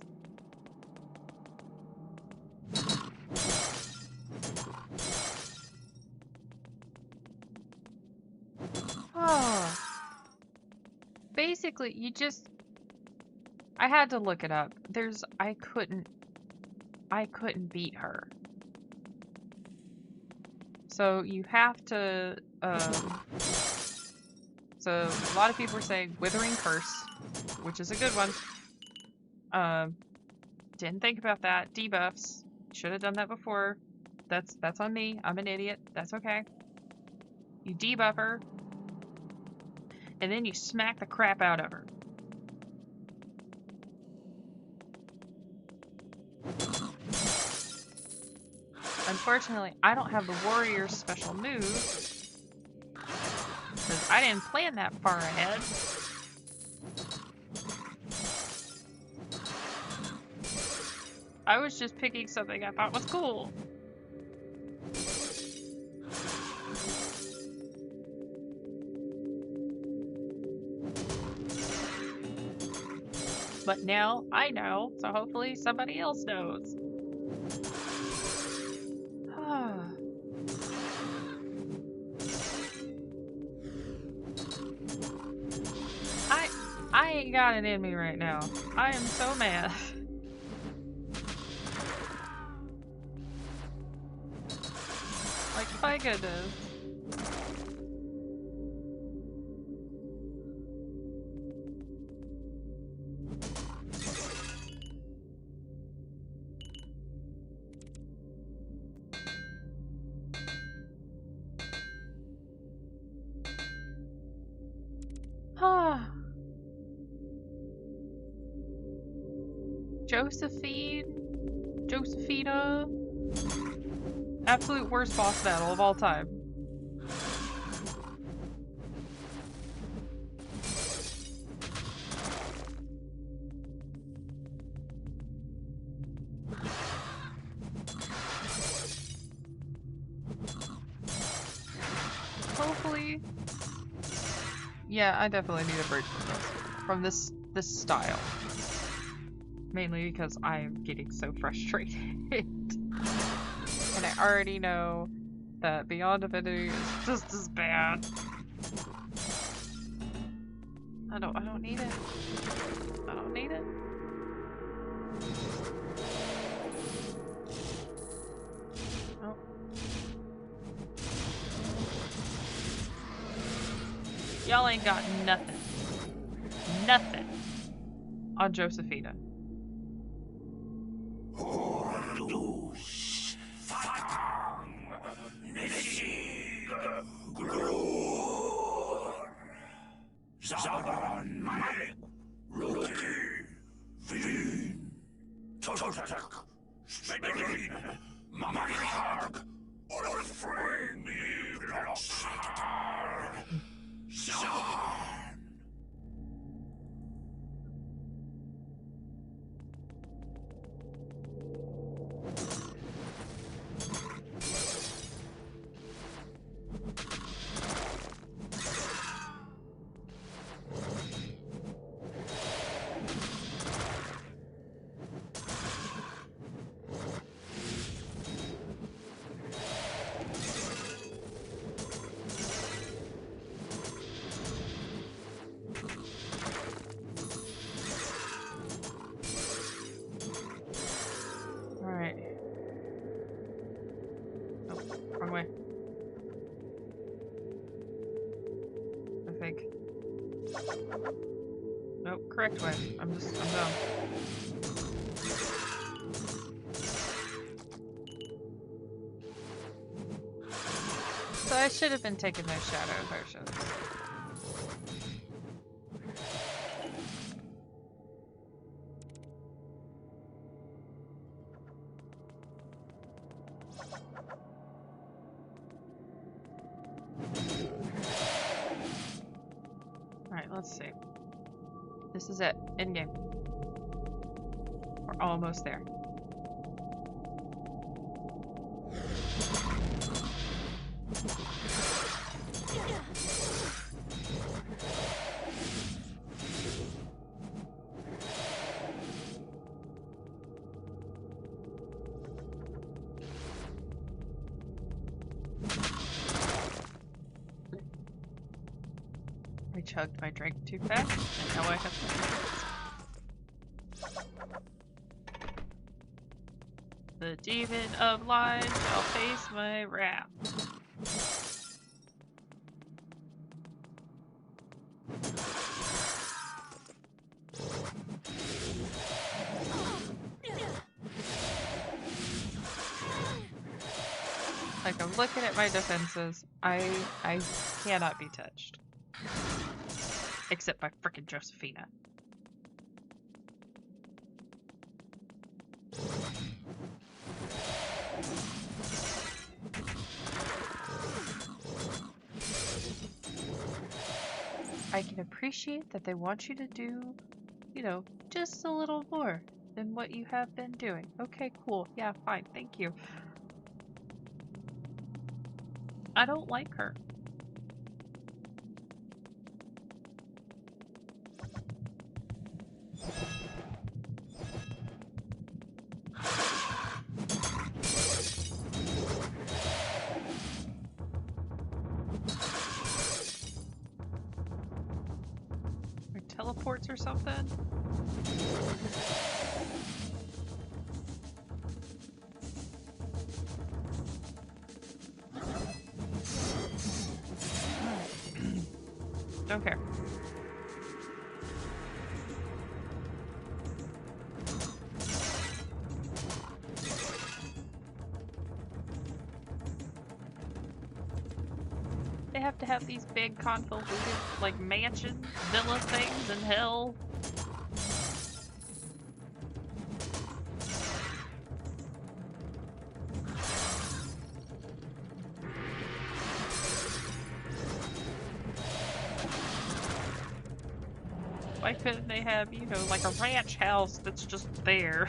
Speaker 1: Oh. Basically, you just... I had to look it up. I couldn't beat her. So you have to, so a lot of people are saying Withering Curse, which is a good one. Didn't think about that. Debuffs. Should have done that before. That's on me. I'm an idiot. That's okay. You debuff her, and then you smack the crap out of her. Unfortunately, I don't have the warrior's special move, because I didn't plan that far ahead. I was just picking something I thought was cool. But now I know, so hopefully somebody else knows. I ain't got it in me right now. I am so mad. Like, my goodness. Josephina. Absolute worst boss battle of all time. Hopefully. Yeah, I definitely need a break from this style. Mainly because I am getting so frustrated. And I already know that Beyond Divinity is just as bad. I don't need it. I don't need it. Oh. Y'all ain't got nothing. Nothing on Josephina. Wrong way. I think. Nope, correct way. I'm dumb. So I should have been taking those shadow potions. Alright, let's see. This is it. Endgame. We're almost there. I chugged my drink too fast, and now I have to. The demon of lies shall face my wrath. Like, I'm looking at my defenses. I cannot be touched. Except by frickin' Josephina. I can appreciate that they want you to do, you know, just a little more than what you have been doing. Okay, cool. Yeah, fine. Thank you. I don't like her. Or teleports or something? Don't care. They have to have these big convoluted, like, mansion, villa things in hell. Why couldn't they have, you know, like a ranch house that's just there?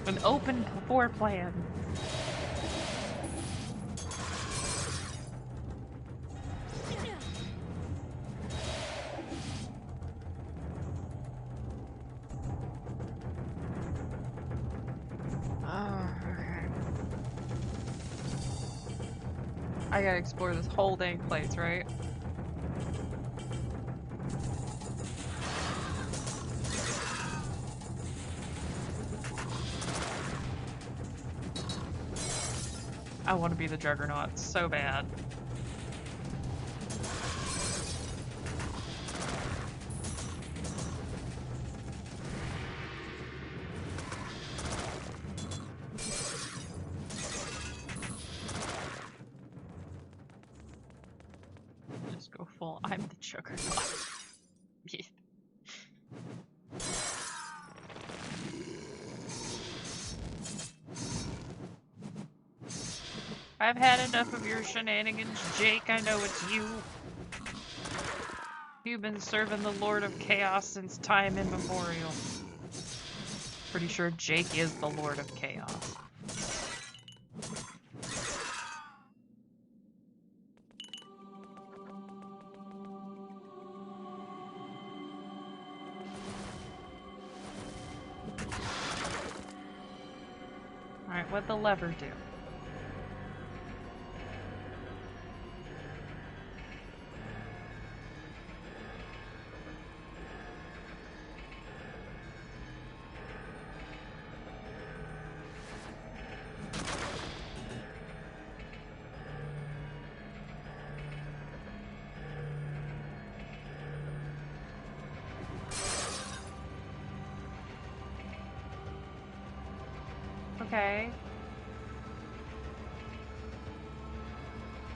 Speaker 1: An open floor plan. I gotta explore this whole dang place, right? I want to be the Juggernaut so bad. Just go full, I'm the Juggernaut. Yeah. I've had enough of your shenanigans, Jake. I know it's you. You've been serving the Lord of Chaos since time immemorial. Pretty sure Jake is the Lord of Chaos. Alright, what'd the lever do? Okay.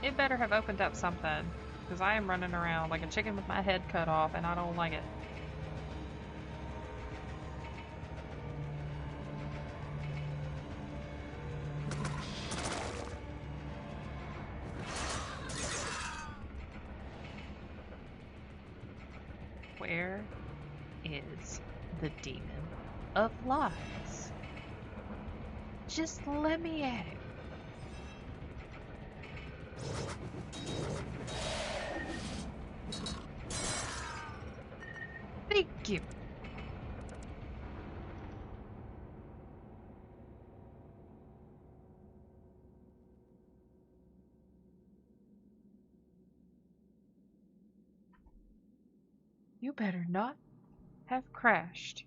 Speaker 1: It better have opened up something, because I am running around like a chicken with my head cut off and I don't like it. Where is the demon of lies? Just let me at it. Thank you. You better not have crashed.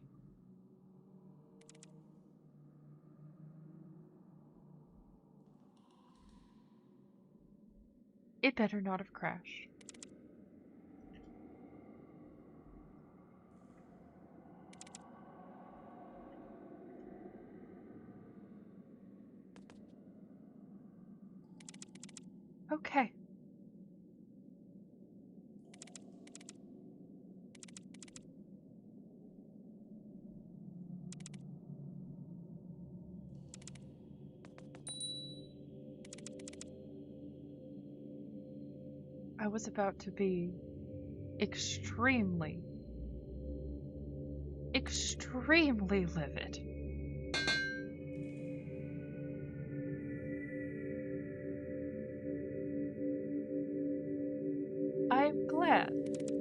Speaker 1: It better not have crashed. Okay. I was about to be extremely livid. I'm glad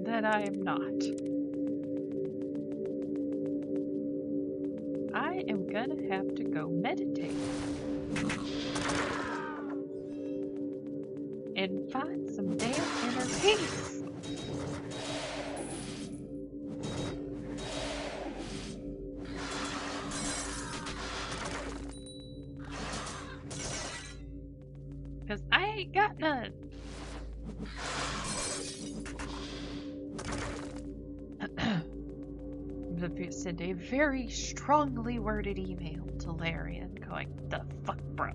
Speaker 1: that I am not. I am gonna have to go meditate and find some damn inner peace. Cause I ain't got none. Send a very strongly worded email to Larian going, the fuck, bro?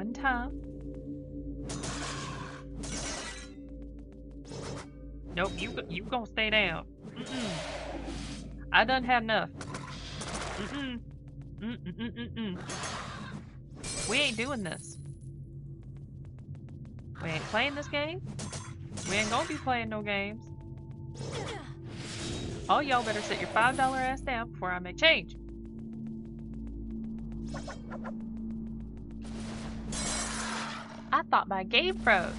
Speaker 1: one time. Nope, you gonna stay down. Mm-mm. I done had enough. Mm-mm. Mm-mm-mm-mm-mm. We ain't doing this. We ain't playing this game. We ain't gonna be playing no games. All y'all better sit your $5 ass down before I make change. I thought my game froze.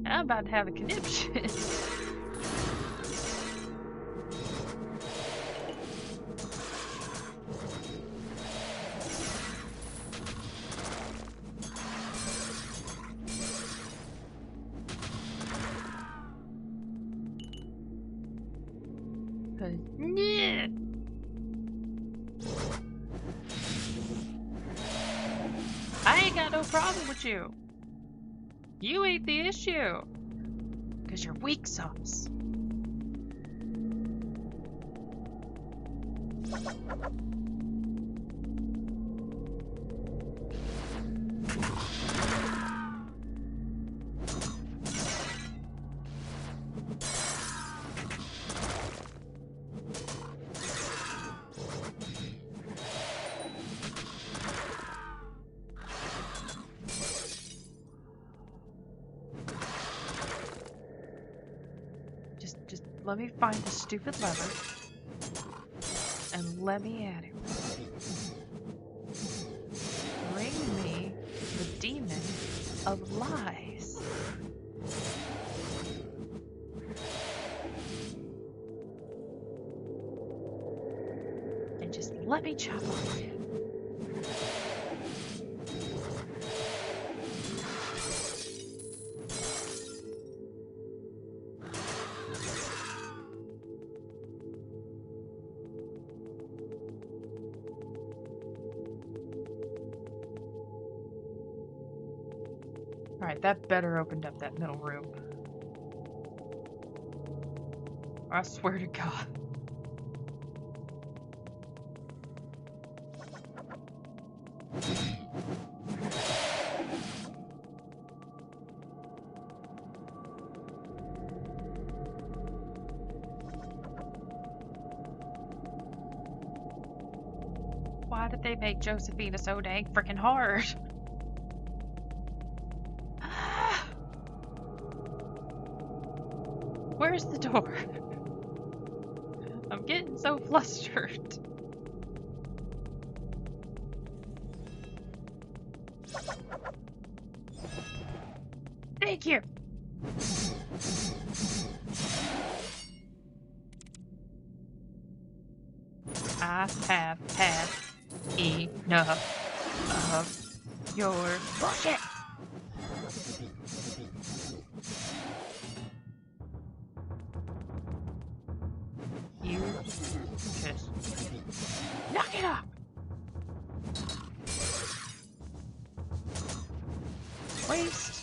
Speaker 1: I'm about to have a conniption. Yeah. I ain't got no problem with you. You ain't the issue. Because you're weak sauce. Just let me find the stupid lever. And let me at it. Bring me the demon of lies. And just let me chop off it. Alright, that better opened up that middle room. I swear to God. Why did they make Josephina so dang freaking hard? Where's the door? I'm getting so flustered. Thank you. I have had enough of your bullshit. You just knock it off. Waste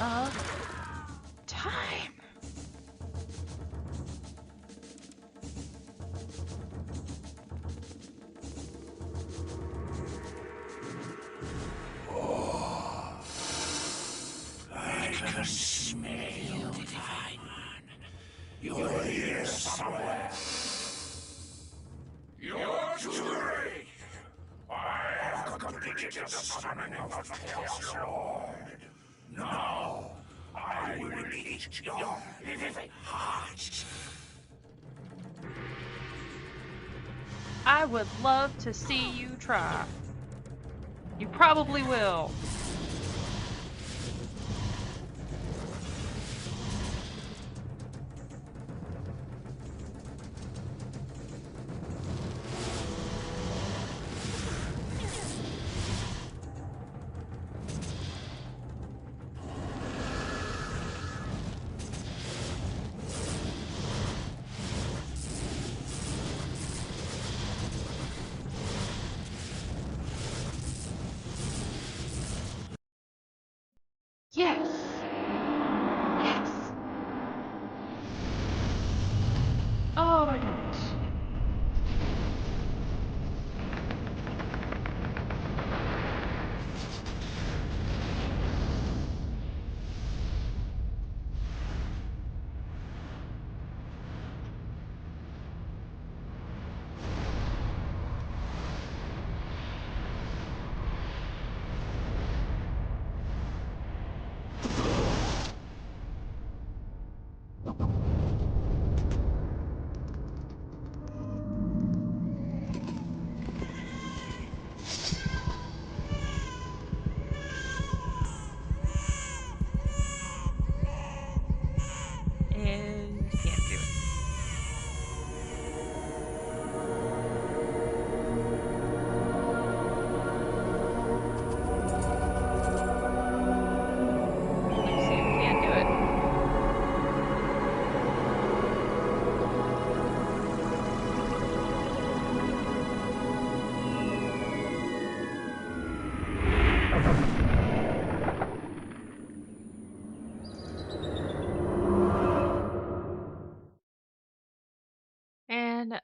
Speaker 1: of time.
Speaker 3: I can smell you, Divine One. You're here somewhere. You're too late. I have completed the summoning of the Chaos Lord. Now, I will eat your living heart.
Speaker 1: I would love to see you try. You probably will. Yes. Yes. Oh my gosh.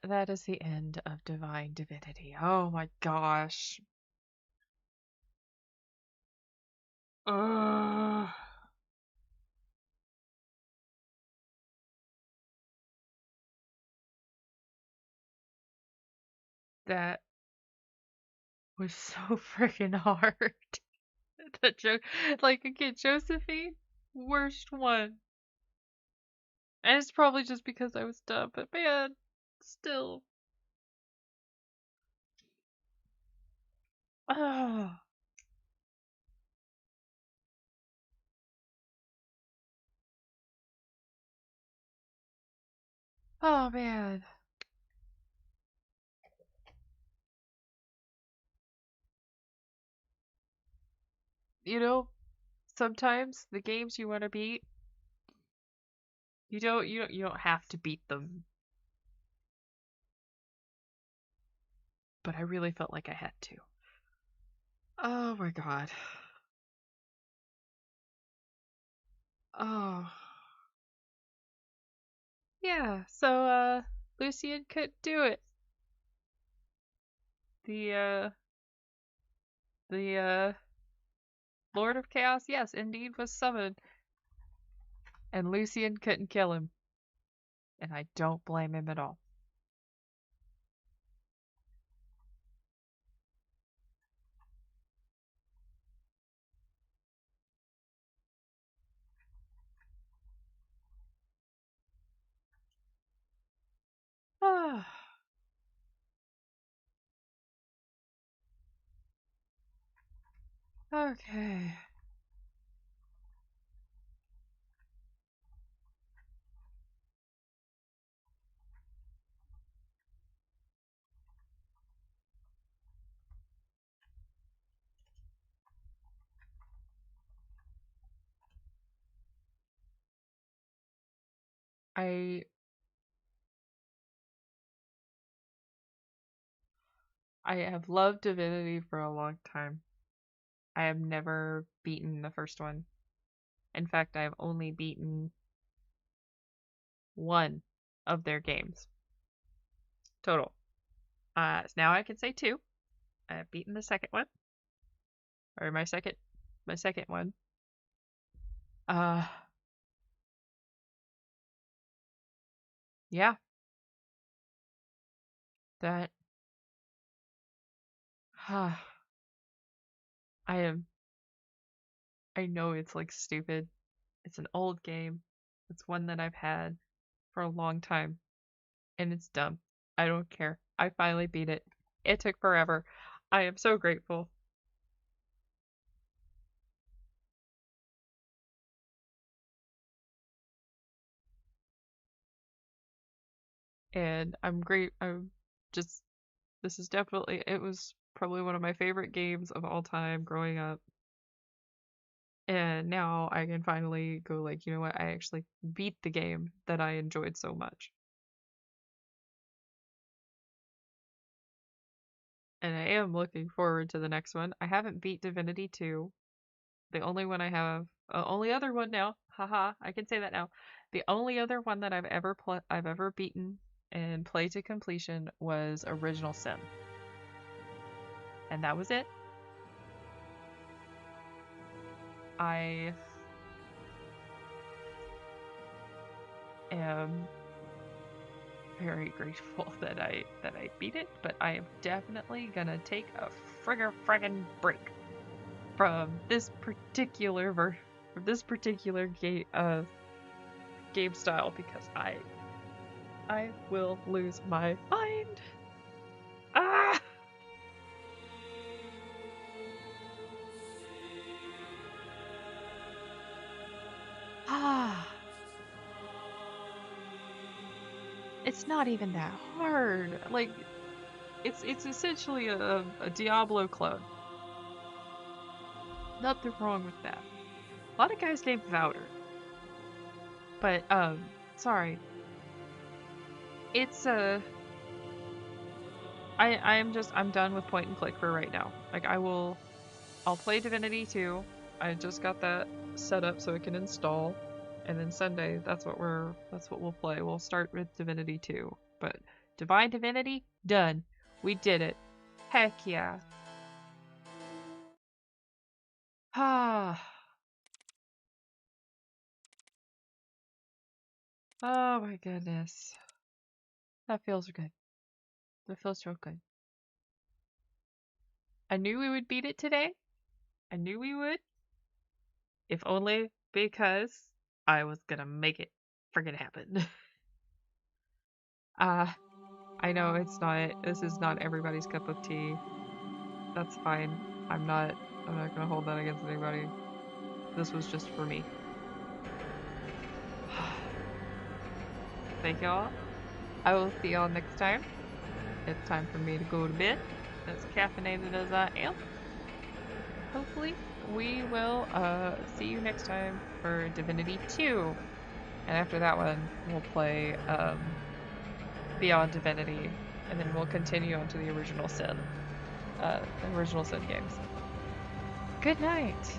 Speaker 1: that is the end of Divine Divinity. Oh my gosh. Ugh. That was so freaking hard. The joke, like again, Josephine, worst one. And it's probably just because I was dumb, but man, still. Oh, oh man. You know, sometimes the games you want to beat, you don't have to beat them. But I really felt like I had to. Oh my god. Oh. Yeah, so Lucian couldn't do it. The the Lord of Chaos, yes, indeed was summoned. And Lucian couldn't kill him. And I don't blame him at all. Ah. Okay. I I have loved Divinity for a long time. I have never beaten the first one. In fact, I have only beaten one of their games total. So now I can say two. I have beaten the second one, or my second one. Uh, yeah, that. I am. I know it's like stupid. It's an old game. It's one that I've had for a long time, and it's dumb. I don't care. I finally beat it. It took forever. I am so grateful. And I'm great. I'm just, this is definitely, it was probably one of my favorite games of all time growing up. And now I can finally go, like, you know what? I actually beat the game that I enjoyed so much. And I am looking forward to the next one. I haven't beat Divinity 2. The only one I have, only other one now, haha, I can say that now. The only other one that I've ever beaten and played to completion was Original Sin. And that was it. I am very grateful that I beat it, but I am definitely gonna take a friggin' break from this particular game style because I will lose my mind. Ah! Ah! It's not even that hard. Like, it's essentially a Diablo clone. Nothing wrong with that. A lot of guys named Vouter. But, sorry. It's, I'm done with point and click for right now. Like, I'll play Divinity 2. I just got that set up so it can install. And then Sunday, that's what we'll play. We'll start with Divinity 2. But Divine Divinity, done. We did it. Heck yeah. Ah. Oh my goodness. That feels good. That feels real good. I knew we would beat it today. I knew we would. If only because I was gonna make it friggin' happen. I know this is not everybody's cup of tea. That's fine. I'm not gonna hold that against anybody. This was just for me. Thank y'all. I will see y'all next time. It's time for me to go to bed. As caffeinated as I am. Hopefully, we will see you next time for Divinity 2. And after that one, we'll play Beyond Divinity, and then we'll continue on to the original Sin games. Good night.